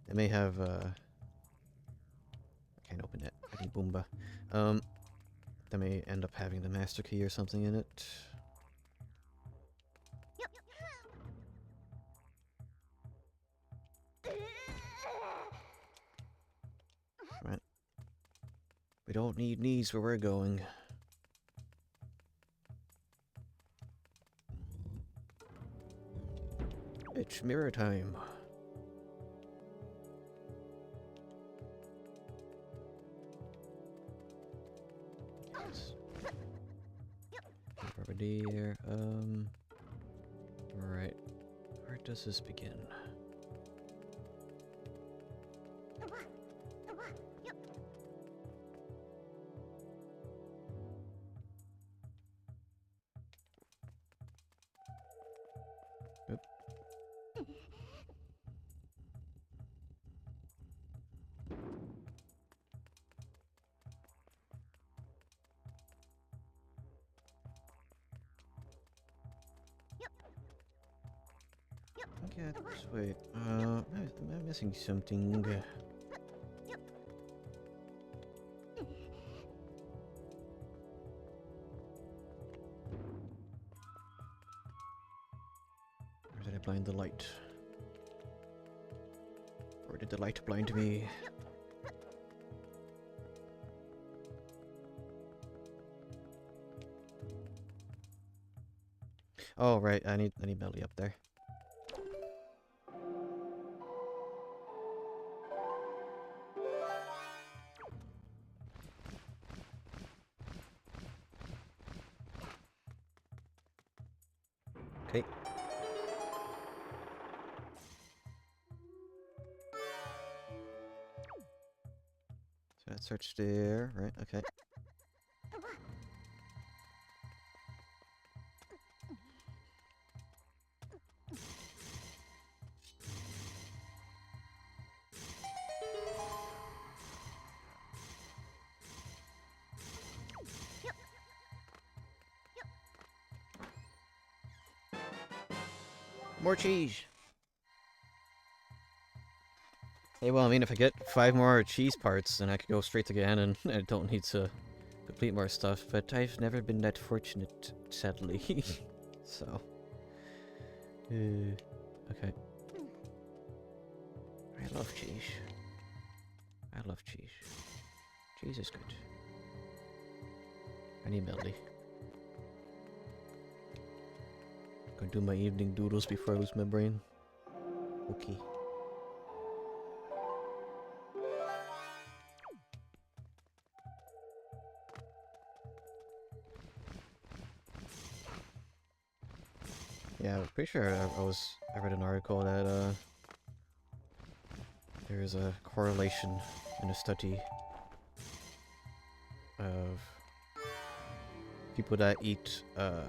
Speaker 1: It may have, I can't open it. I need Boomba. That may end up having the master key or something in it. Right. We don't need knees where we're going. It's mirror time. Yes. Bombardier. Right. Where does this begin? Oop. Okay, wait. Am I missing something? Or did I blind the light? Or did the light blind me? Oh right, I need Melly up there. Okay. So that search there, right? Okay. More cheese! Hey, well, I mean, if I get 5 more cheese parts, then I could go straight to Ganon. I don't need to complete more stuff, but I've never been that fortunate, sadly. So. Okay. I love cheese. I love cheese. Cheese is good. I need Melody. Gonna do my evening doodles before I lose my brain. Okay. Yeah, I'm pretty sure I read an article that there's a correlation in a study of people that eat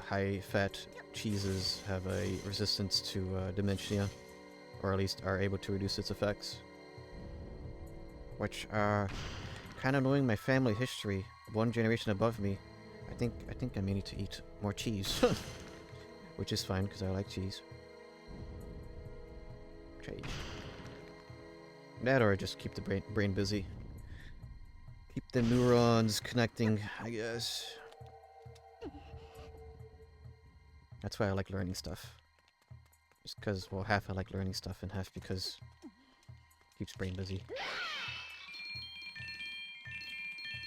Speaker 1: high-fat cheeses have a resistance to dementia, or at least are able to reduce its effects. Which, kind of knowing my family history, one generation above me, I think I may need to eat more cheese. Which is fine, because I like cheese. Cheese. That or just keep the brain busy. Keep the neurons connecting, I guess. That's why I like learning stuff. Just because, well, half I like learning stuff and half because it keeps brain busy.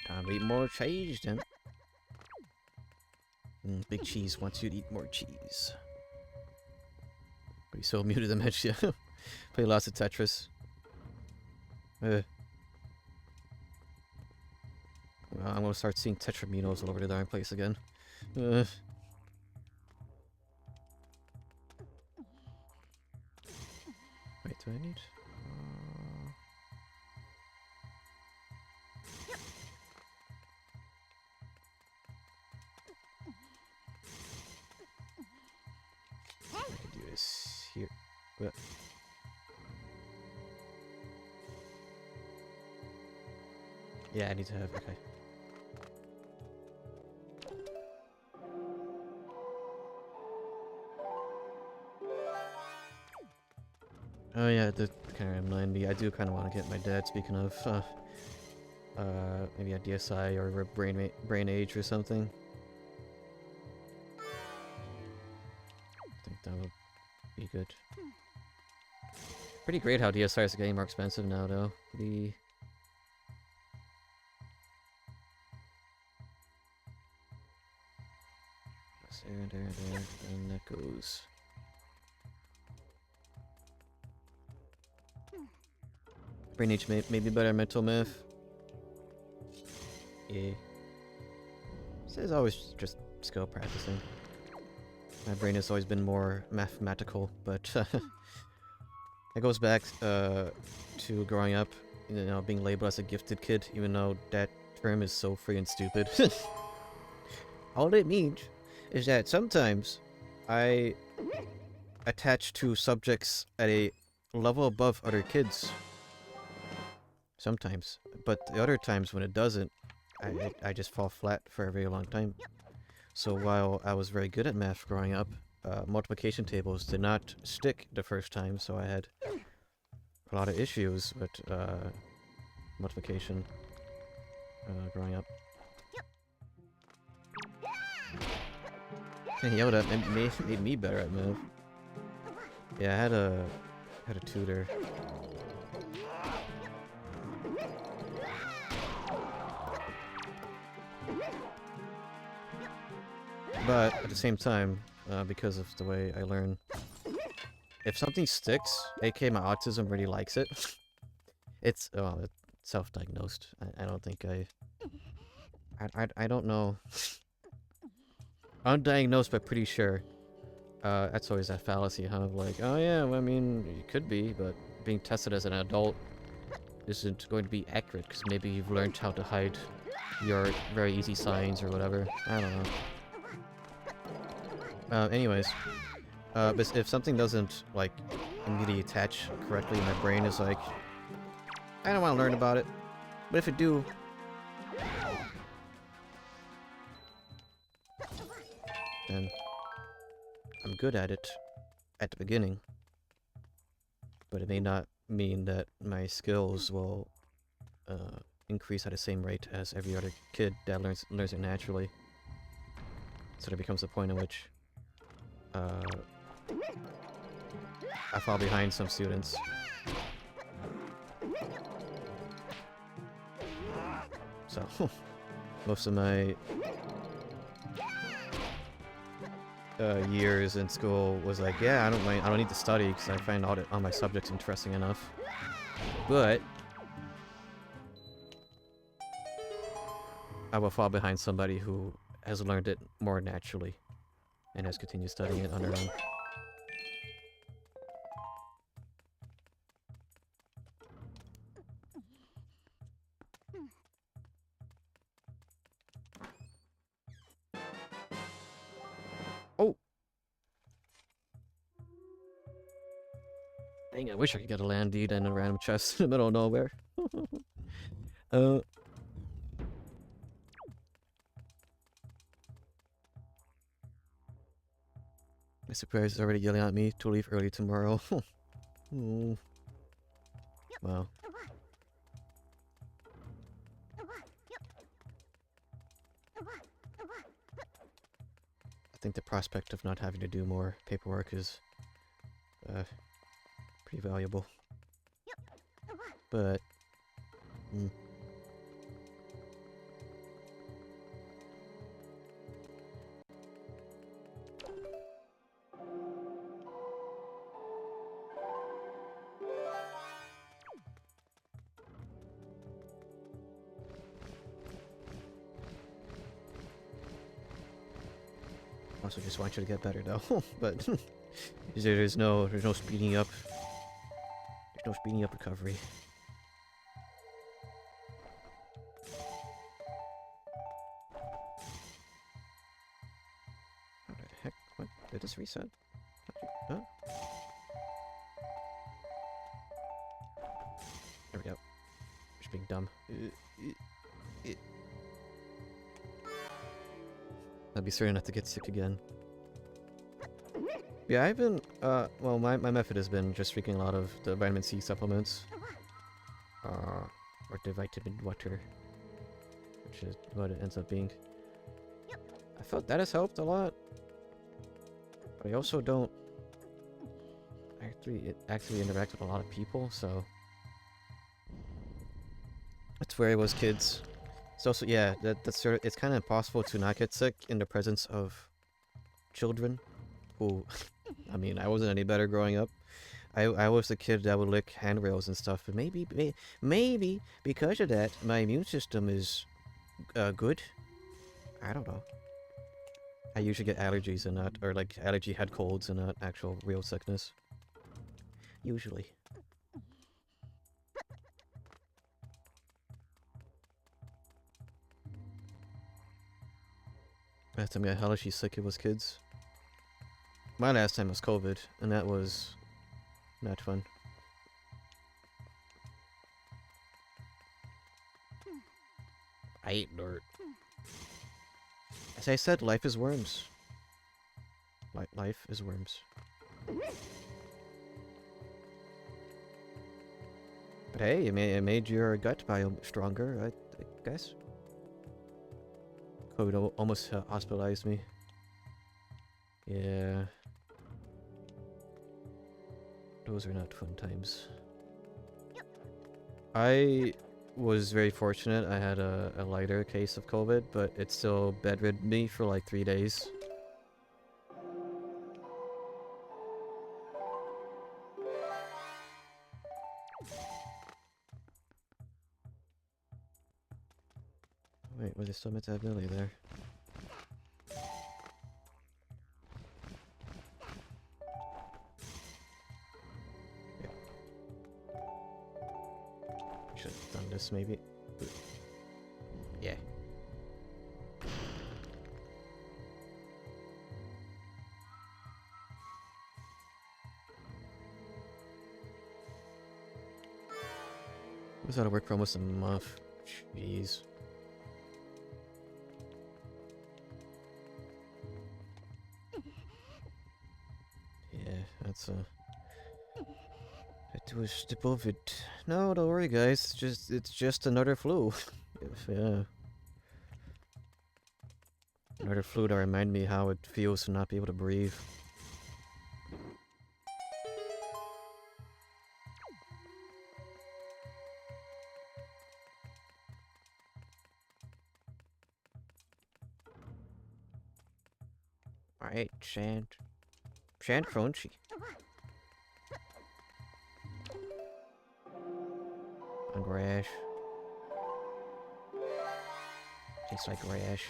Speaker 1: Time to eat more cheese, then. Big Cheese wants you to eat more cheese. But he's so immune to dementia. Play lots of Tetris. Well, I'm gonna start seeing Tetraminos all over the darn place again. Wait, do I need? I can do this here. What? Yeah, I need to have. Okay. Oh yeah, that kind of reminded me. I do kind of want to get my dad. Speaking of, maybe a DSI or a brain age or something. I think that would be good. Pretty great how DSIs are getting more expensive now, though. Pretty. There, and that goes. Brain age made me better at mental math. Yeah. So it's always just skill practicing. My brain has always been more mathematical, but it goes back to growing up, you know, being labeled as a gifted kid, even though that term is so freaking stupid. All it means is that sometimes I attach to subjects at a level above other kids. Sometimes. But the other times when it doesn't, I just fall flat for a very long time. So while I was very good at math growing up, multiplication tables did not stick the first time, so I had a lot of issues with multiplication growing up. And yelled at made me better at math. Yeah, I had a tutor. But at the same time, because of the way I learn, if something sticks, aka my autism really likes it, it's self-diagnosed. I don't think I don't know. Undiagnosed, but pretty sure. That's always that fallacy, huh? Of like, oh yeah, well, I mean, you could be, but being tested as an adult isn't going to be accurate because maybe you've learned how to hide your very easy signs or whatever. I don't know. Anyways, but if something doesn't like immediately attach correctly, my brain is like, I don't want to learn about it. But if it do, then I'm good at it at the beginning. But it may not mean that my skills will increase at the same rate as every other kid that learns it naturally. So there becomes a point in which I fall behind some students. So most of my years in school was like, yeah, I don't need to study because I find all my subjects interesting enough. But I will fall behind somebody who has learned it more naturally and has continued studying it on their own. Oh! Dang, I wish I could get a land deed and a random chest in the middle of nowhere. My supervisor is already yelling at me to leave early tomorrow. Oh. Wow. I think the prospect of not having to do more paperwork is pretty valuable. But also just want you to get better though. But there's no speeding up. There's no speeding up recovery. How the heck? What? Did this reset? Huh? There we go. Just being dumb. I'll be certain not to get sick again. Yeah, I've been, well, my method has been just drinking a lot of the vitamin C supplements. Or the vitamin water. Which is what it ends up being. I felt that has helped a lot. But I also don't actually interact with a lot of people, so that's where I was kids. It's also, yeah, that's sort of, it's kind of impossible to not get sick in the presence of children who, I mean, I wasn't any better growing up. I was the kid that would lick handrails and stuff, but maybe because of that, my immune system is good. I don't know. I usually get allergies and not, or like allergy head colds and not actual real sickness. Usually. Last time I got hellish sick, it was kids. My last time was COVID, and that was not fun. I ate dirt. As I said, life is worms. Life is worms. But hey, it made your gut biome stronger, I guess. COVID almost hospitalized me. Yeah. Those are not fun times. I was very fortunate. I had a lighter case of COVID, but it still bedridden me for like 3 days. Wait, was I still meant to have Billy there? Yeah. Should have done this maybe. Yeah. I was out of work for almost a month. Jeez. Yeah, that's it was the COVID. No, don't worry, guys. It's just another flu. Yeah. Another flu to remind me how it feels to not be able to breathe. Alright, Sand Crunchy. And Rash. Tastes like Rash.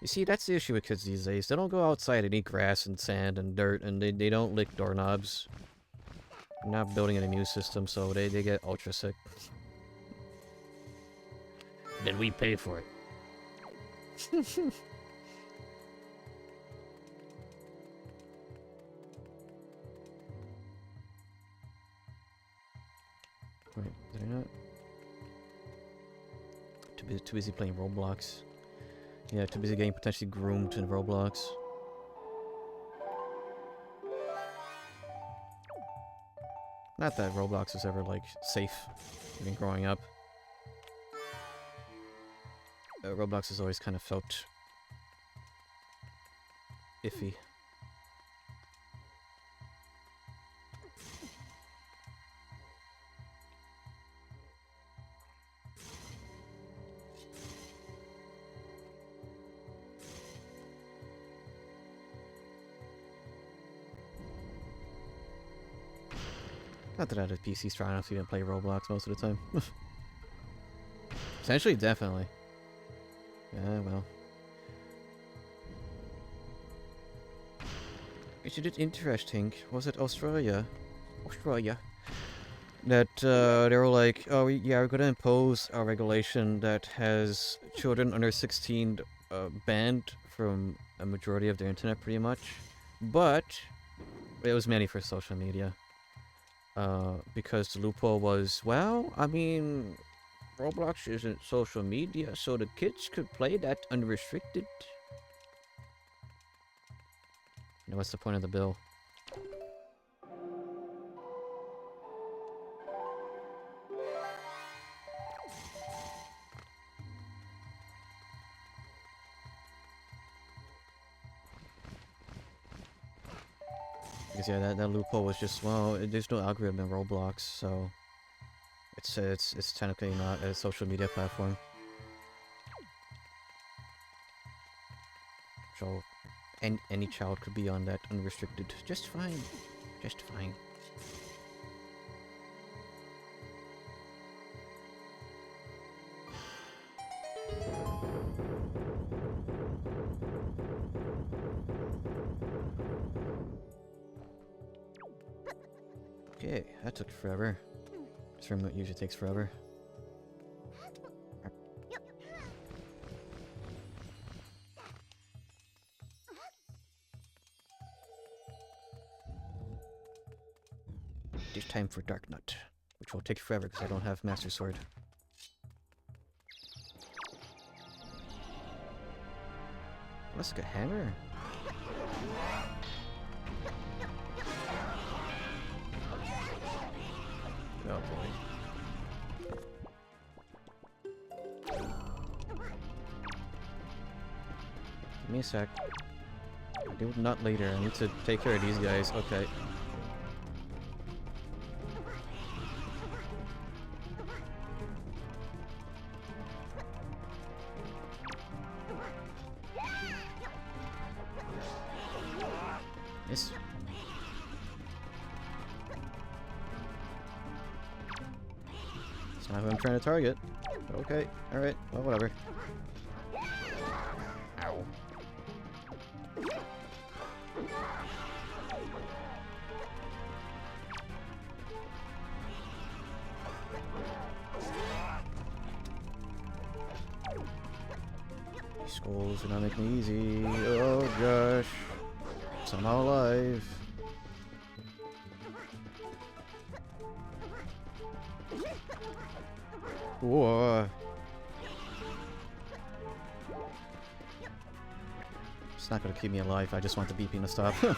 Speaker 1: You see, that's the issue with kids these days. They don't go outside and eat grass and sand and dirt, and they don't lick doorknobs. They're not building an immune system, so they get ultra sick. Then we pay for it. Wait, did I not? Too busy playing Roblox. Yeah, too busy getting potentially groomed in Roblox. Not that Roblox was ever, like, safe, even growing up. Roblox has always kind of felt iffy. Not that I had a PC strong enough to even play Roblox most of the time. Essentially, definitely. Yeah, well. Which is interesting. Was it Australia? That they were like, oh yeah, we're gonna impose a regulation that has children under 16 banned from a majority of their internet, pretty much. But it was mainly for social media. Because the loophole was, well, I mean, Roblox isn't social media, so the kids could play that unrestricted. You know, what's the point of the bill? Because yeah, that loophole was just, well, there's no algorithm in Roblox, so it's technically not a social media platform. So And any child could be on that unrestricted. Just fine. Just fine. Okay, that took forever. This remote usually takes forever. It's time for Dark Nut, which will take forever because I don't have Master Sword. Let's get hammer. Oh boy. Give me a sec. Do not later. I need to take care of these guys. Okay. Miss. That's not who I'm trying to target. Okay. Alright. Well, whatever. Ow. These skulls are not making me easy. Oh gosh. Somehow alive. Whoa. It's not gonna keep me alive. I just want the beeping to stop. Okay.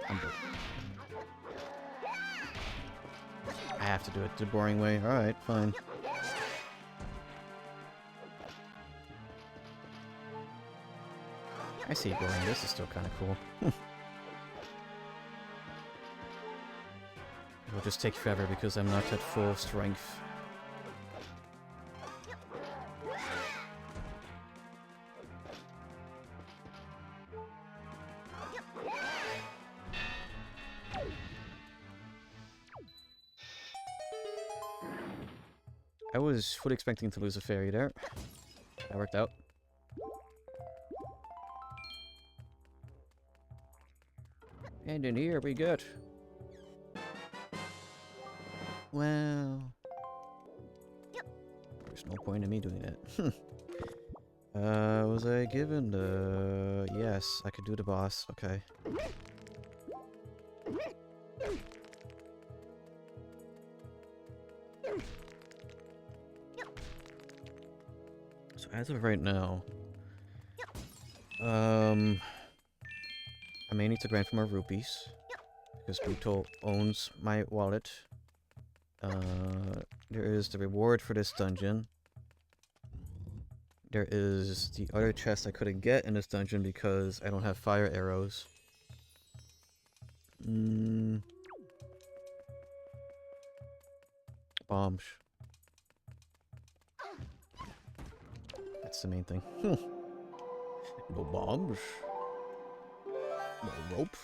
Speaker 1: I'm good. I have to do it the boring way. Alright, fine. I see going. This is still kind of cool. It'll just take forever because I'm not at full strength. I was fully expecting to lose a fairy there. That worked out. And in here we got... Well... There's no point in me doing that. Was I given the... Yes, I could do the boss. Okay. So as of right now... I may need to grind for more rupees. Because Beetle owns my wallet. There is the reward for this dungeon. There is the other chest I couldn't get in this dungeon because I don't have fire arrows. Bombs. That's the main thing. No bombs. No rope.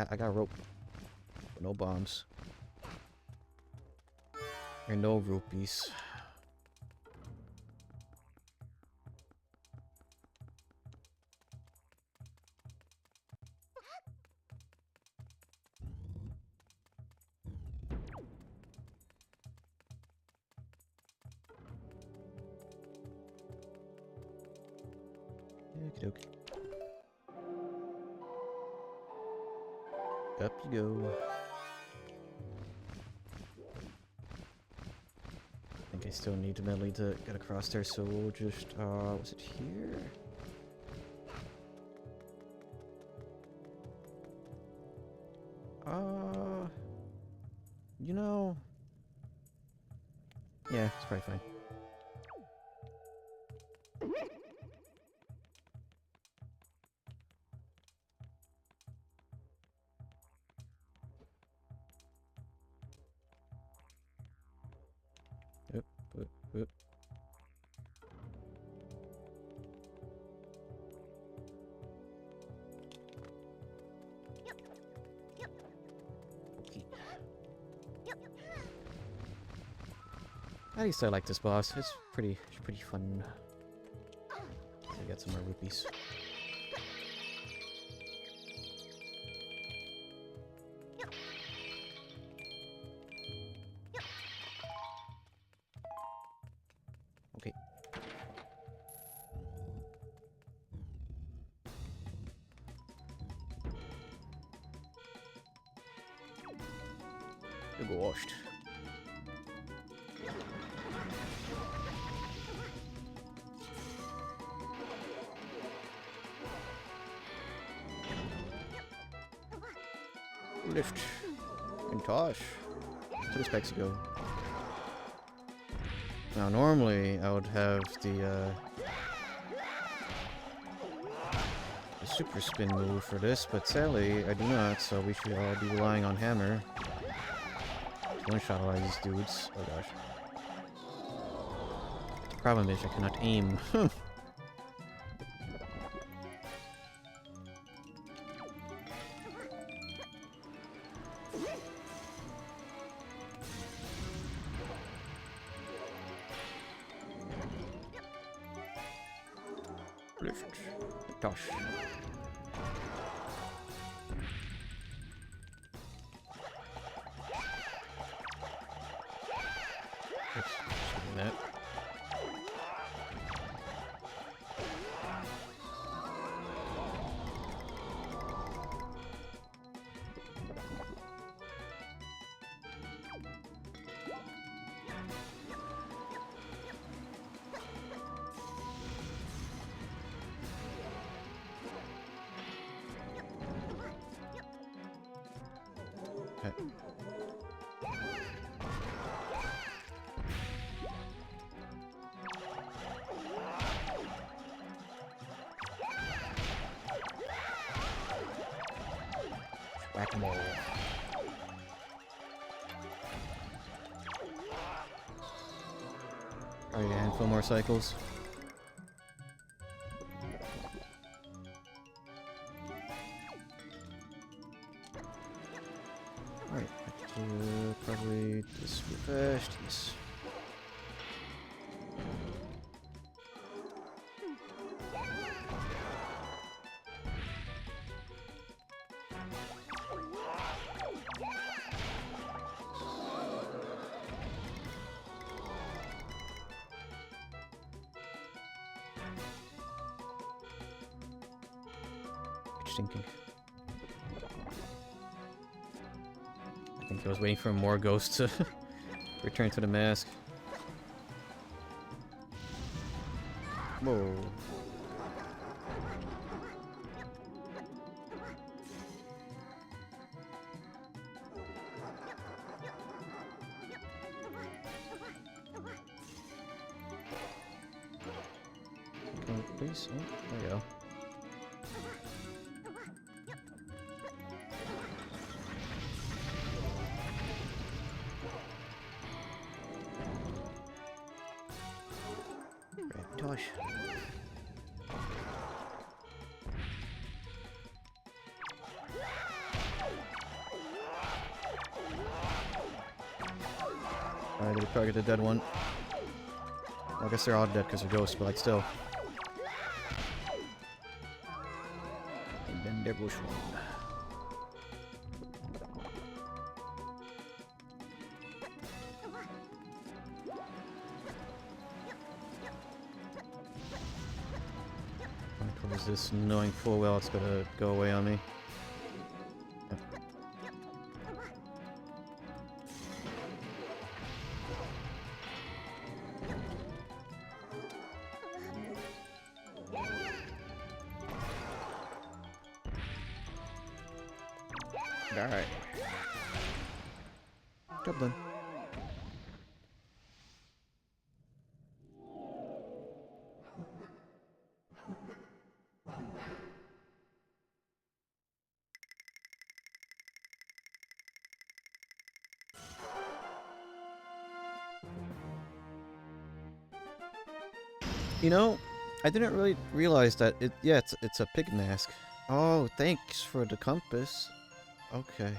Speaker 1: I got rope. But no bombs. And no rupees. Okie dokie. Up you go. I think I still need to medley to get across there, so we'll just, was it here? You know... Yeah, it's probably fine. Oop. Okay. At least I like this boss. It's pretty fun. I got some more rupees. Okay. You go washed. Lift. And toss. To the specs go. Now normally I would have the super spin move for this, but sadly I do not, so we should be relying on hammer. One-shot a lot of these dudes. Oh gosh. The problem is I cannot aim. Lift. Toss. Oops, shooting that. Okay. Whack-a-mole. Probably a handful more cycles. Alright, probably this first, yes. Thinking. I think I was waiting for more ghosts to return to the mask. Whoa. Okay, please. Oh, there we go. Tosh. Alright, did we target the dead one? Well, I guess they're all dead because they're ghosts, but like still. And then there was one. What is this? Knowing full well it's gonna go away on me. Yep. Alright. Job done. You know, I didn't really realize that it. Yeah, it's a pig mask. Oh, thanks for the compass. Okay.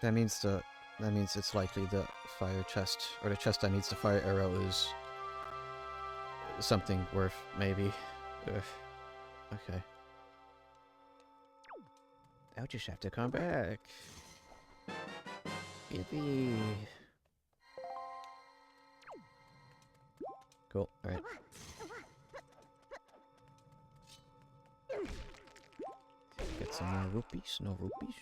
Speaker 1: That means it's likely the fire chest or the chest that needs the fire arrow is something worth maybe. Ugh. Okay. I'll just have to come back. Yippee. Cool. All right. Get some more rupees. No rupees.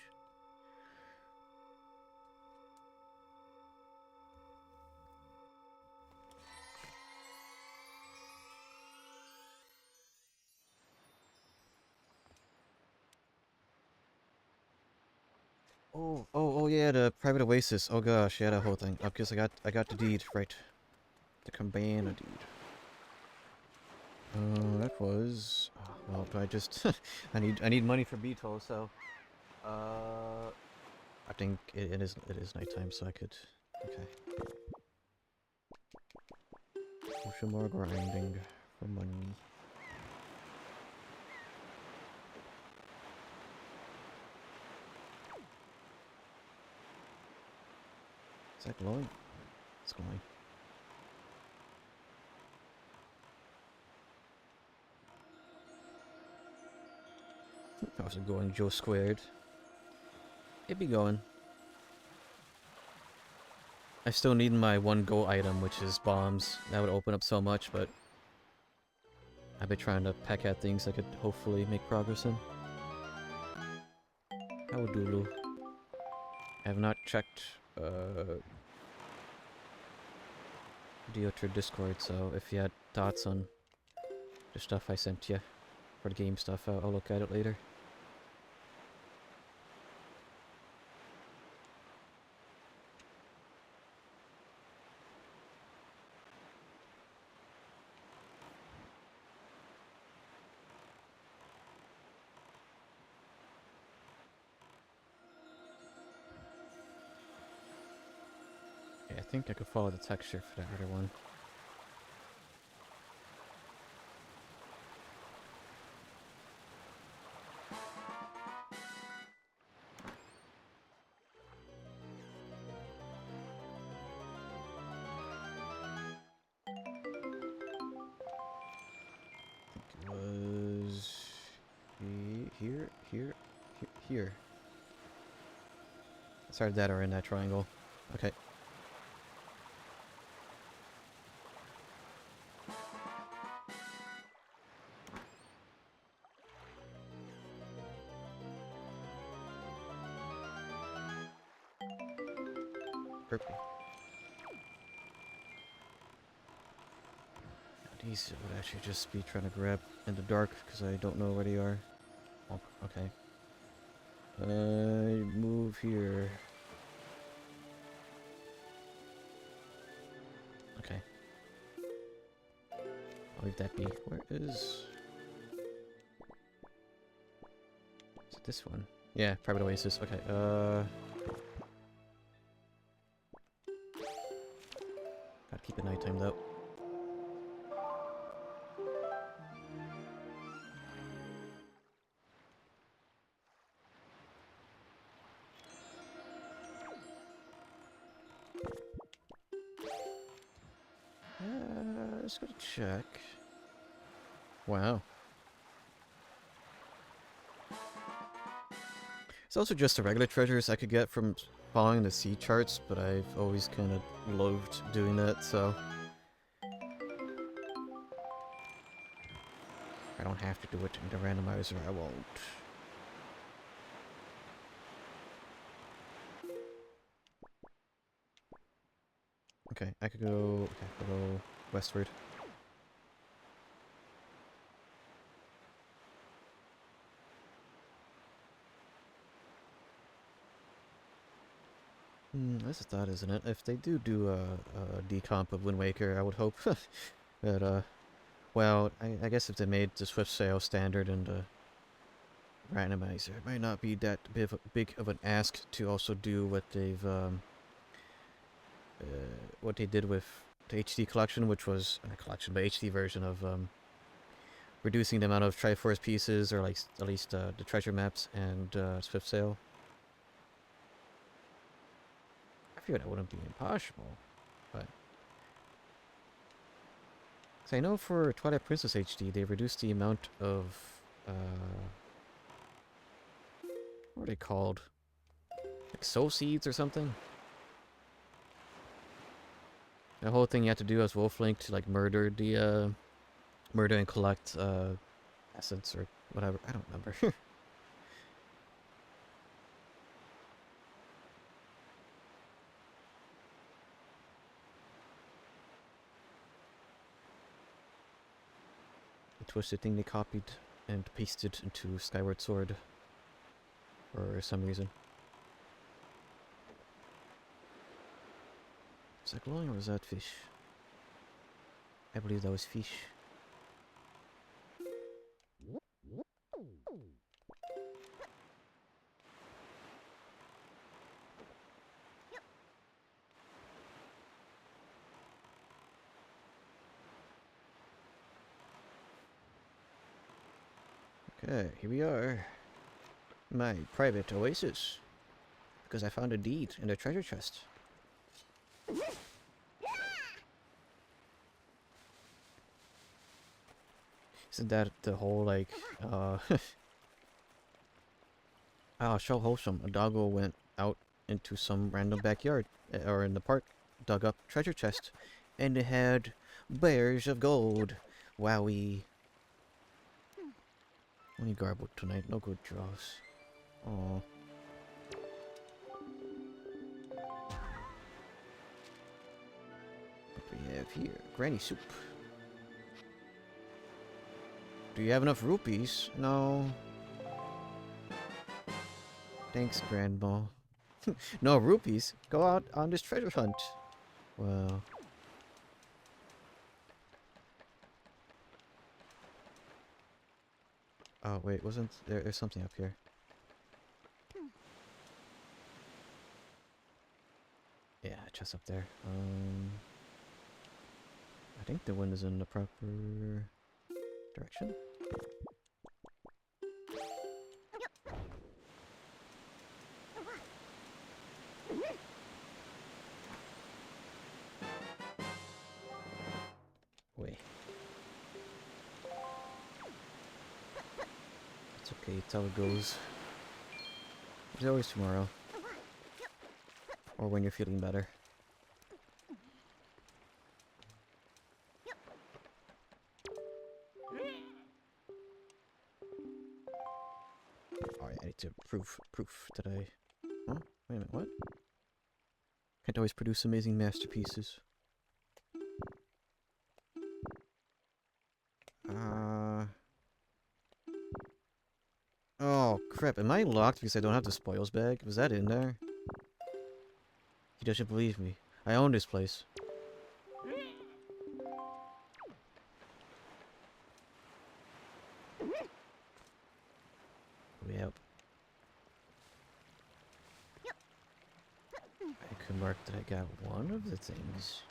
Speaker 1: Oh yeah, the private oasis. Oh gosh, yeah, that whole thing. Oh, because I got the deed, right? The cabana deed. That was. Oh, well, do I just? I need money for Beetle, so. I think it is nighttime, so I could. Okay. Do some more grinding for money. Is that glowing? It's glowing. How's it going, Joe Squared? It be going. I still need my one go item, which is bombs. That would open up so much, but I've been trying to peck at things I could hopefully make progress in. How would Dulu? I have not checked Deotra Discord, so if you had thoughts on the stuff I sent you for the game stuff, I'll look at it later. Yeah, I think I could follow the texture for that other one. I think it was here. It's either that or in that triangle. Okay. Purple. These would actually just be trying to grab in the dark because I don't know where they are. Oh, okay. Move here. Okay. I'll leave that be. Where is... Is it this one? Yeah, private oasis. Okay, gotta keep it nighttime though. Let's go to check. Wow. It's also just the regular treasures I could get from following the sea charts, but I've always kind of loathed doing that, so... I don't have to do it in the randomizer, I won't. Okay, I could go... Okay, I'll go westward. That's a thought, isn't it? If they do a decomp of Wind Waker, I would hope that, well, I guess if they made the Swift Sail standard and the randomizer, it might not be that big of an ask to also do what they've, what they did with the HD collection, which was a collection, but HD version of reducing the amount of Triforce pieces, or like at least the treasure maps and Swift Sail. I figured that wouldn't be impossible, but because I know for Twilight Princess HD they reduced the amount of what are they called? Like soul seeds or something? The whole thing you had to do as Wolflink to like murder and collect essence or whatever. I don't remember. The twisted thing they copied and pasted into Skyward Sword for some reason. Was that glowing or was that fish? I believe that was fish. Okay, here we are. My private oasis. Because I found a deed in a treasure chest. Isn't that the whole, like, oh, so wholesome. A doggo went out into some random backyard, or in the park, dug up treasure chest, and it had bears of gold. Wowie. Only garbled tonight, no good draws. Aww. What do we have here? Granny soup. Do you have enough rupees? No. Thanks, Grandma. No rupees? Go out on this treasure hunt. Well. Oh, wait, wasn't there? There's something up here. Yeah, chest up there. I think the wind is in the proper direction. Wait. It's okay, it's how it goes. There's always tomorrow. Or when you're feeling better. Alright, I need to proof today. Huh? Wait a minute, what? Can't always produce amazing masterpieces. Oh, crap. Am I locked because I don't have the spoils bag? Was that in there? He doesn't believe me. I own this place. Yep. I could mark that I got one of the things.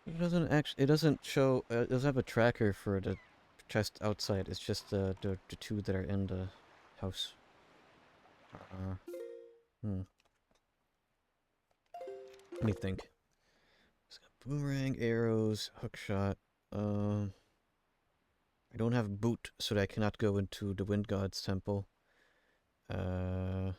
Speaker 1: It doesn't actually. It doesn't show. It doesn't have a tracker for the chest outside. It's just the two that are in the house. Let me think. It's got boomerang, arrows, hookshot. I don't have boot, so that I cannot go into the Wind God's temple. I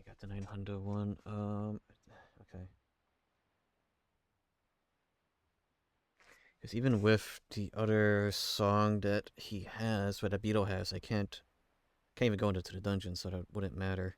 Speaker 1: got the 900 one. Okay. Because even with the other song that he has, what that beetle has, I can't even go into the dungeon, so that wouldn't matter.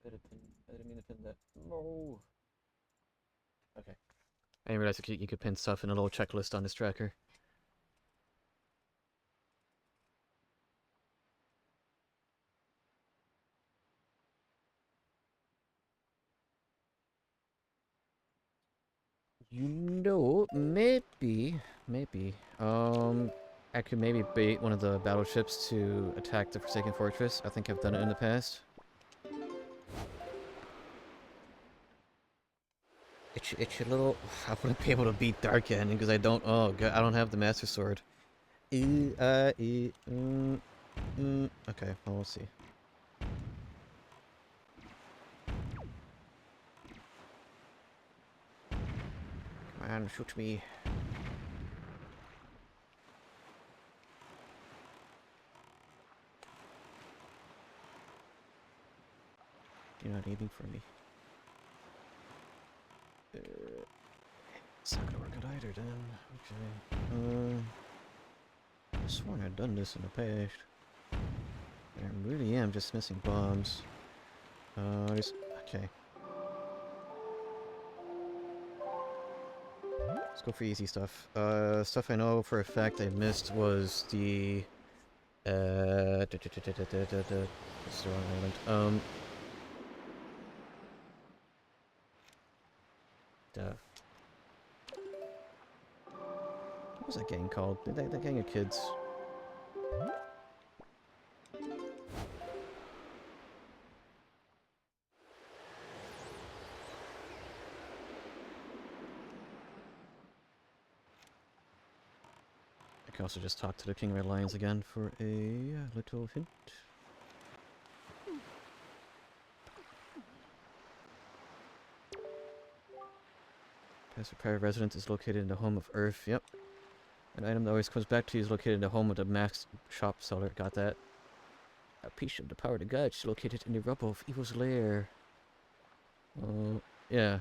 Speaker 1: I didn't mean to pin that. No. Okay. I didn't realize you could pin stuff in a little checklist on this tracker. You know, maybe. I could maybe bait one of the battleships to attack the Forsaken Fortress. I think I've done it in the past. It's a little... I wouldn't be able to beat Dark Ending because I don't... Oh, God, I don't have the Master Sword. Okay, well, we'll see. Come on, shoot me. You're not aiming for me. It's not gonna work out either then. Okay. I sworn I'd done this in the past. I really am just missing bombs. Okay. Let's go for easy stuff. Stuff I know for a fact I missed was the... That's the wrong island. What was that gang called? That gang of kids. I can also just talk to the King Red Lions again for a little hint. Pastor Private Residence is located in the home of Earth. Yep. An item that always comes back to you is located in the home of the max shop seller. Got that. A piece of the power of the gods is located in the rubble of Evil's lair. Oh, yeah.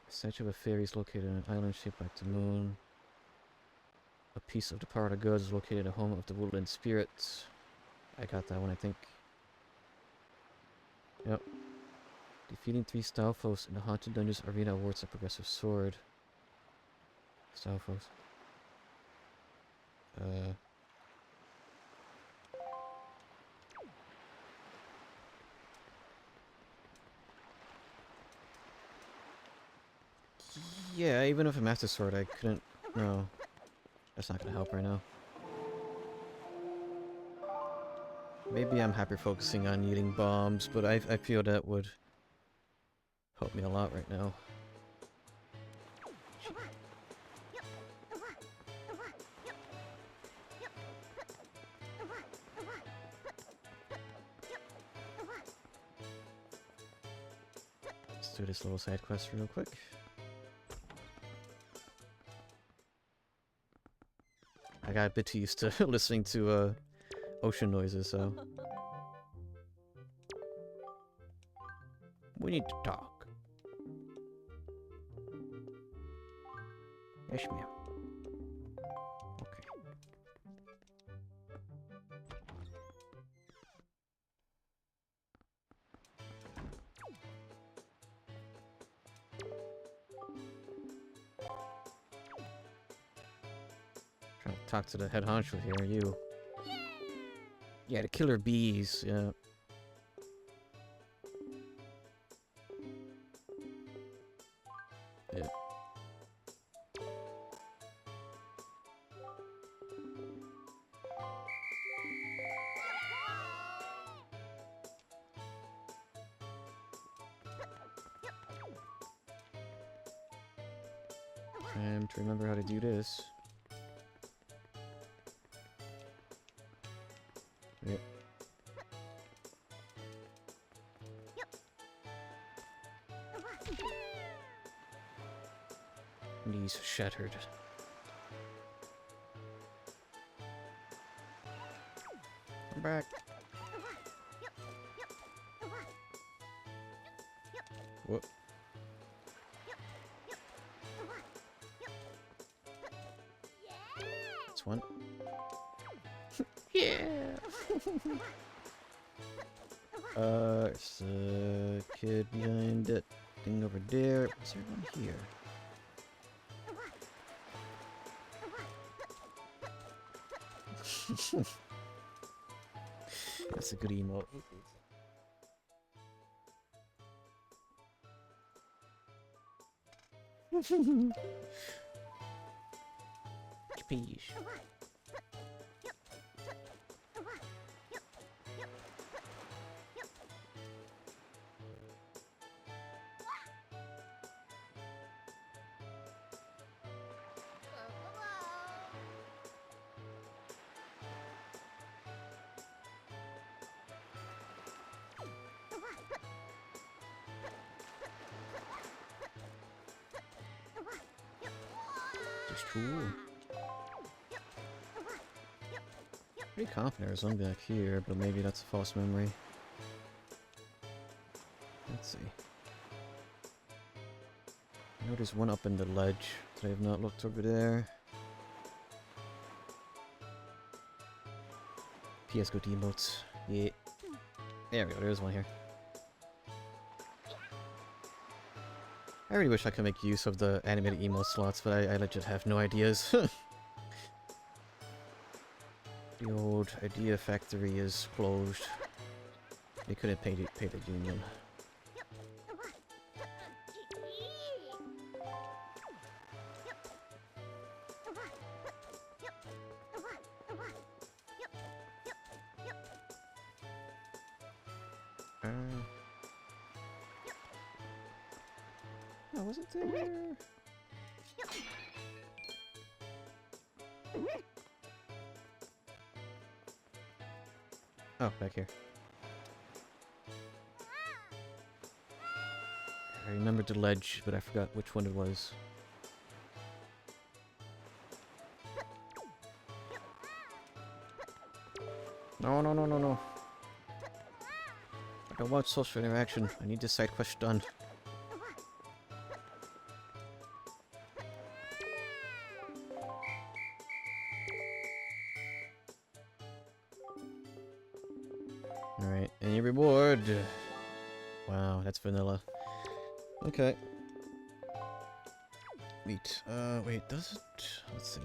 Speaker 1: A statue of a fairy is located on an island shaped like the moon. A piece of the power of the gods is located in the home of the woodland spirits. I got that one, I think. Yep. Defeating 3 Stalfos in the Haunted Dungeons Arena awards a progressive sword. Stalfos. Yeah, even with a Master Sword, I couldn't... No. That's not gonna help right now. Maybe I'm hyper-focusing on needing bombs, but I feel that would help me a lot right now. Let's do this little side quest real quick. I got a bit too used to listening to ocean noises, so... We need to talk. Yes, ma'am. Okay. Trying to talk to the head honcho here, you. Yeah, the killer bees, yeah. Yeah. Time to remember how to do this. Yep. Knees shattered. I'm back. Whoop. That's one. Yeah. There's a kid behind that thing over there. Is there one here? That's a good emote. Capiche. Just cool. Pretty confident there's one back here, but maybe that's a false memory. Let's see. I know there's one up in the ledge that I have not looked over there. PS Go emotes. Yeah. There we go, there's one here. I really wish I could make use of the animated emote slots, but I legit have no ideas. The old idea factory is closed. They couldn't pay the union. Oh, was it there? Oh, back here. I remembered the ledge, but I forgot which one it was. No, no, no, no, no. I don't want social interaction. I need this side quest done. Alright, any reward? Wow, that's vanilla. Okay. Wait, wait, does it? Let's see.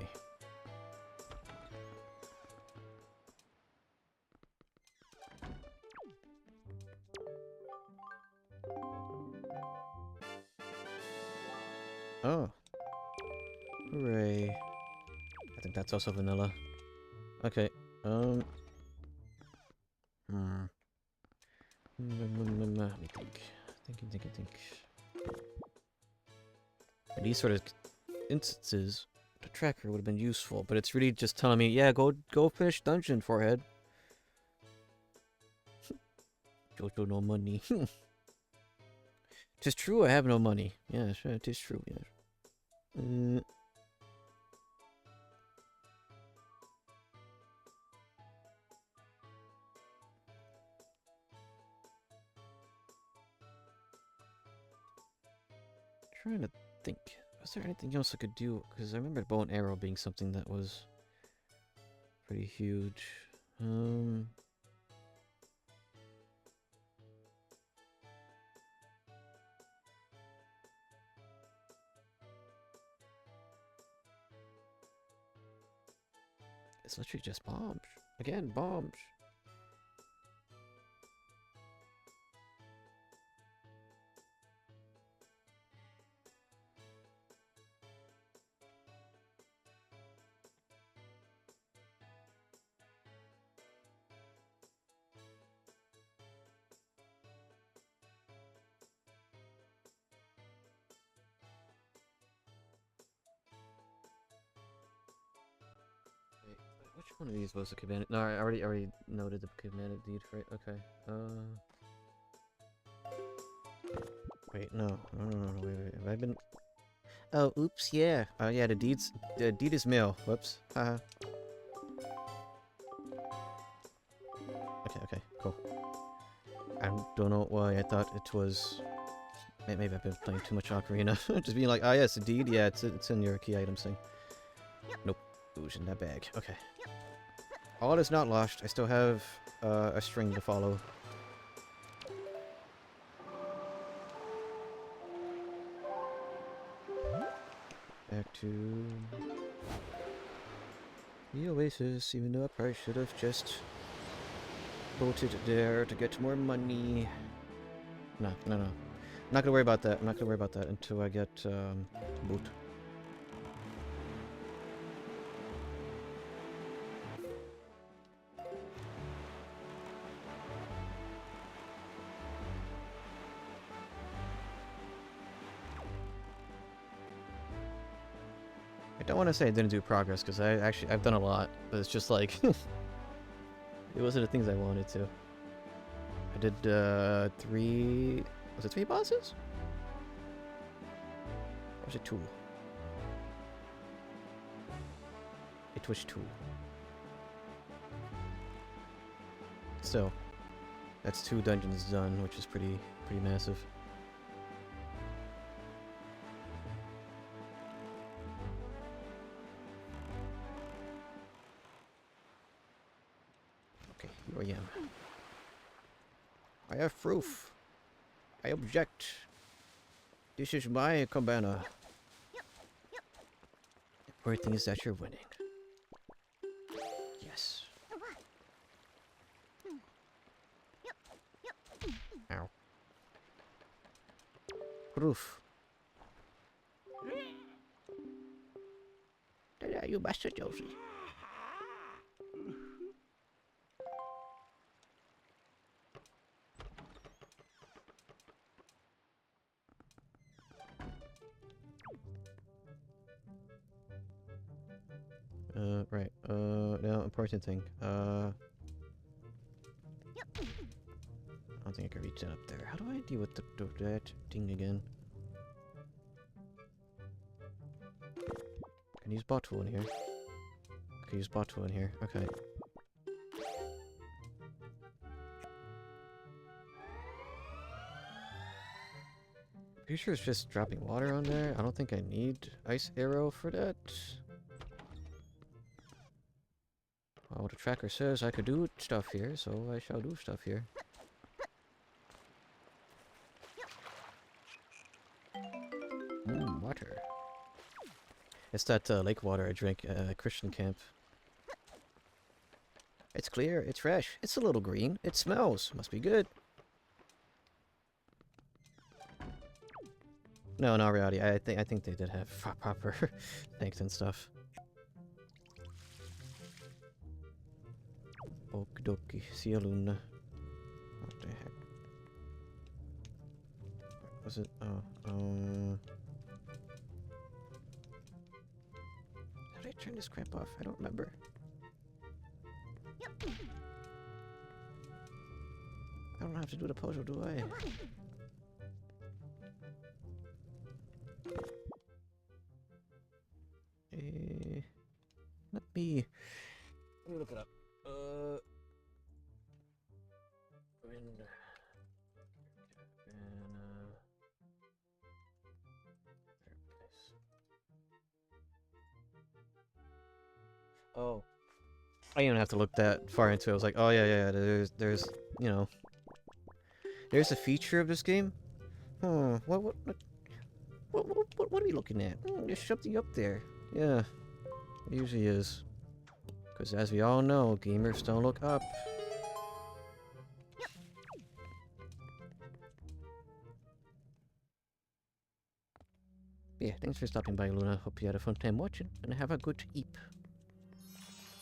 Speaker 1: Oh. Hooray. I think that's also vanilla. Okay, Let me think. Think. In these sort of instances, the tracker would have been useful, but it's really just telling me, yeah, go finish dungeon, forehead. Jojo, no money. Tis true I have no money. Yeah, sure, it is true, yeah. Trying to think. Was there anything else I could do? Because I remember bow and arrow being something that was pretty huge. It's literally just bombs. Again, bombs. Which one of these was the commanded? No, I already noted the commanded deed for it. Okay. Wait, no, wait. Have I been? Oh, oops, yeah. Yeah, the deed is mail. Whoops. Haha. Okay, cool. I don't know why I thought it was. Maybe I've been playing too much Ocarina. Just being like, ah, yes, the deed. Yeah, it's in your key items thing. Nope. It was in that bag. Okay. All is not lost. I still have a string to follow. to the Oasis, even though I probably should have just bolted there to get more money. No. I'm not gonna worry about that. I'm not gonna worry about that until I get boot. I don't want to say I didn't do progress because I've done a lot, but it's just like it wasn't the things I wanted to. I did 3. Was it 3 bosses? Or was it 2? It was 2. So that's 2 dungeons done, which is pretty massive. Okay, here I am. I have proof. I object. This is my cabana. The important thing is that you're winning. Yes. Ow. Proof. There you bastard, Josie. Right. Now, important thing. I don't think I can reach that up there. How do I deal with that thing again? Can use bottle in here. I can use bottle in here. Okay. Pretty sure it's just dropping water on there. I don't think I need ice arrow for that. Well, the tracker says I could do stuff here, so I shall do stuff here. Water. It's that lake water I drank at Christian camp. It's clear, it's fresh, it's a little green, it smells, must be good. No, in all reality, I think they did have proper tanks and stuff. Okie dokie, see you Luna. What the heck? Was it? Oh, how did I turn this crap off? I don't remember. I don't have to do the puzzle, do I? Let me look it up. Oh, I didn't even have to look that far into it. I was like, oh yeah. There's, you know, there's a feature of this game. What are we looking at? There's something up there. Yeah, it usually is. Because as we all know, gamers don't look up. Yeah, thanks for stopping by, Luna. Hope you had a fun time watching, and have a good eep.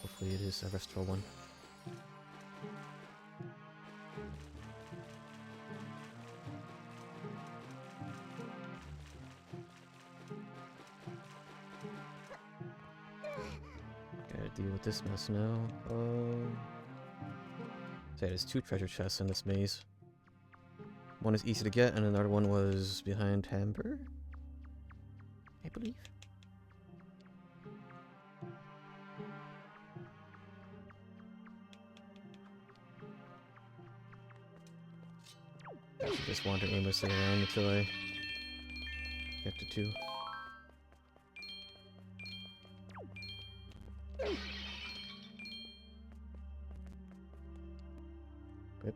Speaker 1: Hopefully it is a restful one. Gotta deal with this mess now. So there's 2 treasure chests in this maze. One is easy to get, and another one was behind Hamber, I believe. I should just wander aimlessly around until I get to 2. Yep.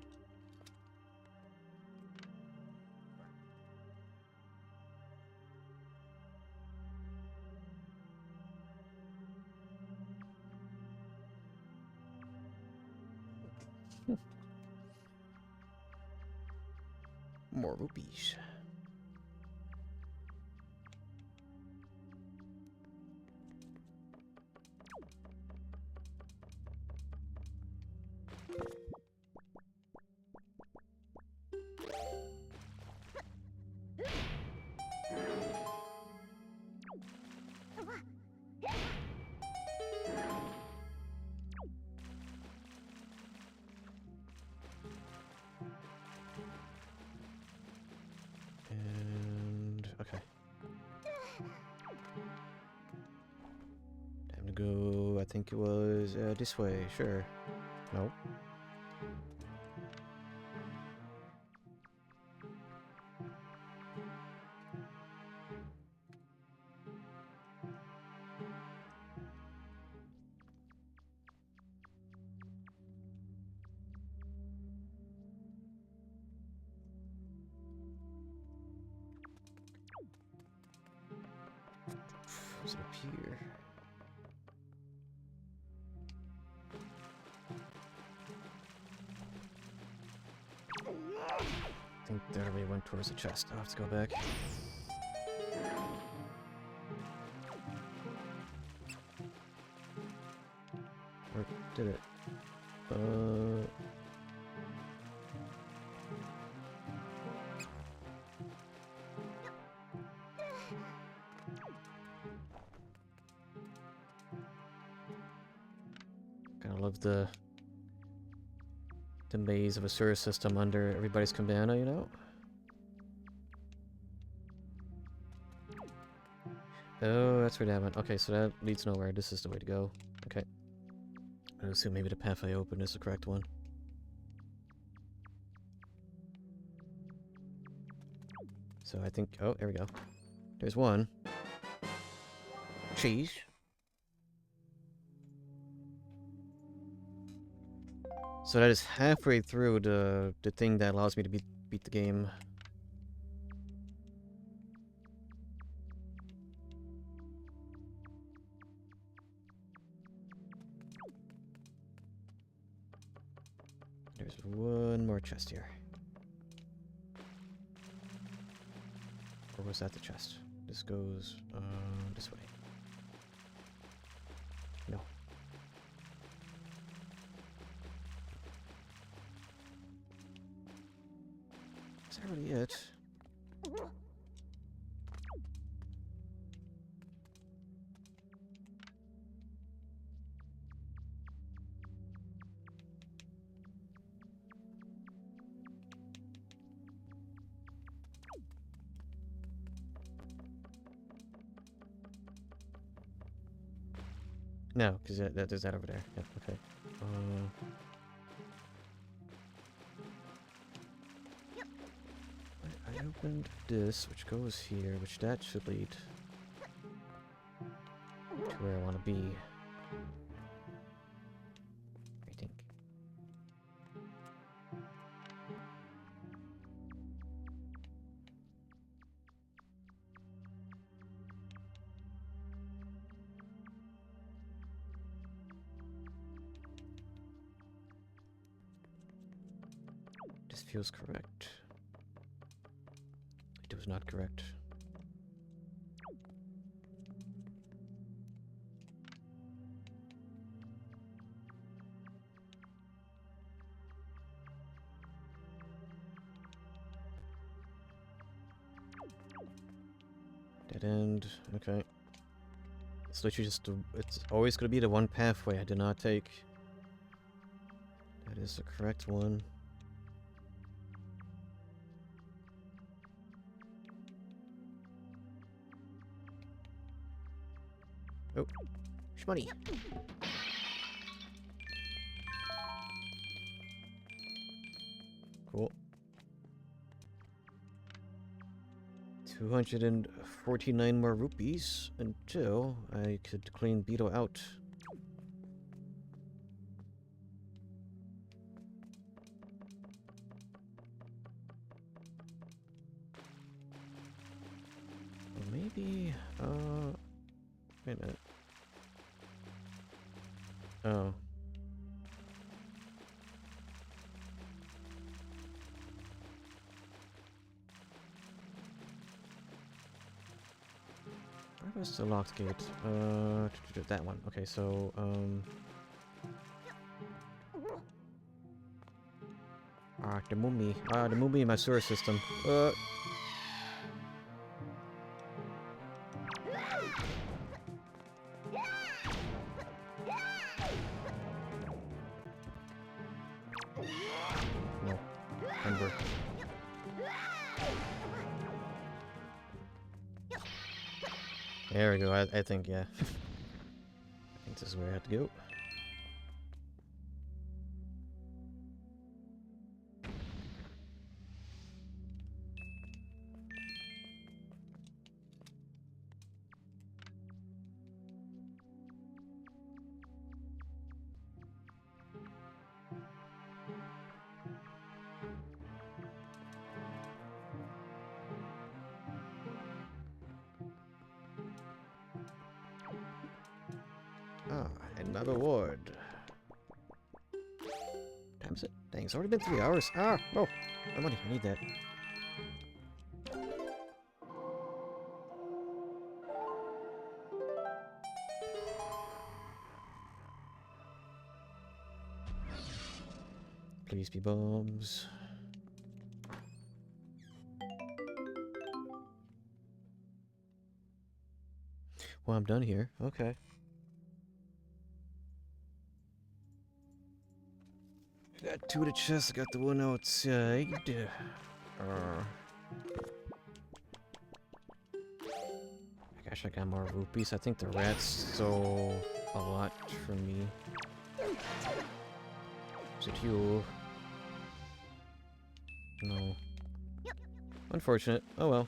Speaker 1: More rupees. And okay. Time to go. I think it was this way. Sure. No. Is it up here? I think that already went towards the chest. I'll have to go back. Or did it? Kinda love the maze of a sewer system under everybody's cabana, you know? Oh, that's where that went. Okay, so that leads nowhere. This is the way to go. Okay. I assume maybe the path I opened is the correct one. So I think... Oh, there we go. There's one. Cheese. So that is halfway through the thing that allows me to beat the game. There's one more chest here. Or was that the chest? This goes this way. No. Is that really it? No, because there's that over there. Yeah, okay. I opened this, which goes here, which that should lead to where I want to be. I think. This feels correct. It was not correct. Dead end. Okay. It's literally just it's always going to be the one pathway I did not take. That is the correct one. Oh, shmoney. Cool. 249 more rupees until I could clean Beetle out. Or maybe, wait a minute. Oh. Where's the locked gate? That one. Okay, so, the mummy. The mummy in my sewer system. No. Ember. There we go. I think, yeah. I think this is where I have to go. Ah, another ward. Time's it? Dang, it's already been 3 hours. Ah, oh, my money. I need that. Please be bombs. Well, I'm done here. Okay. I got 2 to chest. I got the one outside. Gosh, I got more rupees. I think the rats stole a lot from me. Is it you? No. Unfortunate. Oh well.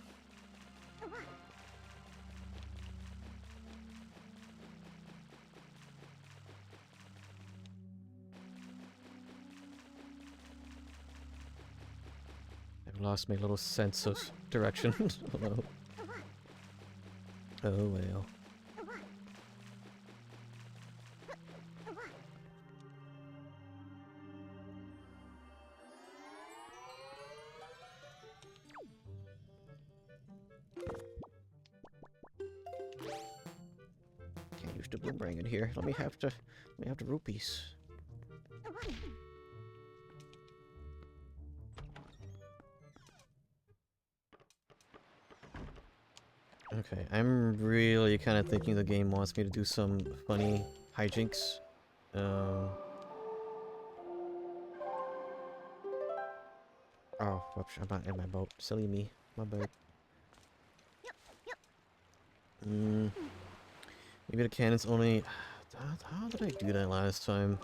Speaker 1: I've lost my little sense of direction. Hello. Oh well. Can't use the boomerang in here. Let me have the rupees. Okay, I'm really kind of thinking the game wants me to do some funny hijinks. Oh, whoops, I'm not in my boat. Silly me. My bad. Maybe the cannon's only... How did I do that last time?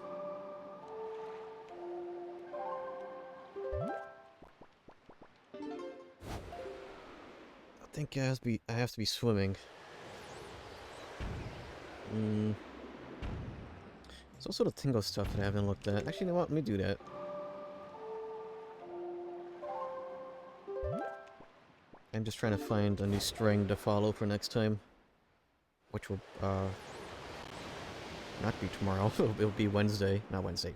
Speaker 1: I think I have to be swimming. There's also the Tingle stuff that I haven't looked at. Actually, you know what? Let me do that. I'm just trying to find a new string to follow for next time. Which will, not be tomorrow. It'll be Wednesday. Not Wednesday.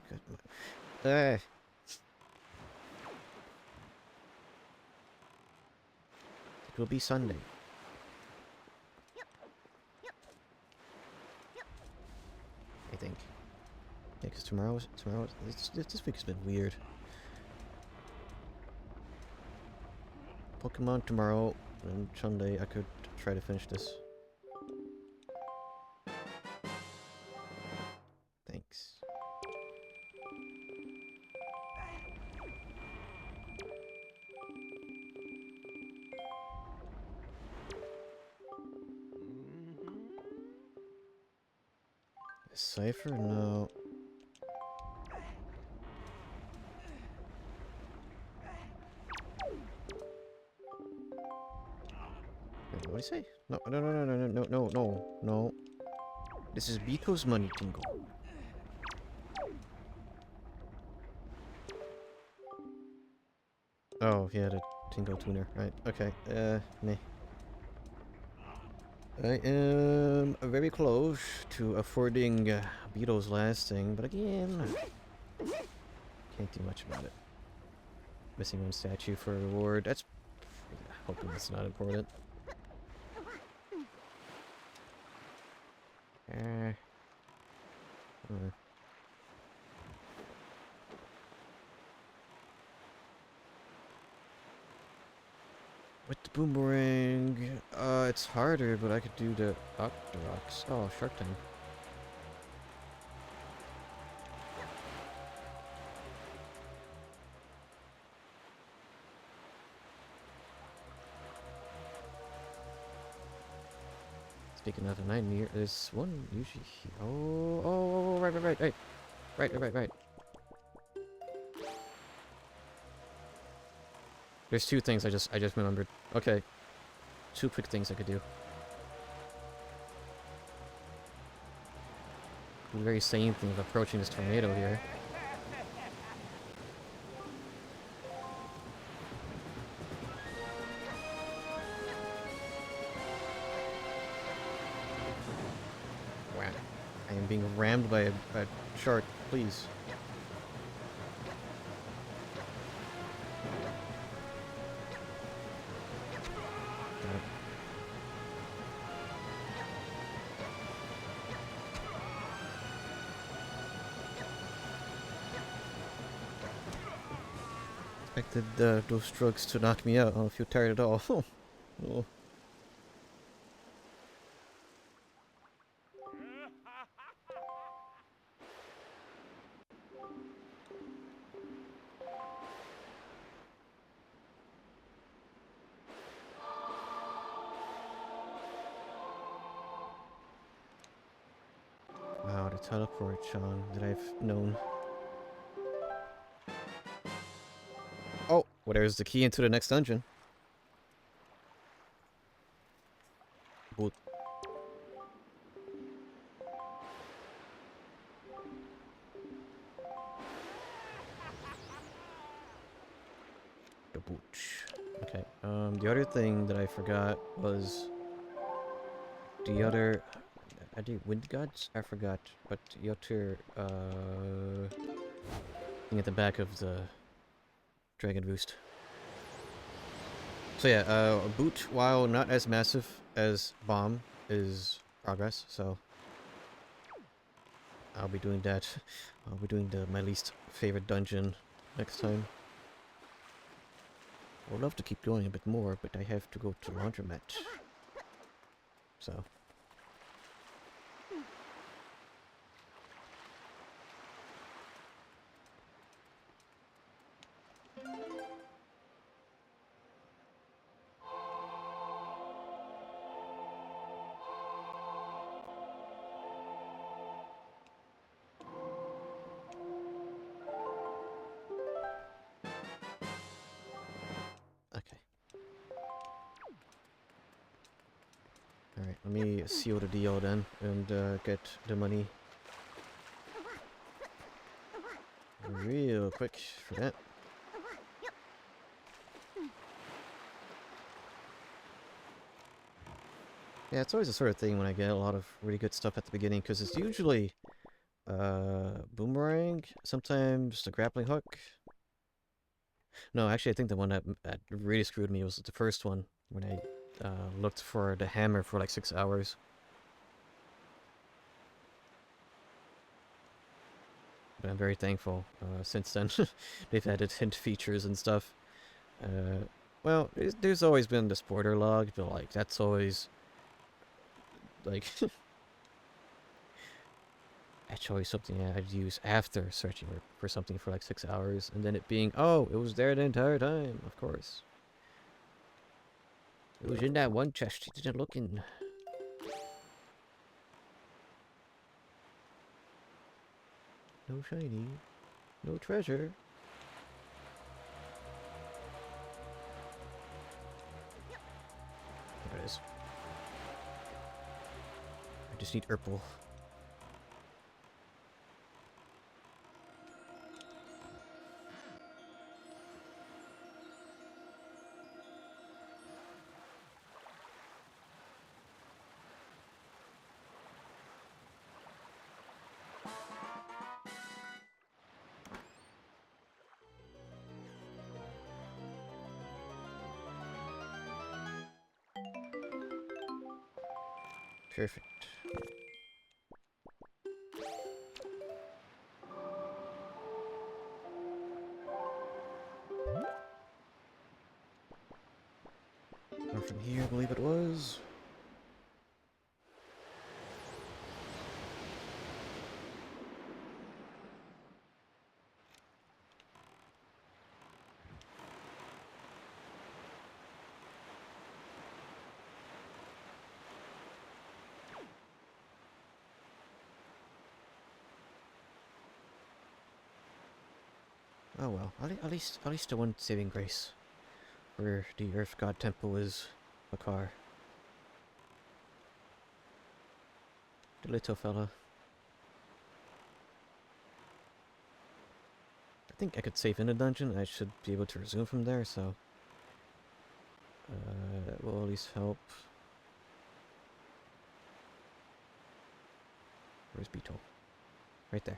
Speaker 1: It will be Sunday. I think. Yeah, because this week has been weird. Pokemon tomorrow, and Sunday I could try to finish this. Thanks. Cypher? No. Wait, what did he say? No, no, no, no, no, no, no, no, no. This is Bito's money, Tingle. Oh, yeah, the Tingle tuner, right? Okay, meh. I am very close to affording Beetle's last thing, but again, can't do much about it. Missing one statue for a reward. That's hoping that's not important. With the boomerang, it's harder, but I could do the Octoroks. Oh, Shark Tank. Speaking of the 9 year, there's one usually here. Oh, right. There's two things I just remembered. Okay, two quick things I could do. The very same thing of approaching this tornado here. Wow. I am being rammed by a shark, please. Expected those drugs to knock me out. I don't feel tired at all. Oh. Wow, the teleport Sean that I've known. Oh, well, there's the key into the next dungeon. Boot. The booch. Okay. The other thing that I forgot was the other. Are they wind gods? I forgot. But the other thing at the back of the dragon boost. So yeah, a boot, while not as massive as bomb, is progress. So I'll be doing that. I'll be doing my least favorite dungeon next time. I would love to keep going a bit more, but I have to go to laundromat. So. Okay. Alright, let me seal the deal then, and get the money real quick for that. Yeah, it's always the sort of thing when I get a lot of really good stuff at the beginning, because it's usually boomerang, sometimes the grappling hook. No, actually I think the one that really screwed me was the first one, when I looked for the hammer for like 6 hours. But I'm very thankful. Since then, they've added hint features and stuff. Well, there's always been the spoiler log, but like that's always like that's always something I'd use after searching for something for like 6 hours, and then it being, oh, it was there the entire time. Of course, it was in that one chest you didn't look in. No shiny, no treasure. There it is. I just need Urple. Perfect. Or from here, I believe it was. Oh well, at least the one saving grace, where the Earth God Temple is a car. The little fella. I think I could save in a dungeon. I should be able to resume from there, so that will at least help. Where's Beetle? Right there.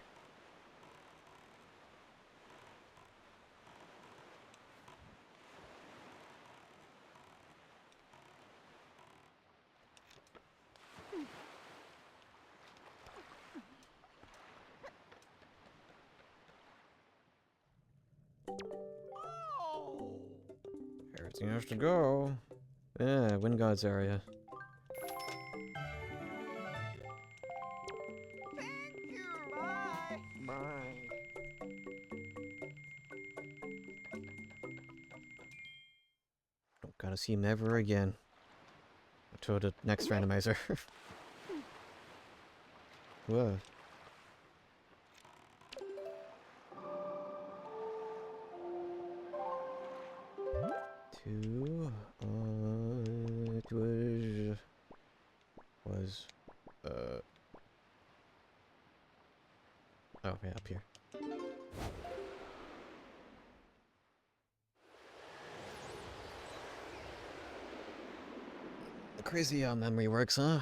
Speaker 3: Oh!
Speaker 1: Everything has to go. Yeah, Wind God's area.
Speaker 3: Thank you! Bye! Bye.
Speaker 1: Don't gotta see him ever again. Until the next randomizer. Whoa. It was oh yeah, up here. Crazy how memory works, huh?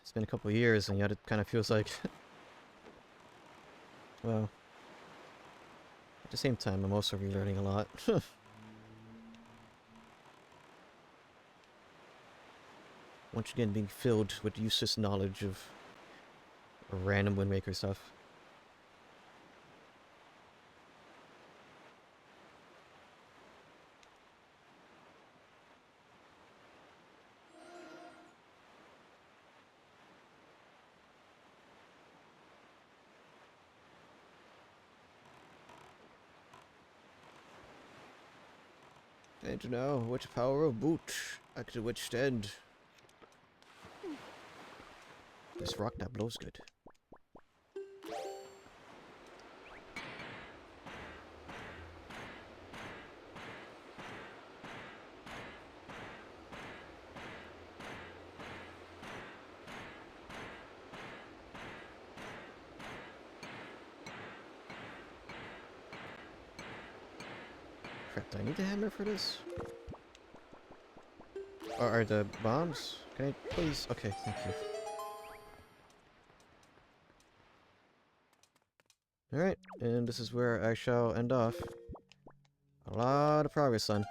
Speaker 1: It's been a couple of years, and yet it kind of feels like well, at the same time, I'm also relearning a lot. Once again, being filled with useless knowledge of random Wind Waker stuff. And to know which power of boot I could withstand. This rock that blows good. Crap, do I need the hammer for this? Or are the bombs? Can I please? Okay, thank you. Alright, and this is where I shall end off. A lot of progress, son.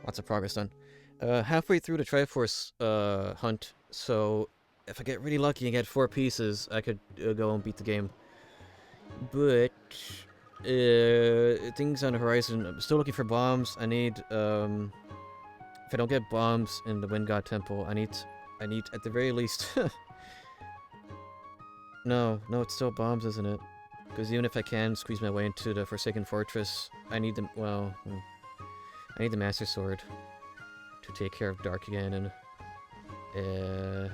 Speaker 1: Lots of progress done. Halfway through the Triforce hunt, so if I get really lucky and get 4 pieces, I could go and beat the game. But things on the horizon. I'm still looking for bombs. I need if I don't get bombs in the Wind God Temple, I need at the very least. No, it's still bombs, isn't it? Because even if I can squeeze my way into the Forsaken Fortress, I need the I need the Master Sword to take care of Dark again, and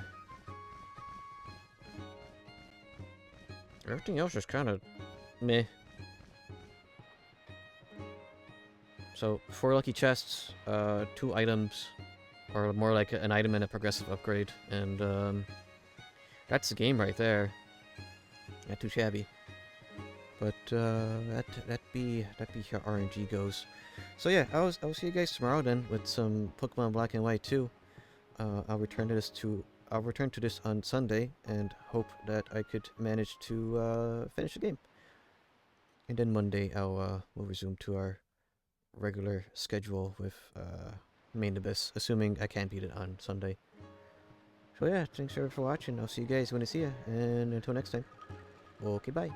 Speaker 1: everything else is kind of meh. So 4 lucky chests, 2 items, or more like an item and a progressive upgrade, and that's the game right there. Not too shabby. But that be how RNG goes. So yeah, I'll see you guys tomorrow then with some Pokemon Black and White 2. I'll return to this on Sunday and hope that I could manage to finish the game. And then Monday we'll resume to our regular schedule with Main Abyss, assuming I can beat it on Sunday. So yeah, thanks for watching. I'll see you guys when I see you, and until next time. Okay, bye.